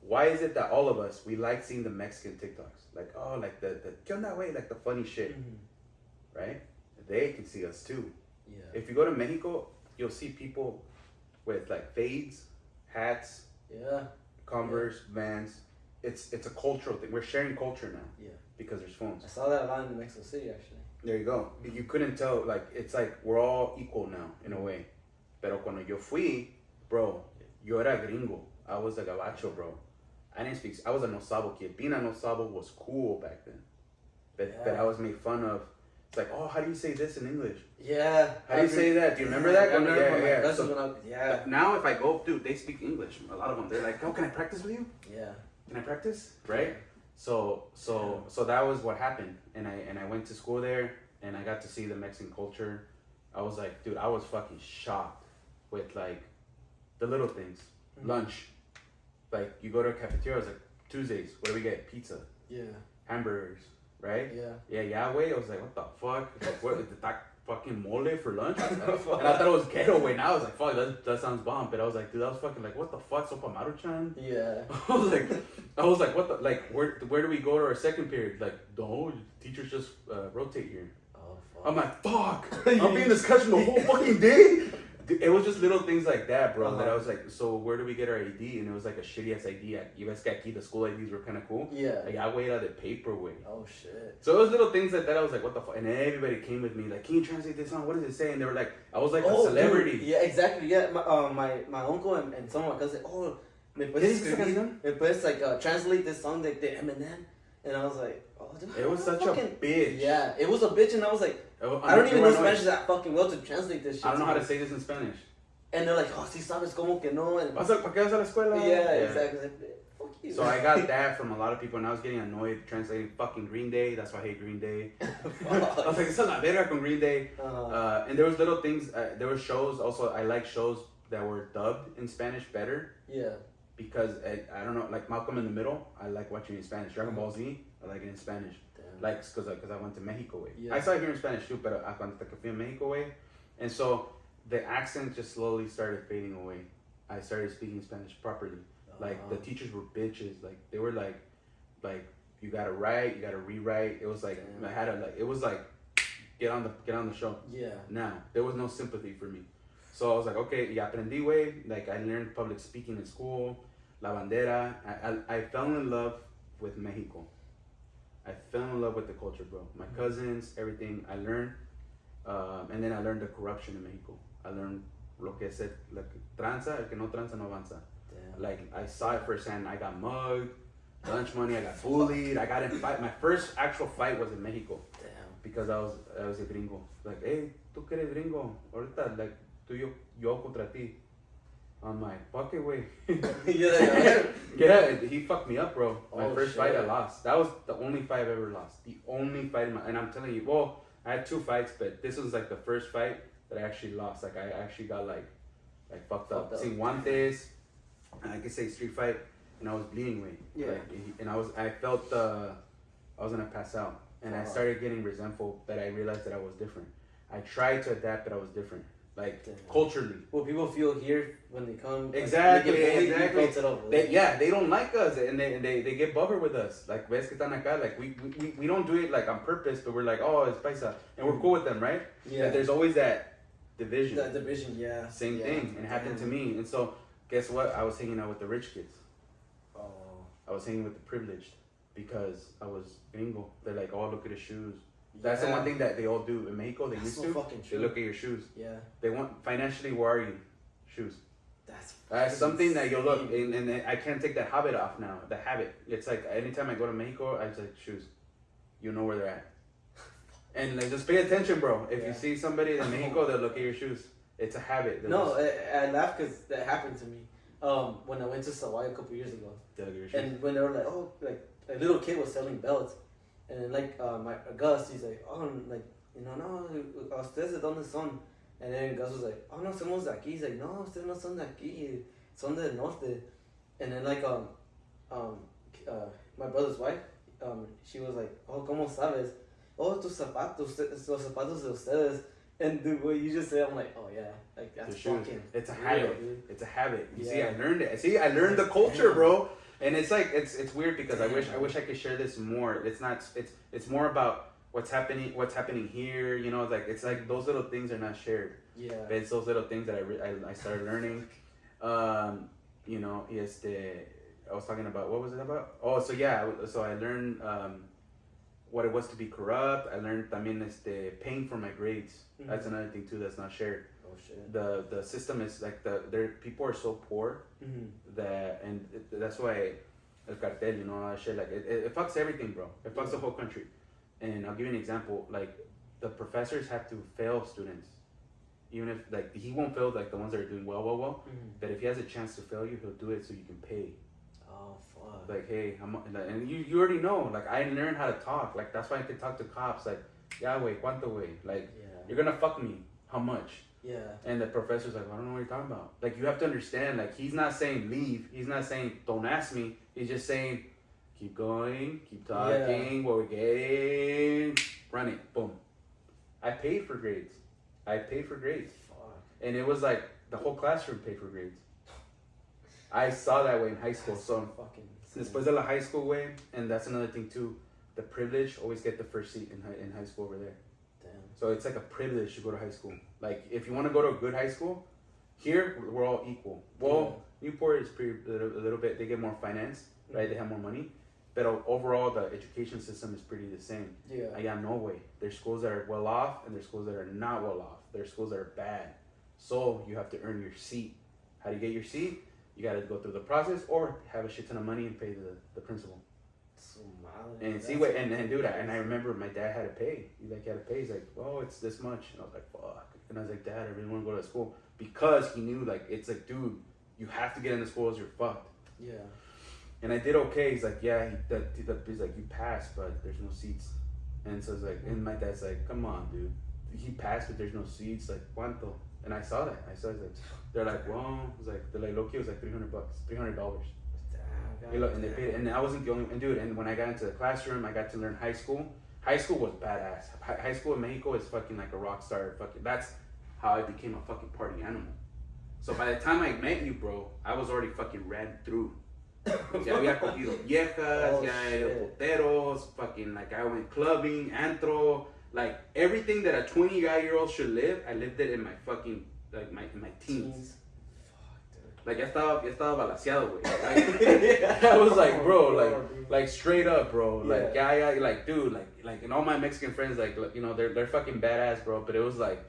why is it that all of us, we like seeing the Mexican TikToks? Like, oh, like the ¿qué onda, güey? Like the funny shit, right? They can see us too. Yeah. If you go to Mexico, you'll see people with like fades, hats, yeah, Converse, Vans. it's a cultural thing. We're sharing culture now. Yeah. Because there's phones. I saw that a lot in Mexico City, actually. There you go. You couldn't tell, like, it's like we're all equal now, in a way. Pero cuando yo fui, bro, yo era gringo. I was a gabacho, bro. I didn't speak, I was a no sabo kid. Being a no sabo was cool back then. But I was made fun of. It's like, oh, how do you say this in English? Yeah. How do you say that? Do you remember that? Yeah. So, now if I go, dude, they speak English. A lot of them. They're like, oh, can I practice with you? Yeah. Can I practice? Right? So that was what happened. And I went to school there and I got to see the Mexican culture. I was like, dude, I was fucking shocked with like the little things. Mm-hmm. Lunch. Like you go to a cafeteria, it's like Tuesdays, what do we get? Pizza. Yeah. Hamburgers. Right? Yeah. Yeah, wait. I was like, what the fuck? Like, what is that fucking mole for lunch? And I thought it was ghetto way. Now I was like, fuck, that sounds bomb. But I was like, dude, I was fucking like, what the fuck, Sopa Maruchan? Yeah. I was like, what the, like, where do we go to our second period? Like, no, teachers just rotate here. Oh, fuck. I'm like, fuck, I'm being in this classroom the whole fucking day. It was just little things like that, bro, that I was like, so where do we get our ID? And it was like a shitty ass ID. You guys got key, the school IDs were kind of cool. Yeah. Like, I weighed out the paper way. Oh, shit. So it was little things like that. I was like, what the fuck? And everybody came with me, like, can you translate this song? What does it say? And they were like, I was like a celebrity. Dude. Yeah, exactly. Yeah, my uncle and some of my cousins, me puedes like translate this song, like the Eminem. And I was like, oh, dude. It was such a bitch. Yeah, it was a bitch, and I was like, I don't even know Spanish that fucking well to translate this shit. I don't know how to say this in Spanish. And they're like, oh, si sabes como que no. And ¿Para qué vas a la escuela? Yeah, exactly. Like, fuck you. So I got that from a lot of people, and I was getting annoyed translating fucking Green Day. That's why I hate Green Day. I was like, it's a la verga con Green Day. And there was little things, there were shows, also, I like shows that were dubbed in Spanish better. Yeah. Because, I don't know, like Malcolm in the Middle, I like watching it in Spanish. Dragon Ball Z, I like it in Spanish. Damn. Like, because I went to Mexico way. Yeah. I saw it here in Spanish too, but I went to Mexico way. And so, the accent just slowly started fading away. I started speaking Spanish properly. Like, the teachers were bitches. Like, they were like, you gotta write, you gotta rewrite. It was like, I had to, like, it was like, get on the show. Yeah. Now, there was no sympathy for me. So I was like, okay, ya aprendí, way. Like, I learned public speaking in school, La Bandera. I fell in love with Mexico. I fell in love with the culture, bro. My cousins, everything. I learned, and then I learned the corruption in Mexico. I learned lo que es like tranza, el que no tranza no avanza. Damn. Like, I saw it firsthand. I got mugged, lunch money, I got bullied, I got in fight. My first actual fight was in Mexico. Damn. Because I was a gringo. Like, hey, tú que eres gringo, ahorita, like, yo contra ti. I'm like, fuck it, way. Yeah, he fucked me up, bro. My first fight I lost. That was the only fight I've ever lost. The only fight and I'm telling you, well, I had 2 fights, but this was like the first fight that I actually lost. Like, I actually got like fucked up. Sin guantes, and I could say street fight, and I was bleeding, way. Yeah. Like, and I felt I was gonna pass out, and I started getting resentful that I realized that I was different. I tried to adapt, but I was different. Like, culturally. Well, people feel here when they come. Exactly, like, they don't like us, and they get buggered with us. Like, ves que están acá, like, we don't do it, like, on purpose, but we're like, oh, it's paisa, and we're cool with them, right? Yeah. But there's always that division. That division, yeah. Same thing, and it happened to me. And so, guess what? I was hanging out with the rich kids. Oh. I was hanging with the privileged, because I was gringo. They're like, oh, look at his shoes. That's the one thing that they all do in Mexico. They used to. They look at your shoes. Yeah. They want financially. Where are you? Shoes. That's something that you look, and I can't take that habit off now. The habit. It's like anytime I go to Mexico, I just like shoes. You know where they're at. And like, just pay attention, bro. If you see somebody in Mexico, they'll look at your shoes. It's a habit. I laugh because that happened to me. When I went to Hawaii a couple years ago. And when they were like, oh, like a little kid was selling belts. And then, like, my Gus, he's like, oh, like, you know, no, ustedes de dónde son? And then Gus was like, oh, no, somos de aquí. He's like, no, ustedes no son de aquí, son del norte. And then, like, my brother's wife, she was like, oh, ¿cómo sabes? Oh, tus zapatos, los zapatos de ustedes. And dude, what you just said, I'm like, oh, yeah, like, that's fucking It's a habit. Dude. It's a habit. You see, I learned it. See, I learned the culture, bro. And it's like it's weird because I wish I could share this more. It's more about what's happening here. You know, it's like those little things are not shared. Yeah. But it's those little things that I started learning. You know, I was talking about, what was it about? Oh, so yeah, so I learned what it was to be corrupt. I learned también paying for my grades. Mm-hmm. That's another thing too that's not shared. Oh shit. The system is like people are so poor that that's why el cartel, you know, all that shit, like it fucks everything, bro. It fucks the whole country. And I'll give you an example. Like the professors have to fail students. Even if like he won't fail like the ones that are doing well, but if he has a chance to fail you, he'll do it so you can pay. Oh fuck! Like hey, and you already know. Like I learned how to talk. Like that's why I can talk to cops. Like yeah, wait, cuánto way? Like you're gonna fuck me. How much? Yeah. And the professor's like, I don't know what you're talking about. Like you have to understand. Like he's not saying leave. He's not saying don't ask me. He's just saying keep going, keep talking. What we're getting, run it, boom. I paid for grades. Fuck. And it was like the whole classroom paid for grades. I saw that way in high school. So después de la high school way, and that's another thing too. The privilege, always get the first seat in high school over there. Damn. So it's like a privilege to go to high school. Like if you want to go to a good high school, here we're all equal. Well, Newport is a little bit. They get more finance, right? They have more money. But overall, the education system is pretty the same. Yeah. I got no way. There's schools that are well off, and there's schools that are not well off. There's schools that are bad. So you have to earn your seat. How do you get your seat? You got to go through the process, or have a shit ton of money and pay the principal. So mild. And see what and do that. And I remember my dad had to pay. He had to pay. He's like, oh, it's this much. And I was like, fuck. And I was like, Dad, I really want to go to school because he knew like it's like, dude, you have to get into school, or you're fucked. Yeah. And I did okay. He's like, yeah. He's like, you passed, but there's no seats. And so it's like, and my dad's like, come on, dude. He passed, but there's no seats. Like, ¿cuánto? And I saw that. Like, they're like, well, they're like, low-key, it was like $300. $300. Damn, and they paid, and I wasn't the only one, dude. And when I got into the classroom, I got to learn high school. High school was badass. High school in Mexico is fucking like a rock star. Fucking, that's how I became a fucking party animal. So by the time I met you, bro, I was already fucking ran through. Ya había cogido viejas, ya he ido poteros, fucking like I went clubbing, antro, like everything that a 20-year-old should live, I lived it in my fucking, like in my teens. Like, ya estaba balaseado, güey. Like, I was like, bro, like straight up, bro. Like, yeah, like, dude, like, and all my Mexican friends, like, you know, they're fucking badass, bro. But it was like,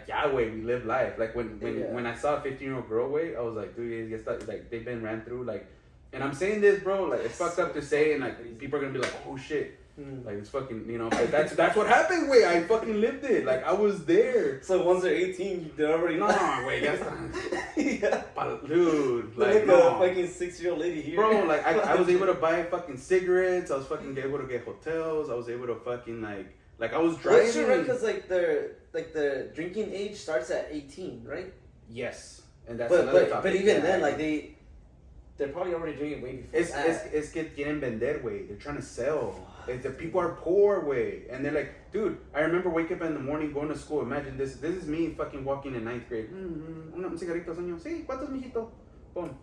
yeah, way we live life. Like, when I saw a 15-year-old girl, way, I was like, dude, like, they've been ran through, like, and I'm saying this, bro, like, it's fucked up to say, and like, people are gonna be like, oh shit. Like it's fucking, you know, but that's what happened, way. I fucking lived it. Like I was there. So once they're 18, they're already wait, that's not. Dude, like a fucking 6-year-old lady here. Bro, like I was able to buy fucking cigarettes. I was fucking able to get hotels. I was able to fucking like I was driving. That's true, right? Because like the drinking age starts at 18, right? Yes, and that's another topic. But even then, like they're probably already drinking way before that. Es que quieren vender, way. They're trying to sell. The people are poor, way. And they're like, dude, I remember waking up in the morning going to school. Imagine this. This is me fucking walking in 9th grade. Un cigarrito, señor. Sí, ¿cuántos, mijito? Boom.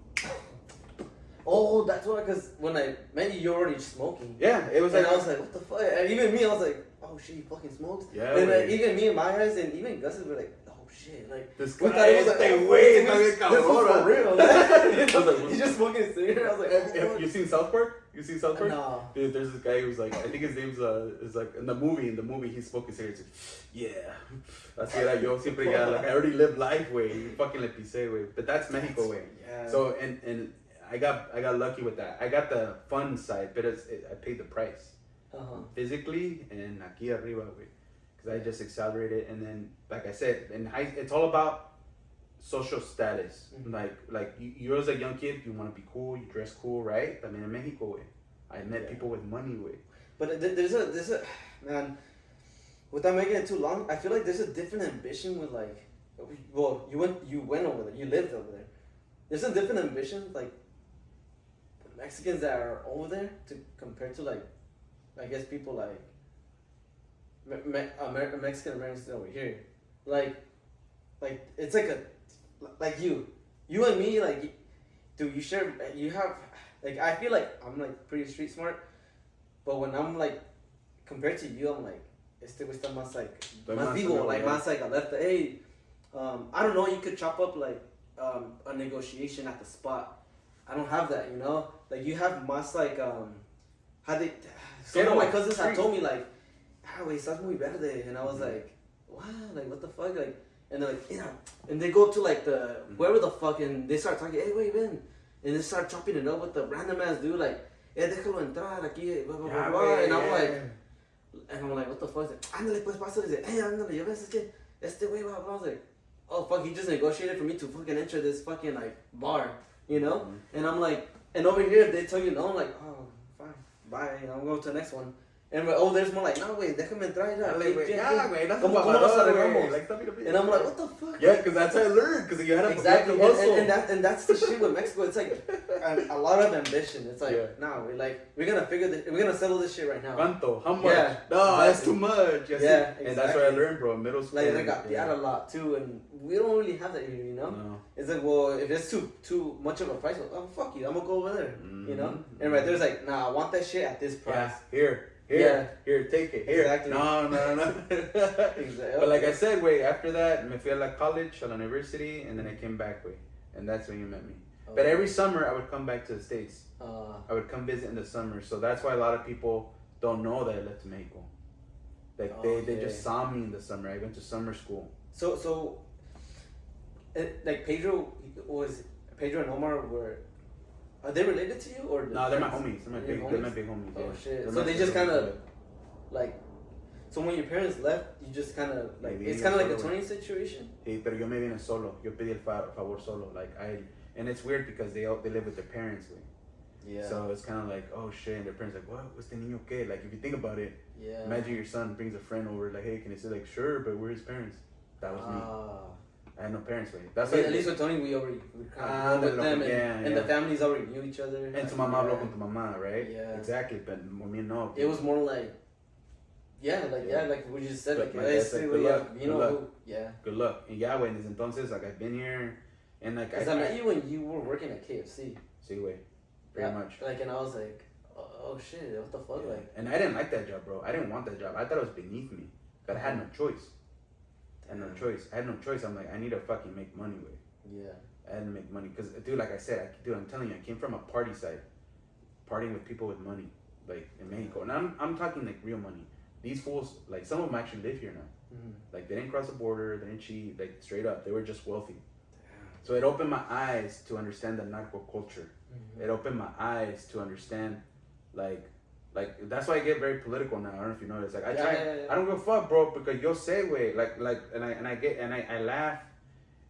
Oh, that's why, because when I met you, you're already smoking. Yeah, it was and like... I was like, what the fuck? And even me, I was like, oh shit, you fucking smokes? Yeah, and like, even me and my eyes, and even Gus's were like, shit, like this guy was like, this for real. He's just smoking a cigarette. I was like, have you seen South Park? You seen South Park? No. Dude, there's this guy who's like, I think his name's is like in the movie he's smoking cigarettes. Yeah, así era yo siempre ya, like I already lived life, way. You fucking le pisé, way. But that's Mexico, way. Yeah. So and I got lucky with that. I got the fun side, but I paid the price physically and aquí arriba, way. I just accelerated, and then, like I said, it's all about social status. Like you as a young kid, you want to be cool, you dress cool, right? I mean, in Mexico, way, I met people with money, way. But there's a man. Without making it too long, I feel like there's a different ambition with like, well, you went over there, you lived over there. There's a different ambition like Mexicans that are over there to compare to like, I guess people like. Mexican Americans over here, like it's like you and me, like, dude, you have like, I feel like I'm like pretty street smart, but when I'm like compared to you, I'm like este güey está más like más vivo, like más like left. Hey, I don't know, you could chop up like a negotiation at the spot I don't have that, you know. Like you have más like how they. Some of my cousins have told me like, güey, estás muy verde, and I was like, what? Like what the fuck? Like, and they're like, yeah, and they go up to like the wherever the fuck, and they start talking, hey, wait, man, and they start chopping it up with the random ass dude, like, déjalo entrar aquí, blah blah blah, blah. And I'm like, what the fuck? He's like, ándale pues, pásale. He's like, hey, ándale, ya ves, es que este güey, blah blah. I was like, oh fuck, he just negotiated for me to fucking enter this fucking like bar, you know? And I'm like, and over here they tell you no, I'm like, oh, fine, bye, I'm going to the next one. And oh, there's more like, no, güey, déjame entrar ya. ¿Cómo nos arreglamos? And I'm like, what the fuck? Yeah, because that's how I learned, because you had exactly. to hustle. And that's the shit with Mexico. It's like a lot of ambition. It's like, nah, we're gonna settle this shit right now. ¿Cuánto? How much? Yeah, no, that's too much. Yeah, exactly. And that's what I learned, bro, in middle school. Like, I got a lot too, and we don't really have that here, you know? No. It's like, well, if it's too much of a price, well, oh, fuck you, I'm gonna go over there, you know? And right there's like, nah, I want that shit at this price. Yeah, here, take it. Here. Exactly. No. Exactly. But like I said, wait, after that, me fui a la college, a la university, and then I came back, wait. And that's when you met me. Oh. But every summer, I would come back to the States. I would come visit in the summer. So that's why a lot of people don't know that I left to Mexico. Like, they just saw me in the summer. I went to summer school. So, like Pedro and Omar are they related to you or? No, they're my homies. They're my big homies. Oh yeah. shit! So they just kind of like. So when your parents left, you just kind of like it's kind of like a Tony situation. Sí, pero yo me vine solo. Yo pedí el favor solo. Like and it's weird because they live with their parents. Like. Yeah. So it's kind of like, oh shit, and their parents like, what? What's the niño okay? Like if you think about it, imagine your son brings a friend over, like, hey, can you say like, sure, but we're his parents. That was me. I had no parents, like. That's at least with Tony, we kind of with them, and the families already knew each other. And to mamá hablo con tu mamá, right? Yeah. Exactly, but with me no. It was more like, like we just said, like, good luck. you know, Good luck. And yeah, when entonces, like I've been here, and like I met you when you were working at KFC. Sí, güey. Pretty much. Like, and I was like, oh shit, what the fuck, like. And I didn't like that job, bro. I didn't want that job. I thought it was beneath me, but I had no choice. I had no choice. I'm like, I need to fucking make money with. Yeah. I had to make money because, dude, like I said, I'm telling you, I came from a party side, partying with people with money, like in Mexico, and I'm talking like real money. These fools, like some of them actually live here now. Like they didn't cross the border, they didn't cheat, like straight up, they were just wealthy. So it opened my eyes to understand the narco culture. It opened my eyes to understand, like that's why I get very political now. I don't know if you notice. Like I don't give a fuck, bro, because you'll say way and I laugh,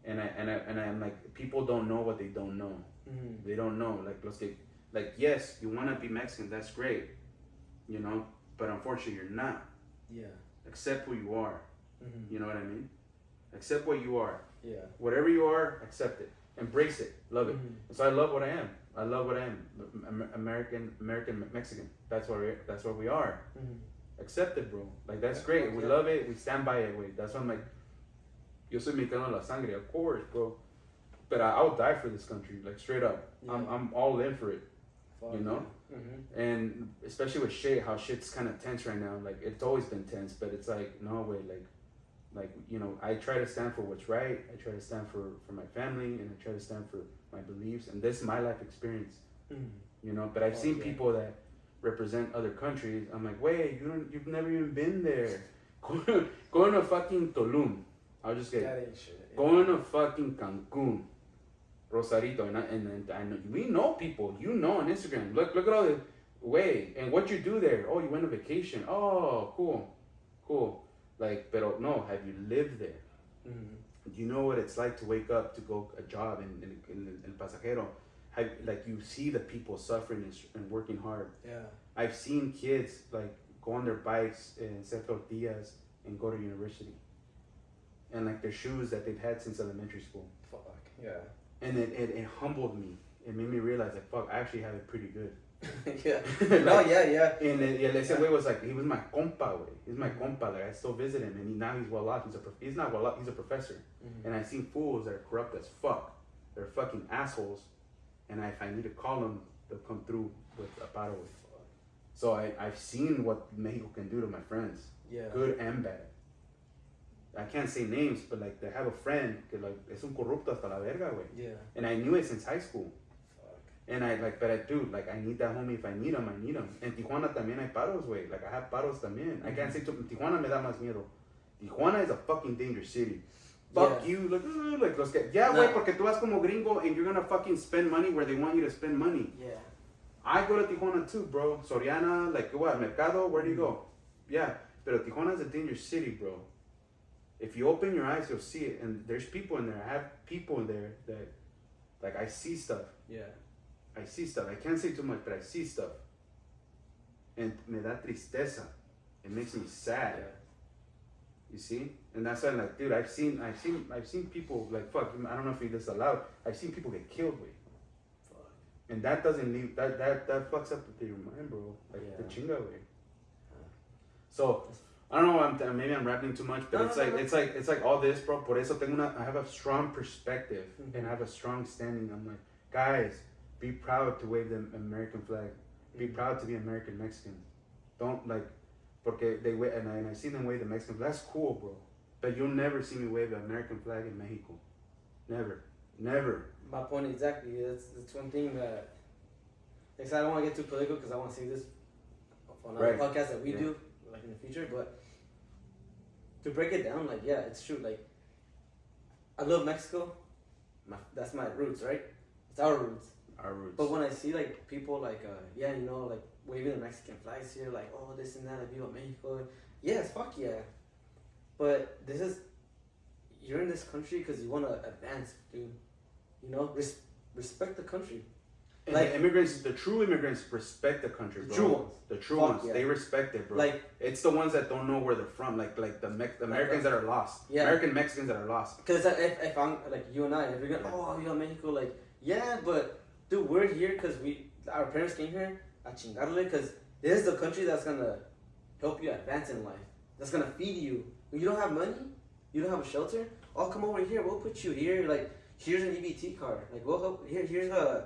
and I'm like, people don't know what they don't know. They don't know. Like yes, you want to be Mexican, that's great, you know, but unfortunately you're not. Yeah. Accept who you are. You know what I mean? Accept what you are. Yeah. Whatever you are, accept it. Embrace it. Love it. And so I love what I am. I love what I am. American Mexican. That's what we are. Accept it, bro. Like that's great. We love it. We stand by it. Wait, that's why I'm like, yo soy mexicano la sangre, of course, bro. But I would die for this country, like straight up. Yeah. I'm all in for it. You know? And especially with how shit's kind of tense right now. Like it's always been tense, but it's like, no way, like, you know, I try to stand for what's right. I try to stand for my family, and I try to stand for my beliefs. And this is my life experience, you know. But I've seen people that represent other countries. I'm like, wait, you've never even been there. Going to fucking Tulum. I'll just get going to fucking Cancun, Rosarito, and I know we know people. You know on Instagram. Look at all the and what you do there. Oh, you went on vacation. Oh, cool. Like, pero no, have you lived there? Do you know what it's like to wake up to go a job in El Pasajero? Like you see the people suffering and working hard. Yeah. I've seen kids like go on their bikes and set tortillas and go to university. And like their shoes that they've had since elementary school. Fuck, yeah. And it humbled me. It made me realize like, fuck, I actually have it pretty good. Yeah. Like, no, yeah. And ese way was like, he was my compa, way. He's my compa. Like I still visit him, and now he's well off. He's not well off. He's a professor. And I've seen fools that are corrupt as fuck. They're fucking assholes. And if I need to call them, they'll come through with a bottle. So I've seen what Mexico can do to my friends. Yeah. Good and bad. I can't say names, but like they have a friend que like es un corrupto hasta la verga, güey. Yeah. And I knew it since high school. Fuck. And dude, like, I need that homie. If I need him, I need him. En Tijuana también hay paros, güey. Like, I have paros también. I can't say Tijuana me da más miedo. Tijuana is a fucking dangerous city. Fuck you, like los que, güey, porque tú vas como gringo and you're gonna fucking spend money where they want you to spend money. Yeah. I go to Tijuana too, bro. Soriana, like what, Mercado, where do you go? Yeah, pero Tijuana is a dangerous city, bro. If you open your eyes, you'll see it. And there's people in there. I have people in there that, like, I see stuff. Yeah. I see stuff. I can't say too much, but I see stuff. And me da tristeza. It makes me sad. Yeah. You see? And that's why I'm like, dude, I've seen people, like, fuck, I don't know if this allowed. I've seen people get killed, way. Fuck. And that doesn't leave, that fucks up your mind, bro. Like, the chinga, way. So, I don't know, maybe I'm rapping too much, but it's like all this, bro. Por eso I have a strong perspective and I have a strong standing. I'm like, guys, be proud to wave the American flag. Be proud to be American Mexican. Don't, like, porque they wave, and I see them wave the Mexican flag. That's cool, bro. But you'll never see me wave the American flag in Mexico. Never. Never. My point exactly. That's one thing that, like, I don't want to get too political because I want to say this on other podcasts that we do, like, in the future, but to break it down, like, yeah, it's true. Like, I love Mexico. That's my roots, right? It's our roots. Our roots. But when I see, like, people, like, like, waving the Mexican flags here, like, oh, this and that, like, Viva Mexico. Yes, fuck yeah. But you're in this country because you want to advance, dude. You know, respect the country. And like the immigrants, the true immigrants respect the country, bro. True ones. The true ones. Yeah. They respect it, bro. Like, it's the ones that don't know where they're from, like the Americans that are lost. Yeah. American Mexicans that are lost. Because if I'm, like, you and I, if you're going, oh, you're Mexico, like, yeah, but, dude, we're here because our parents came here, a chingarle, because this is the country that's going to help you advance in life. That's going to feed you. When you don't have money, you don't have a shelter, oh, come over here, we'll put you here, like, here's an EBT card, like, we'll help, here's a,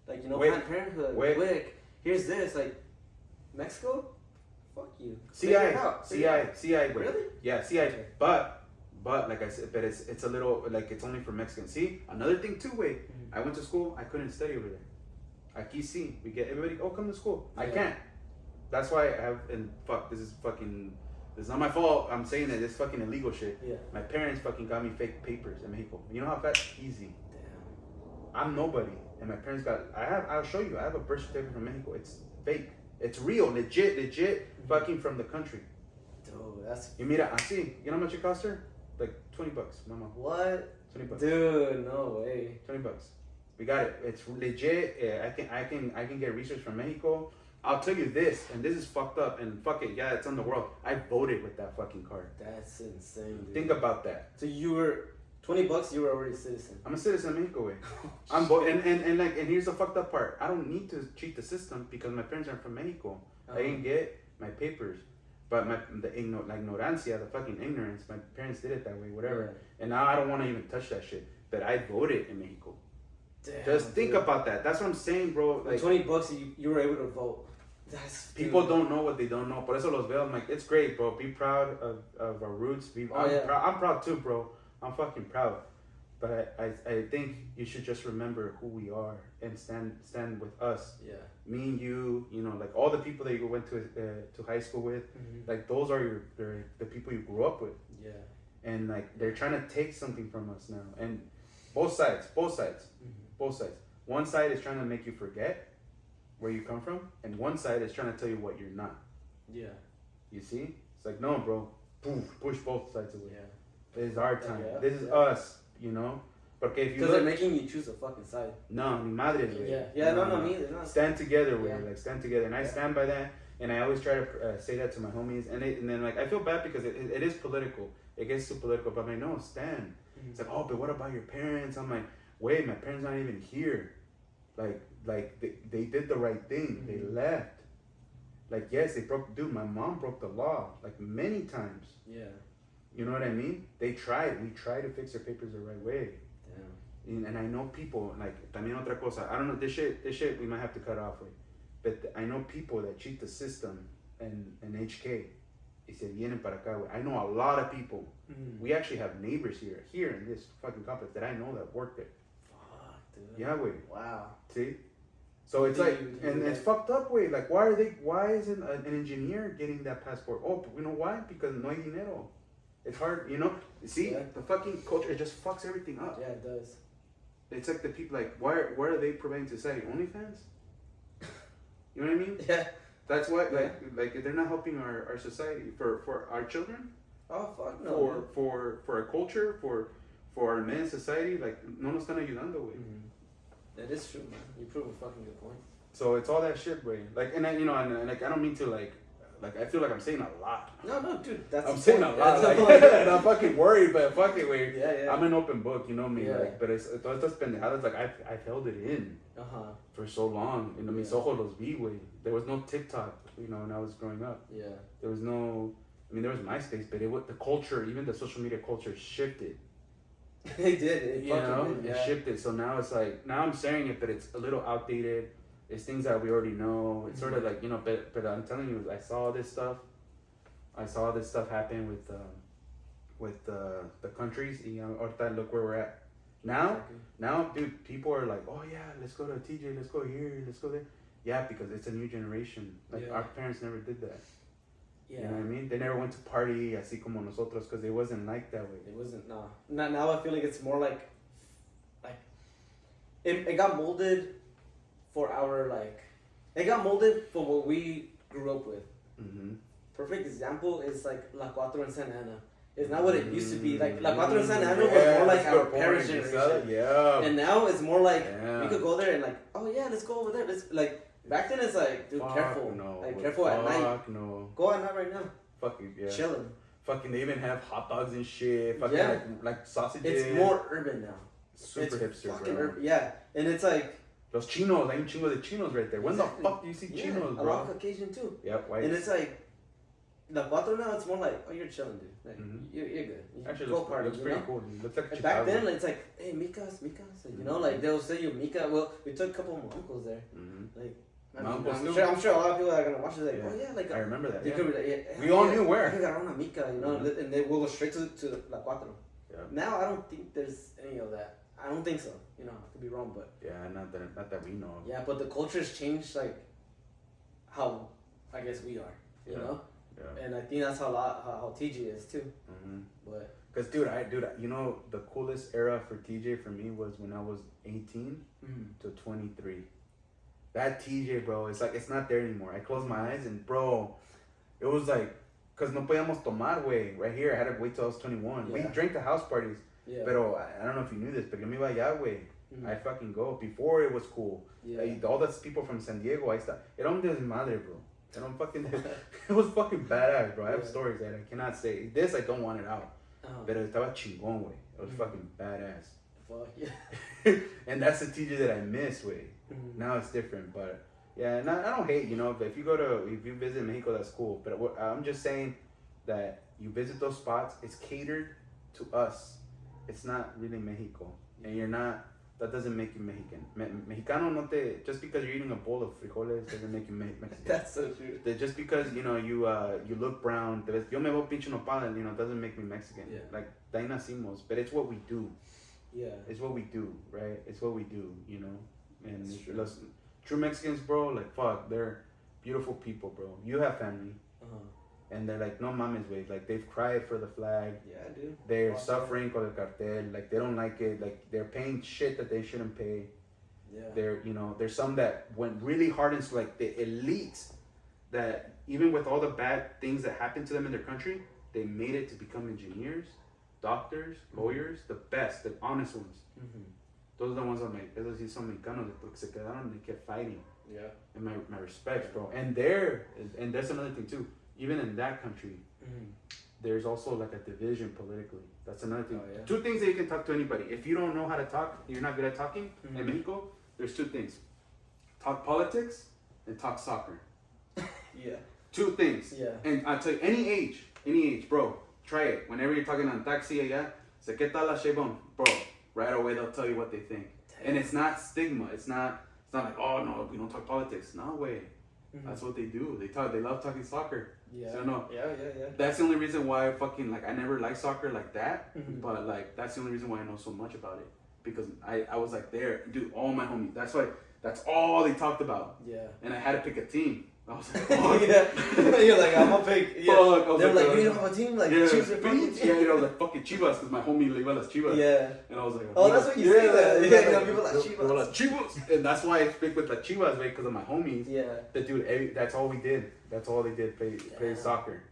like, you know, Planned Parenthood, WIC, here's this, like, Mexico, fuck you. CI, Really? Yeah, CI, okay. But like I said, but it's a little, like, it's only for Mexicans. See, another thing too, wait, I went to school, I couldn't study over there. Aquí sí, we get everybody, oh, come to school. Yeah. I can't. That's why I have, and fuck, this is not my fault. I'm saying that it's fucking illegal shit. Yeah. My parents fucking got me fake papers in Mexico. You know how fast? Easy. Damn. I'm nobody. And my parents I'll show you. I have a birth certificate from Mexico. It's fake. It's real. Legit fucking from the country. Dude, that's... You mira, así. You know how much it cost her? Like $20, mama. What? $20. Dude, no way. $20. We got it. It's legit. I can get research from Mexico. I'll tell you this, and this is fucked up, and fuck it, yeah, it's on the world. I voted with that fucking card. That's insane, dude. Think about that. So you were $20, you were already a citizen. I'm a citizen of Mexico, way. And here's the fucked up part. I don't need to cheat the system because my parents are from Mexico. I didn't get my papers, but la ignorancia, the fucking ignorance. My parents did it that way, whatever. Yeah. And now I don't want to even touch that shit. But I voted in Mexico. Damn, just think about that. That's what I'm saying, bro. Like $20, you were able to vote. People don't know what they don't know. Por eso los veo. I'm like, it's great, bro. Be proud of our roots. I'm proud too, bro. I'm fucking proud. But I think you should just remember who we are and stand with us. Yeah. Me and you, you know, like all the people that you went to high school with, like those are the people you grew up with. Yeah. And like they're trying to take something from us now. And both sides. One side is trying to make you forget where you come from, and one side is trying to tell you what you're not. Yeah. You see? It's like, no, bro. Push both sides away. Yeah. This is our time. Yeah. This is us, you know? Because they're making you choose a fucking side. No, ni madre, güey. Yeah. Yeah, no, me either. No. Stand together, güey. Yeah. Like, stand together. And I stand by that, and I always try to say that to my homies. And then, like, I feel bad because it is political. It gets too political. But I'm like, no, stand. It's like, oh, but what about your parents? I'm like, wait, my parents aren't even here. Like they did the right thing. They left. Like, yes, my mom broke the law, like, many times. Yeah. You know what I mean? We tried to fix their papers the right way. Damn. And I know people, like, también otra cosa, I don't know, this shit we might have to cut off with. But I know people that cheat the system and HK. Y se vienen para acá, güey. I know a lot of people. We actually have neighbors here in this fucking complex that I know that work there. Fuck, dude. Yeah, güey. Wow. See? So it's like, and it's fucked up way. Like, why isn't an engineer getting that passport? Oh, you know why? Because no hay dinero. It's hard, you know? See, the fucking culture, it just fucks everything up. Yeah, it does. It's like the people, like, why are they providing society? OnlyFans? You know what I mean? Yeah. That's why, like they're not helping our society, for our children. Oh, fuck no. For our culture, for our men's society, like, no nos están ayudando, güey. That is true, man. You prove a fucking good point. So it's all that shit, way. Like, and I, you know, and like, I don't mean to like I feel like I'm saying a lot. No, dude, that's. I'm saying a lot, like, and I'm fucking worried, but fuck it, way. Yeah. I'm an open book, you know me, Yeah. like, but it's todas estas pendejadas, like, I've held it in for so long, and mis ojos los vi, way. There was no TikTok, you know, when I was growing up. Yeah. There was no, I mean, there was MySpace, but the culture, even the social media culture, shifted. They did. It shifted. So now it's like, now I'm saying it, but it's a little outdated. It's things that we already know. It's sort of like, you know, but I'm telling you, I saw this stuff. I saw this stuff happen with the countries. You know, ahorita look where we're at. Now, dude, people are like, oh yeah, let's go to TJ, let's go here, let's go there. Yeah, because it's a new generation. Like, our parents never did that. Yeah. You know what I mean? They never went to party así como nosotros, because it wasn't like that way. It wasn't, no. Now I feel like it's more like it got molded for our, like, it got molded for what we grew up with. Mm-hmm. Perfect example is like La Cuatro in Santa Ana. It's not what it used to be. Like La Cuatro in Santa Ana was more like our parents' generation. Yeah. And now it's more like we could go there and like, oh yeah, let's go over there. Let's like. Back then it's like, dude, careful. No. Like, careful at night. No. Go at night right now. Fucking, yeah. Chilling. Fucking, they even have hot dogs and shit. Fucking, like sausages. It's more urban now. Super hipster, fucking bro. Urban. Yeah. And it's like... Los chinos. Hay un chingo de chinos right there. When the fuck do you see chinos, bro? A lot of Caucasian, too. Yep, white. And it's like... La Cuatro now, it's more like, oh, you're chilling, dude. Like, you're good. Actually, go party, looks pretty cool. It looks like and back then, it's like, hey, Micas. You know, like, they'll say you Mica. Well, we took a couple of my uncles there. Like... I'm sure a lot of people that are gonna watch this like, oh yeah, like I remember that. They could be like, we all knew where. I got on a Mica, you know, and they will go straight to La Cuatro. Yeah. Now I don't think there's any of that. I don't think so. You know, I could be wrong, but not that we know. Yeah, but the culture's changed, like how I guess we are. You know. Yeah. And I think that's how TJ is too. Mm-hmm. But because dude, you know, the coolest era for TJ for me was when I was 18 to 23. That TJ, bro, it's like, it's not there anymore. I closed my eyes and, bro, it was like, because no podíamos tomar, güey. Right here, I had to wait till I was 21. Yeah. We drank the house parties. Yeah. Pero, I don't know if you knew this, but yo me iba allá, güey. I fucking go. Before it was cool. Yeah. All the people from San Diego, it don't desmadre, bro. It don't fucking, it was fucking badass, bro. I have stories that I cannot say. This, I don't want it out. Pero estaba chingón, güey. It was fucking badass. Fuck yeah. And that's the TJ that I miss, güey. Now it's different, but yeah, and I don't hate, you know, if you visit Mexico, that's cool. But I'm just saying that you visit those spots, it's catered to us. It's not really Mexico, and that doesn't make you Mexican. Mexicano just because you're eating a bowl of frijoles doesn't make you Mexican. That's so true. Just because, you know, you look brown, yo me veo pinche nopal, you know, doesn't make me Mexican. Yeah. Like, de ahí nacimos, but it's what we do. Yeah. It's what we do, right? It's what we do, you know? And true Mexicans, bro, like, fuck, they're beautiful people, bro. You have family. And they're like, no mames, way. Like, they've cried for the flag. Yeah, dude. They're suffering con el cartel. Like, they don't like it. Like, they're paying shit that they shouldn't pay. Yeah. There's some that went really hard into, like, the elites that, even with all the bad things that happened to them in their country, they made it to become engineers, doctors, lawyers, the best, the honest ones. Those are the ones I'm like, esos sí son mexicanos, porque se quedaron, they kept fighting. Yeah. And my respects, bro. And that's another thing too. Even in that country, there's also like a division politically. That's another thing. Oh, yeah. Two things that you can talk to anybody. If you don't know how to talk, you're not good at talking, in Mexico, there's two things. Talk politics and talk soccer. Yeah. Two things. Yeah. And I'll tell you, any age, bro, try it. Whenever you're talking on taxi, allá, se ¿qué tal la shebon? Bro, right away they'll tell you what they think. Damn. And it's not stigma. It's not like, oh no, we don't talk politics. No way. That's what they do. They love talking soccer. Yeah. So no. Yeah. That's the only reason why I never liked soccer like that. But like that's the only reason why I know so much about it. Because I was like there, dude, all my homies. That's why That's all they talked about. Yeah. And I had to pick a team. I was like, fuck. Yeah. You're like, I'm gonna pick. Yeah. Fuck. They're like, you don't have a team? Like, yeah, choose your fucking team. Yeah, you know, like, fucking Chivas, because my homie le iba a las Chivas. Yeah. And I was like, oh, that's what you say that. Yeah, you know, people like Chivas. Las Chivas. And that's why I speak with the Chivas, right, because of my homies. Yeah. But dude, that's all we did. That's all they did, play soccer.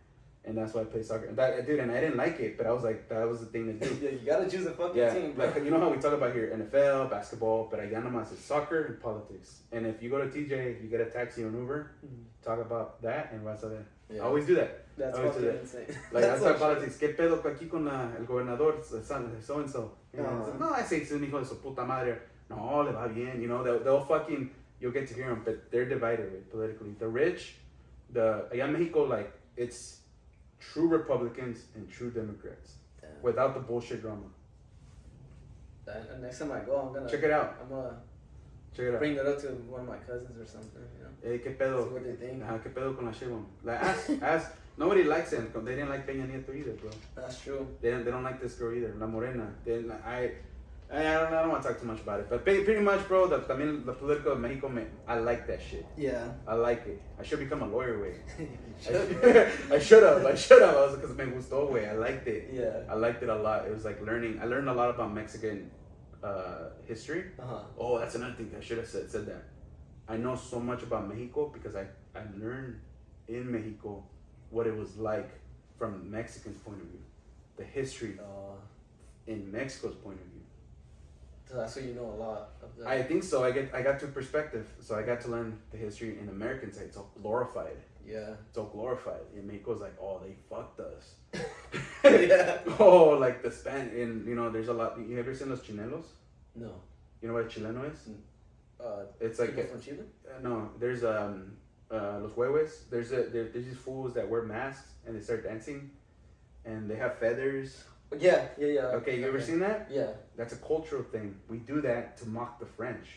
And that's why I played soccer. And that, dude, and I didn't like it, but I was like, that was the thing to do. Yeah, you gotta choose a fucking team. Bro. Like, you know how we talk about here, NFL, basketball, but allá nomás is soccer and politics. And if you go to TJ, you get a taxi or an Uber, talk about that and vas a ver. I always do that. That's fucking insane. Like, that's like politics. ¿Qué pedo aquí con el gobernador, so-and-so? No, I say, es un hijo de su puta madre. No, le va bien. You know, they'll fucking, you'll get to hear them, but they're divided right, politically. The rich, allá in Mexico, like, it's true Republicans and true Democrats. Damn. Without the bullshit drama. Next time I go, I'm gonna check it out. I'm gonna check it out. Bring it up to one of my cousins or something. You know? Hey, ¿qué pedo? See what they think. ¿Qué pedo con la Sheinbaum? Like, ask. Nobody likes him. They didn't like Peña Nieto either, bro. That's true. They don't like this girl either, La Morena. I don't want to talk too much about it, but pretty much, bro. También the political of Mexico, I like that shit. Yeah. I like it. I should become a lawyer, way. I should have. I was because me gustó, way. I liked it. Yeah. I liked it a lot. It was like learning. I learned a lot about Mexican history. Oh, that's another thing. I should have said that. I know so much about Mexico because I learned in Mexico what it was like from Mexican's point of view, the history in Mexico's point of view. So that's what you know a lot of that. I think so. I got to perspective, so I got to learn the history in American side. It's all glorified. Yeah. It's all glorified. In Mexico's like, oh, they fucked us. Yeah. Oh, like the Spanish, and you know, there's a lot. You ever seen los chinelos? No. You know what a chileno is? It's like people from Chile. No, there's los hueves. There's these fools that wear masks and they start dancing, and they have feathers. Yeah. Okay, you ever seen that? Yeah. That's a cultural thing. We do that to mock the French.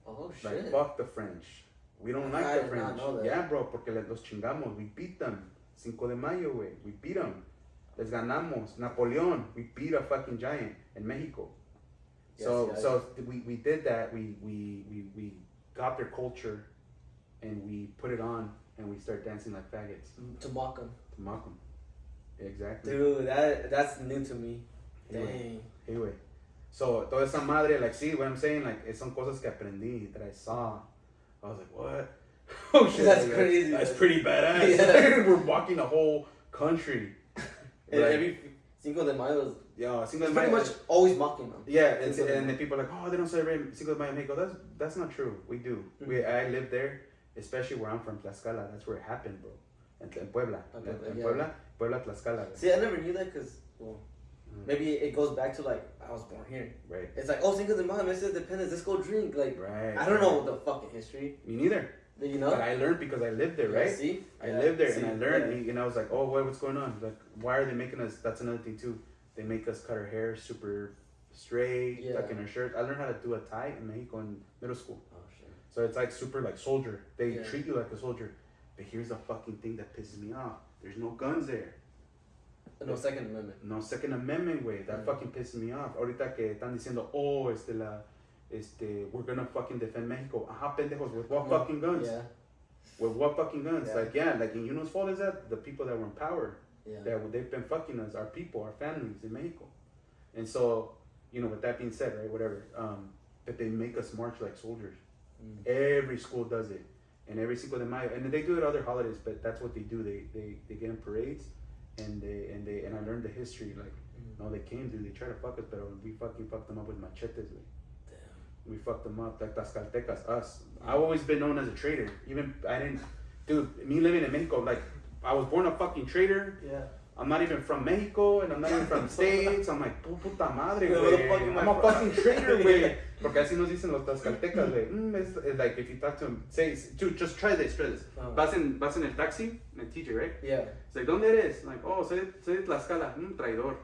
Oh shit. Like, fuck the French. We don't like the French. Not know that. Yeah, bro, porque los chingamos. We beat them. 5 de Mayo, güey. We beat them. Les ganamos. Napoleon. We beat a fucking giant in Mexico. Yes, so we did that. We got their culture and we put it on and we start dancing like faggots. To mock them. To mock them. Exactly. Dude, that's new to me. Dang. Anyway. So, toda esa madre, like, see what I'm saying? Like, son cosas que aprendí, that I saw. I was like, what? Oh, shit. That's crazy. That's pretty badass. Yeah. We're walking the whole country. And every Cinco de Mayo is Cinco de pretty Mayo. much always mocking them. Yeah, and then people are like, oh, they don't celebrate Cinco de Mayo in Mexico. That's not true. We do. Mm-hmm. I live there, especially where I'm from, Tlaxcala. That's where it happened, bro. In Puebla. Puebla, Tlaxcala. See, I never knew that because, well, maybe it goes back to like I was born here. Right. It's like, oh, Cinco de Mayo, Mesa Independence, let's go drink. Like, right. I don't know the fucking history. Me neither. You know? But I learned because I lived there, right? See? I lived there and I learned, and I was like, oh, what's going on? Like, why are they making us? That's another thing too. They make us cut our hair super straight, tuck in our shirt. I learned how to do a tie in Mexico in middle school. Oh shit. So it's like super like soldier. They treat you like a soldier. But here's the fucking thing that pisses me off. There's no guns there. No Second Amendment. No Second Amendment, way. That fucking pisses me off. Ahorita que están diciendo, oh, we're gonna fucking defend Mexico. Ajá, pendejos, with what fucking guns? Yeah. With what fucking guns? Yeah. Like, and you know whose fault is that? The people that were in power. Yeah. That they've been fucking us, our people, our families in Mexico. And so, you know, with that being said, right, whatever, that they make us march like soldiers. Every school does it. And every Cinco de Mayo, and they do it other holidays, but that's what they do. They get in parades, and I learned the history. Like, no, they came, dude. They try to fuck us, but we fucking fucked them up with machetes. Like. Damn. We fucked them up like Tlaxcaltecas. Us. I've always been known as a traitor. Even dude. Me living in Mexico, like I was born a fucking traitor. Yeah. I'm not even from Mexico, and I'm not even from the States. I'm like, puta madre, güey. I'm a fucking traitor, güey. Porque así nos dicen los Tlaxcaltecas, güey. It's like if you talk to him, say, dude, just try this. Vas en el taxi, en el TJ, right? Yeah. It's like, ¿dónde eres? Like, oh, soy de Tlaxcala. Traidor.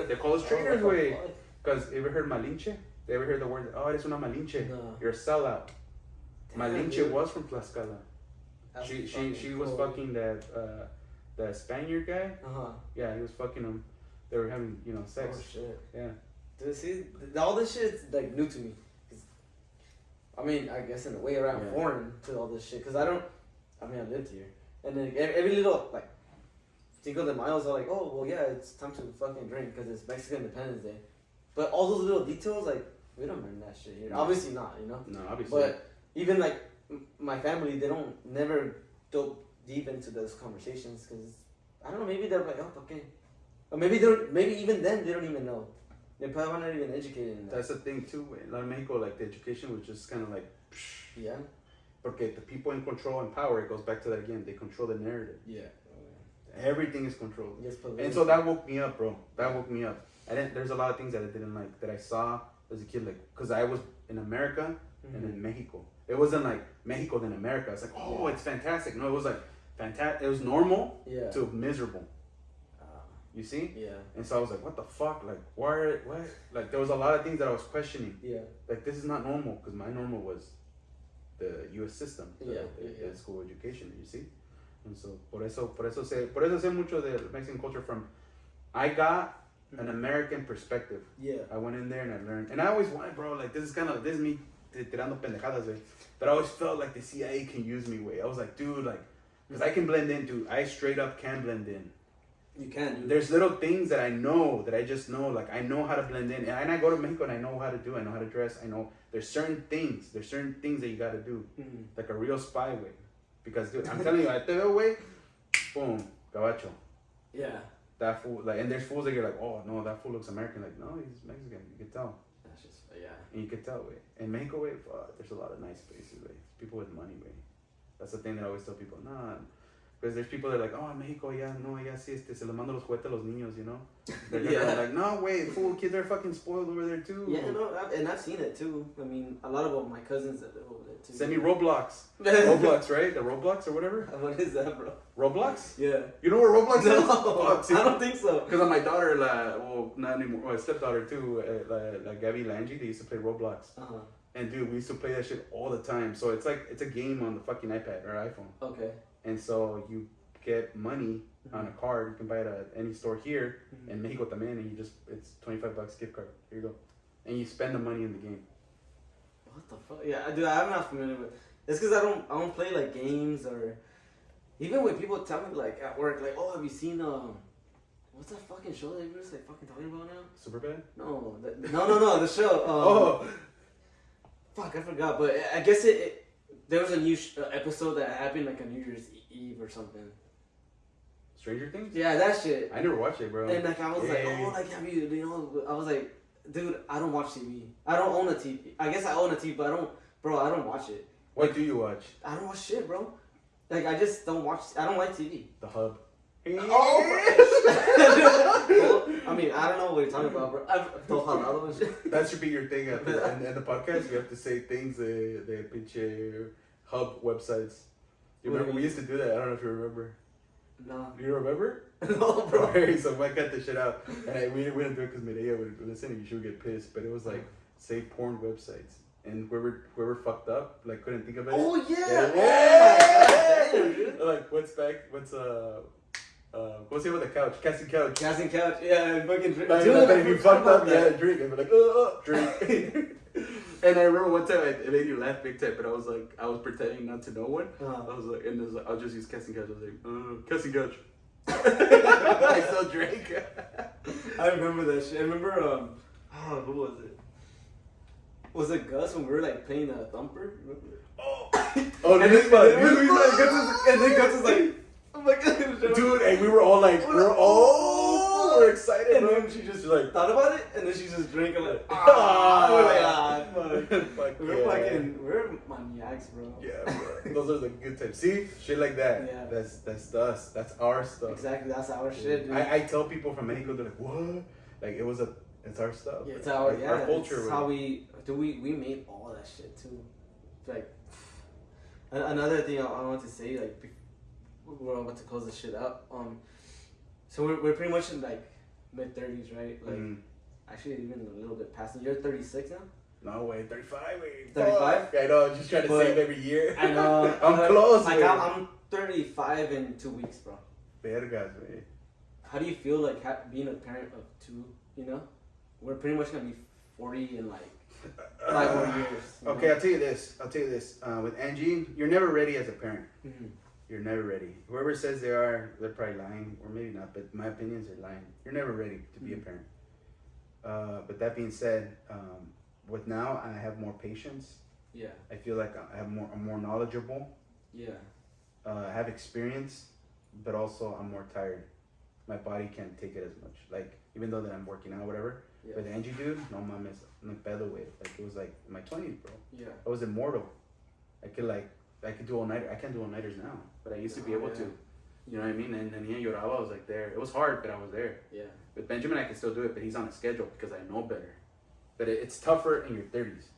They call us traitors, güey. Because you ever heard Malinche? They ever heard the word, oh, eres una Malinche? No. You're a sellout. Malinche was from Tlaxcala. She was fucking the Spaniard guy. Yeah, he was fucking him. They were having, sex. Oh shit. Yeah. Dude, see, all this shit's like new to me. I mean, I guess in a way around foreign to all this shit. Because I lived here. And then every little, like, Cinco de Mayo, are like, oh, well, yeah, it's time to fucking drink because it's Mexican Independence Day. But all those little details, like, we don't learn that shit here. No. Obviously not, you know? No, obviously. But even, like, my family, they don't never go deep into those conversations because, I don't know, maybe they're like, oh, okay. Or maybe even then, they don't even know. They probably not even educated in that. That's the thing, too. In Mexico, like, the education was just kind of like, psh. Yeah. Porque the people in control and power, it goes back to that again. They control the narrative. Yeah. Everything is controlled. Yes, and so that woke me up, bro. That woke me up. There's a lot of things that I didn't like that I saw as a kid, like, because I was in America and in Mexico. It wasn't like Mexico then America. It's like, oh, it's fantastic. No, it was like fantastic. It was normal to miserable. You see? Yeah. And so I was like, what the fuck? Like, what? Like, there was a lot of things that I was questioning. Yeah. Like, this is not normal, because my normal was the U.S. system, the school education, you see? And so, por eso sé mucho de Mexican culture from, I got an American perspective. Yeah. I went in there and I learned. And I always wanted, bro, like, this is me tirando pendejadas, güey. But I always felt like the CIA can use me, way. I was like, dude, like, because I can blend in, dude. I straight up can blend in. You can, dude. There's little things that I know, that I just know, like, I know how to blend in. And I go to Mexico and I know how to do, I know how to dress. I know there's certain things that you got to do. Like a real spy, way. Because, dude, I'm telling you, I tell you, way, boom, gabacho. Yeah. That fool, like, and there's fools that you're like, oh, no, that fool looks American. Like, no, he's Mexican. You can tell. That's just, yeah. And you can tell, way. In Mexico, way, there's a lot of nice places, way. People with money, way. That's the thing that I always tell people, nah. Because there's people that are like, oh, in Mexico, yeah, no, yeah, sí, se les mando los juguetes a los niños, you know? They're like, no, wait, fool, kids are fucking spoiled over there, too. Yeah, no, and I've seen it, too. I mean, a lot of my cousins that live over there, too. Send me Roblox. Roblox, right? The Roblox or whatever? What is that, bro? Roblox? Yeah. You know what Roblox is? No, I don't think so. Because on my daughter, well, not anymore, my stepdaughter, too, like Gabby Lange, they used to play Roblox. Uh-huh. And, dude, we used to play that shit all the time. So it's like, it's a game on the fucking iPad or iPhone. Okay. And so you get money on a card. You can buy it at any store here in Mexico también, and it's $25 gift card. Here you go. And you spend the money in the game. What the fuck? Yeah, dude, I'm not familiar with. It's because I don't play like games, or even when people tell me like at work, like, oh, have you seen what's that fucking show that everyone's like fucking talking about now? Superbad? No, no, the show. Fuck, I forgot. But I guess there was a new episode that happened like on New Year's Eve or something. Stranger Things? Yeah, that shit. I never watched it, bro. And like I was like, oh, like have you know? I was like, dude, I don't watch TV. I don't own a TV. I guess I own a TV, but I don't watch it. What do you watch? I don't watch shit, bro. Like I just don't watch. I don't like TV. The Hub. Well, I mean, I don't know what you're talking about, bro. That should be your thing at the end of the podcast. You have to say things the pinche Hub websites. You remember we used to do that? I don't know if you remember. No. You remember? No, bro. Okay, so I cut the shit out. And we didn't do it because Mireya would listen and she would get pissed. But it was like, say porn websites. And whoever fucked up, like couldn't think of it. Oh, yeah! Like, what's with the couch? Casting couch. Casting couch, yeah, and fucking drink. Like, dude, if you fucked up, yeah, drink. And be like, drink. And I remember one time it made you laugh big time, but I was pretending not to know one. I was like, and it was like, I'll just use casting couch. I was like, casting couch. I still drink. I remember that shit. I remember, who was it? Was it Gus when we were like playing a thumper? Oh, and then Gus was like, oh my god, dude, and we were all like, we're excited, and bro. then she just like thought about it, and then she just drank and like, fuck. We're maniacs, bro. Yeah, bro. Those are the good times. See, shit like that. Yeah. That's us. That's our stuff. Exactly, that's our shit, dude. I tell people from Mexico, they're like, what? Like it's our stuff. Yeah, it's our culture. It's how we made all that shit too. Like another thing I want to say, like we're about to close this shit up. So we're pretty much in like mid-30s, right? Like actually even a little bit past. You're 36 now. No way, 35. Wait, 35? I know. Just trying to save every year. I know. I'm close. Like I'm 35 in 2 weeks, bro. Vergas, man. How do you feel like being a parent of two? You know, we're pretty much gonna be 40 in like 5 more years. Okay, I'll tell you this. With Angie, you're never ready as a parent. Mm-hmm. You're never ready. Whoever says they are, they're probably lying, or maybe not. But my opinion is they're lying. You're never ready to be a parent. But that being said, with now I have more patience. Yeah. I feel like I'm more knowledgeable. Yeah. I have experience, but also I'm more tired. My body can't take it as much. Like, even though that I'm working out, whatever. Yeah. With Angie, dude, no mames, no pedo, way. Like, it was like in my 20s, bro. Yeah. I was immortal. I could do all night. I can't do all nighters now, but I used to be able to. You know what I mean? And then Lloraba, I was like there. It was hard, but I was there. Yeah. With Benjamin, I can still do it, but he's on a schedule because I know better. But it's tougher in your 30s.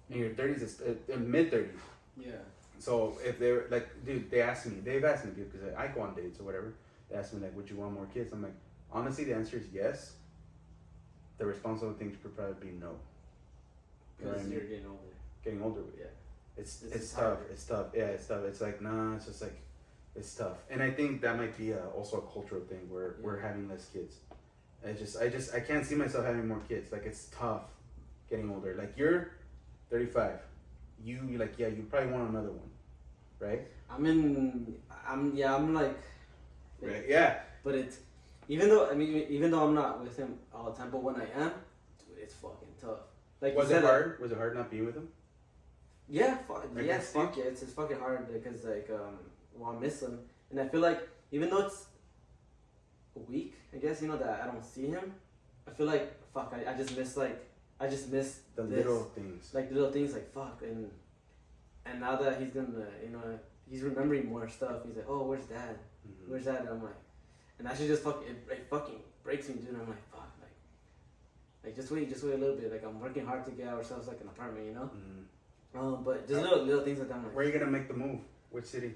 In your 30s, it's in mid 30s. Yeah. So if they're like, dude, they've asked me, dude, because I go on dates or whatever. They ask me like, would you want more kids? I'm like, honestly, the answer is yes. The responsible thing could probably be no. You know what I mean? You're getting older. Getting older. Yeah. It's tough. It's tough. Yeah, it's tough. It's like, nah, it's just like, it's tough. And I think that might be also a cultural thing where we're having less kids. I can't see myself having more kids. Like, it's tough getting older. Like, you're 35. You probably want another one, right? I'm like, right, yeah. But it's, even though I'm not with him all the time, but when I am, dude, it's fucking tough. Like, was it hard? Was it hard not being with him? Yeah, yeah, it's fucking hard because like I miss him, and I feel like even though it's a week, I guess that I don't see him, I feel like fuck, I just miss the this, little things, like the little things, like fuck, and now that he's gonna he's remembering more stuff. He's like, oh, where's dad? Mm-hmm. Where's dad? And I'm like, and that shit just it fucking breaks me, dude. And I'm like, fuck, like just wait a little bit. Like, I'm working hard to get ourselves like an apartment, Mm-hmm. But just little things like that. I'm like, where are you gonna make the move? Which city?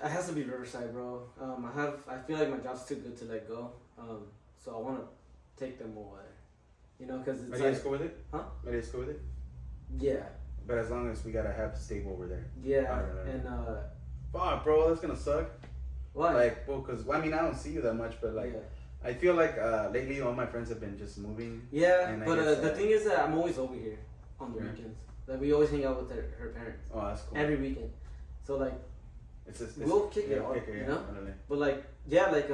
It has to be Riverside, bro. I feel like my job's too good to let go. So I want to take them away. Because it's Maria's cool with it? Huh? Maria's cool with it? Yeah. But as long as we gotta have stable over there. Yeah. And fuck, bro, that's gonna suck. Why? Like, well, cause I don't see you that much, but like, I feel like lately all my friends have been just moving. Yeah, but the thing is that I'm always over here on the weekends. Like, we always hang out with her parents. Oh, that's cool. Every weekend. So like, we'll kick it off, Totally. But like, yeah, like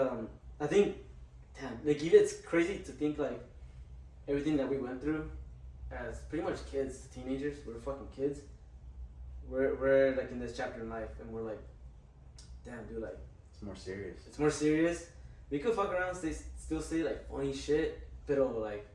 I think, damn, like even it's crazy to think like everything that we went through as pretty much kids, teenagers. We're fucking kids. We're like in this chapter in life, and we're like, damn, dude, like it's more serious. It's more serious. We could fuck around, still say like funny shit, but like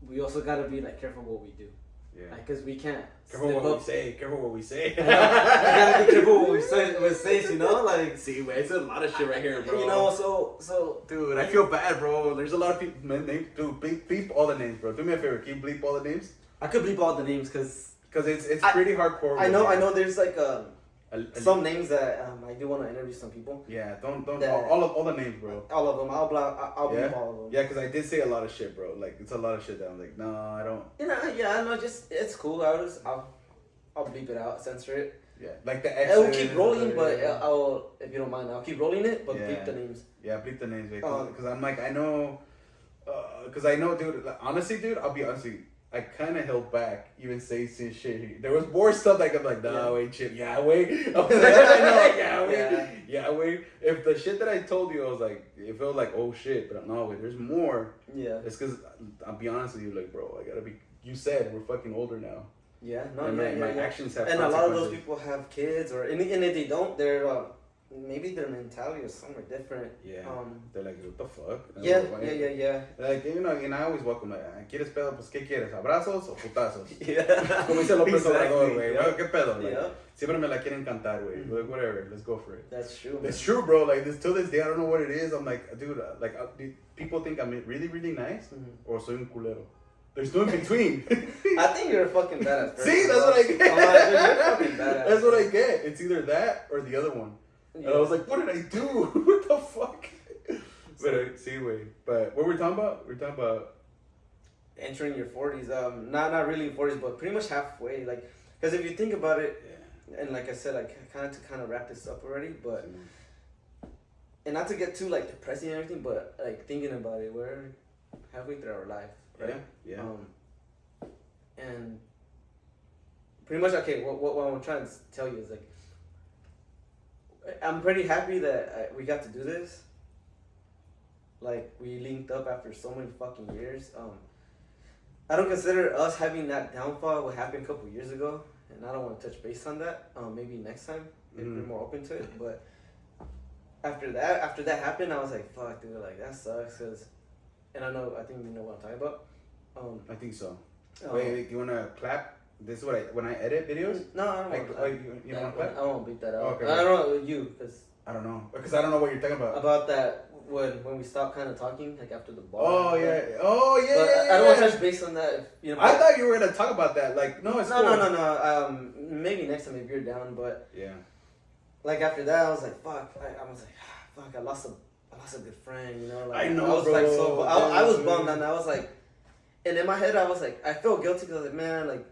we also gotta be like careful what we do. Yeah. Like, cause we can't. Careful what we say. Careful what we say. We gotta be careful what we say. Like, see, man, it's a lot of shit right here, bro. So. Dude, I feel bad, bro. There's a lot of people. Names. Dude, bleep all the names, bro. Do me a favor. Can you bleep all the names? I could bleep all the names, cause it's pretty hardcore. I know. There's like some names that I do want to interview some people. Yeah, don't all the names, bro. All of them. I'll bleep all of them. Yeah, because I did say a lot of shit, bro. Like, it's a lot of shit that I'm like, no, I don't. Yeah, no, just it's cool. I'll bleep it out, censor it. Yeah, like the X. It will keep rolling, but I'll, if you don't mind, I'll keep rolling it, but bleep the names. Yeah, bleep the names, because I'm like, I know, dude. Like, honestly, dude, I'll be honest with you. I kind of held back, even saying shit. There was more stuff like I'm like, nah, wait, shit, yeah, wait. I was like, I know, yeah, wait. If the shit that I told you, I was like, it felt like, oh shit, but no, wait, there's more. Yeah. It's because I'll be honest with you, like, bro, I gotta be. You said we're fucking older now. Yeah, no, and my actions have. And a lot of those people have kids, and if they don't, they're maybe their mentality is somewhere different. Yeah. They're like, what the fuck? Yeah. Like, and I always welcome, like, ¿quieres pedo? Pues, ¿qué quieres? ¿Abrazos o putazos? Yeah. Como dice López Obrador, güey. ¿Qué pedo? Like, yeah. Siempre me la quieren cantar, güey. Like, whatever, let's go for it. That's true. It's true, bro. Like, till this day, I don't know what it is. I'm like, dude, people think I'm really, really nice, or soy un culero. There's no in between. I think you're a fucking badass person. See, that's what I get. I'm like, dude, you're fucking badass. That's what I get. It's either that or the other one. And I was like, what did I do? What the fuck? But see, wait. But what we're talking about? We're talking about entering your 40s. Not really 40s, but pretty much halfway. Like, because if you think about it, and like I said, like kind of wrap this up already, but and not to get too like depressing and everything, but like thinking about it, we're halfway through our life, right? Yeah. and pretty much, okay, what I'm trying to tell you is like, I'm pretty happy that we got to do this. Like, we linked up after so many fucking years. I don't consider us having that downfall what happened a couple years ago, and I don't want to touch base on that. Maybe next time, if we're more open to it. But after that happened, I was like, fuck, dude, like, that sucks. And I think you know what I'm talking about. I think so. Wait, do you want to clap? This is what when I edit videos? No, I don't want to clap. You don't want to clap? I won't beat that out. Okay. I don't know, you, because... I don't know. Because I don't know what you're talking about. About that, when we stopped kind of talking, like after the bar. Oh, yeah. Oh, yeah, but yeah. I don't want to touch base on that. You know, I thought you were going to talk about that. Like, no, it's cool. No. Maybe next time if you're down, but... Yeah. Like, after that, I was like, fuck. I lost a good friend, you know? Like, I know, I was bro. like, so... I was bummed, and I was like... And in my head, I was like, I felt guilty because I was like, man, like,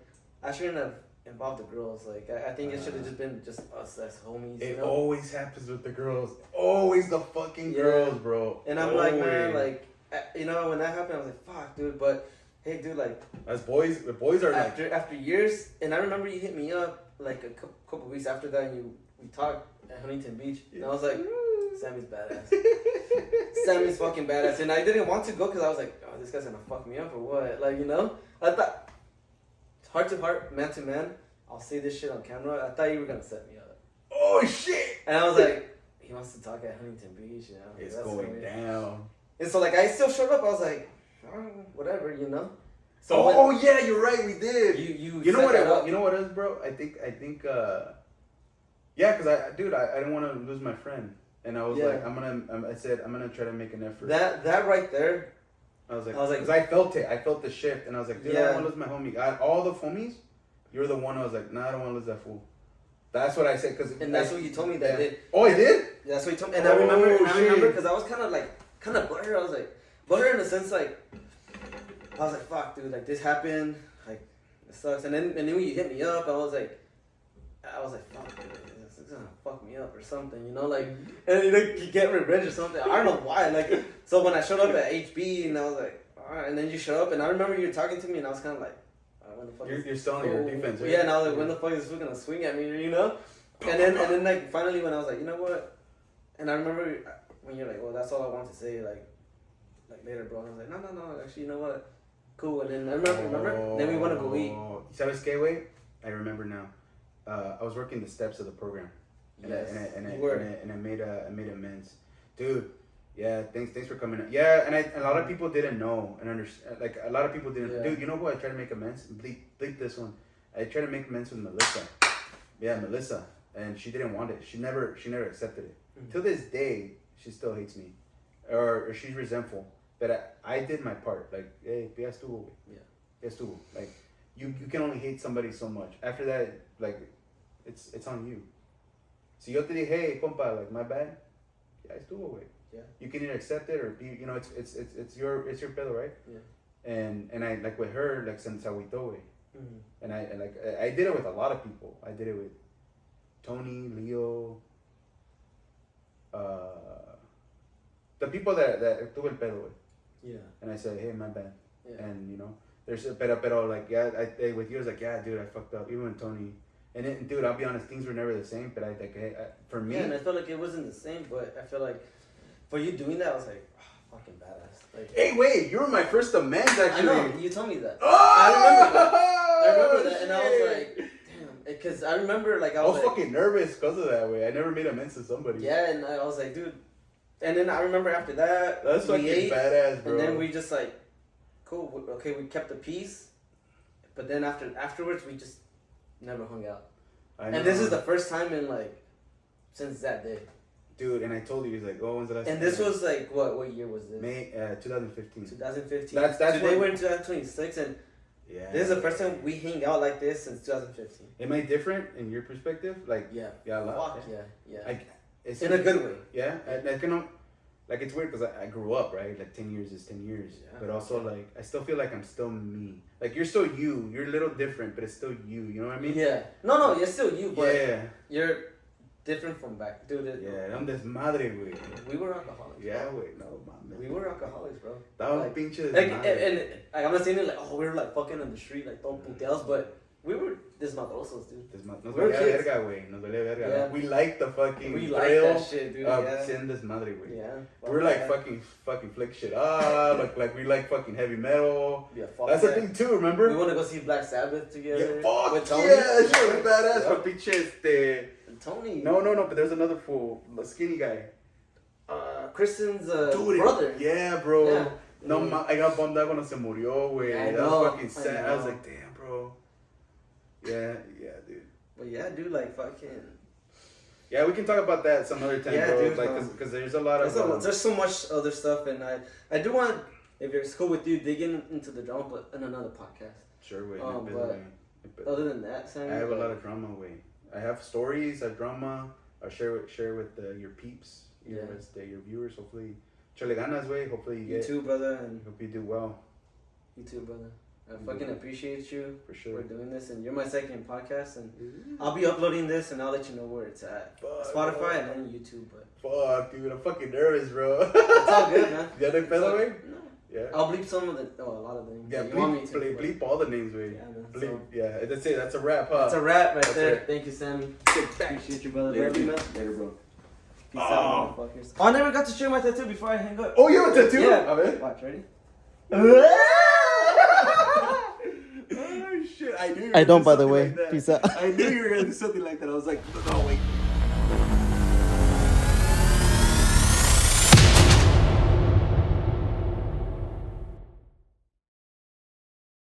I shouldn't have involved the girls. Like, I think it should have just been just us as homies. It you know? always happens with the girls. Always the fucking girls, bro. And I'm like, man, like, you know, when that happened, I was like, fuck, dude. But hey, dude, like, as boys, the boys are after years, and I remember you hit me up like a couple weeks after that, and we talked at Huntington Beach, and I was like, Sammy's badass. Sammy's fucking badass, and I didn't want to go because I was like, oh, this guy's gonna fuck me up or what? Like, you know, I thought heart to heart, man to man, I'll say this shit on camera. I thought you were gonna set me up. Oh shit! And I was like, he wants to talk at Huntington Beach, you know? It's going down. And so like I still showed up. I was like, oh, whatever, you know. So yeah, you're right. We did. You know what? You know what is, bro? I think. Yeah, because I didn't want to lose my friend, and I was like, I said I'm gonna try to make an effort. That right there. I was like, because I felt it. I felt the shift, and I was like, dude, I don't want to lose my homie. All the homies, you're the one. I was like, nah, I don't want to lose that fool. That's what I said. And that's what you told me that day. Oh, I did? That's what you told me. And I remember because I was kind of butthurt. I was like, butthurt in the sense like, I was like, fuck, dude, like this happened. Like, it sucks. And then when you hit me up, I was like, fuck, dude, this is gonna fuck me up or something, you know, like, and you get revenge or something. I don't know why. Like, so when I showed up at HB, and I was like, all right, and then you show up, and I remember you talking to me, and I was kind of like, when the fuck you're still on your defense, right? Yeah, and I was like, when the fuck is this gonna swing at me, you know? And then like finally when I was like, you know what? And I remember when you're like, well, that's all I want to say, like later, bro. And I was like, no, actually, you know what? Cool. And then I remember, then we want to go eat. ¿Sabes qué, güey? I remember now. I was working the steps of the program, and I made amends, dude. Yeah, thanks for coming up. Yeah, and a lot of people didn't know and understand. Like a lot of people didn't. Yeah. Dude, you know who I tried to make amends? Bleep this one. I tried to make amends with Melissa. Yeah, Melissa, and she didn't want it. She never accepted it. Mm-hmm. Till this day, she still hates me, or she's resentful. But I did my part. Like, hey, ya estuvo. Yeah, ya estuvo. Like, you can only hate somebody so much. After that, like, it's on you. Si yo te dije, hey, compa, like, my bad. Ya estuvo, güey. Yeah. You can either accept it or be, you know, it's your pedo, right? Yeah. And I, like, with her, like, se agüitó, güey. Mm-hmm. And I did it with a lot of people. I did it with Tony, Leo, the people that tuve el pedo, güey. Yeah. And I said, hey, my bad. Yeah. And, you know, there's a pero like, yeah, with you, I was like, yeah, dude, I fucked up. Even with Tony. And dude, I'll be honest, things were never the same, but for me. Yeah, and I felt like it wasn't the same, but I feel like for you doing that, I was like, oh, fucking badass. Like, hey, wait, you were my first amends, actually. I know, you told me that. Oh! I remember that, and I was like, damn, because I remember, like, I was like, fucking nervous because of that, way. I never made amends to somebody. Yeah, and I was like, dude. And then I remember after that, that's fucking badass, bro. And then we just like, cool, okay, we kept the peace, but then afterwards, we just never hung out. I know. And this is the first time in like, since that day. Dude, and I told you, he was like, oh, when's the last time? And this was like, what year was this? May 2015. 2015. That's today we're in 2026, and yeah, this is the first time we hang out like this since 2015. Am I different in your perspective? Like, yeah, a lot. Fuck, yeah. It's in a good way. Yeah, like it's weird because I grew up, right? Like 10 years is 10 years, but also like I still feel like I'm still me. Like you're still you. You're a little different, but it's still you. You know what I mean? Yeah. No, you're still you, but you're different from back, dude. Yeah, I'm desmadre, güey. We were alcoholics. Yeah, güey, no mames. We were alcoholics, bro. Estaba like, pinche like, desmadre. and I'm not saying it like, oh, we were like fucking in the street, like throwing puteados, but we were desmadrosos, dude. Nos We were valía kids. verga, güey. Nos valía verga. Yeah. Like, we like the fucking We thrill like that shit, dude. of Yeah. seeing desmadre, güey. Yeah. We're like fucking flick shit up. like we like fucking heavy metal. Yeah, fuck That's that. the thing too, remember? We want to go see Black Sabbath together. Yeah, fuck with Tony. yeah, sure, Yeah. badass. Yeah. But pinche Tony. No, but there's another fool, the skinny guy. Kristen's Dude, brother. Yeah, bro. Yeah. No, Yeah. I got bummed out when se murió, güey. Yeah, I That know, was fucking sad. I was know. like, damn, bro. Yeah, dude. But yeah, dude, like fucking. Yeah, we can talk about that some other time, Yeah, bro. dude, Like, cause there's a lot of. There's so much other stuff, and I do want, if it's cool with you, digging into the drama, but in another podcast. Sure, way. But other than that, Sammy, I have a lot of drama, way. I have stories, I have drama. I'll share with your peeps, your viewers. Hopefully, chale ganas, way. Hopefully you too, brother, and hope you do well. you too, brother. I fucking appreciate you for sure for doing this, and you're my second podcast, and I'll be uploading this, and I'll let you know where it's at. Spotify and then YouTube, but fuck, dude, I'm fucking nervous, bro. it's all good, man. Yeah, they fell away. No. Yeah. I'll bleep some of the, a lot of them. Yeah, you want me bleep all the names, way. Yeah, man. Bleep. So, Yeah, that's it. That's a wrap, huh? that's a wrap right That's there. it. Thank you, Sammy. Appreciate you, brother. Later, Love you, man. Later, bro. Peace out, motherfuckers. Oh, I never got to show my tattoo before I hang up. Oh, you have a tattoo? Yeah. A ver. Watch, ready? Oh shit! I knew. You were I gonna don't, do by the something way. like that. Peace out. I knew you were gonna do something like that. I was like, no, wait.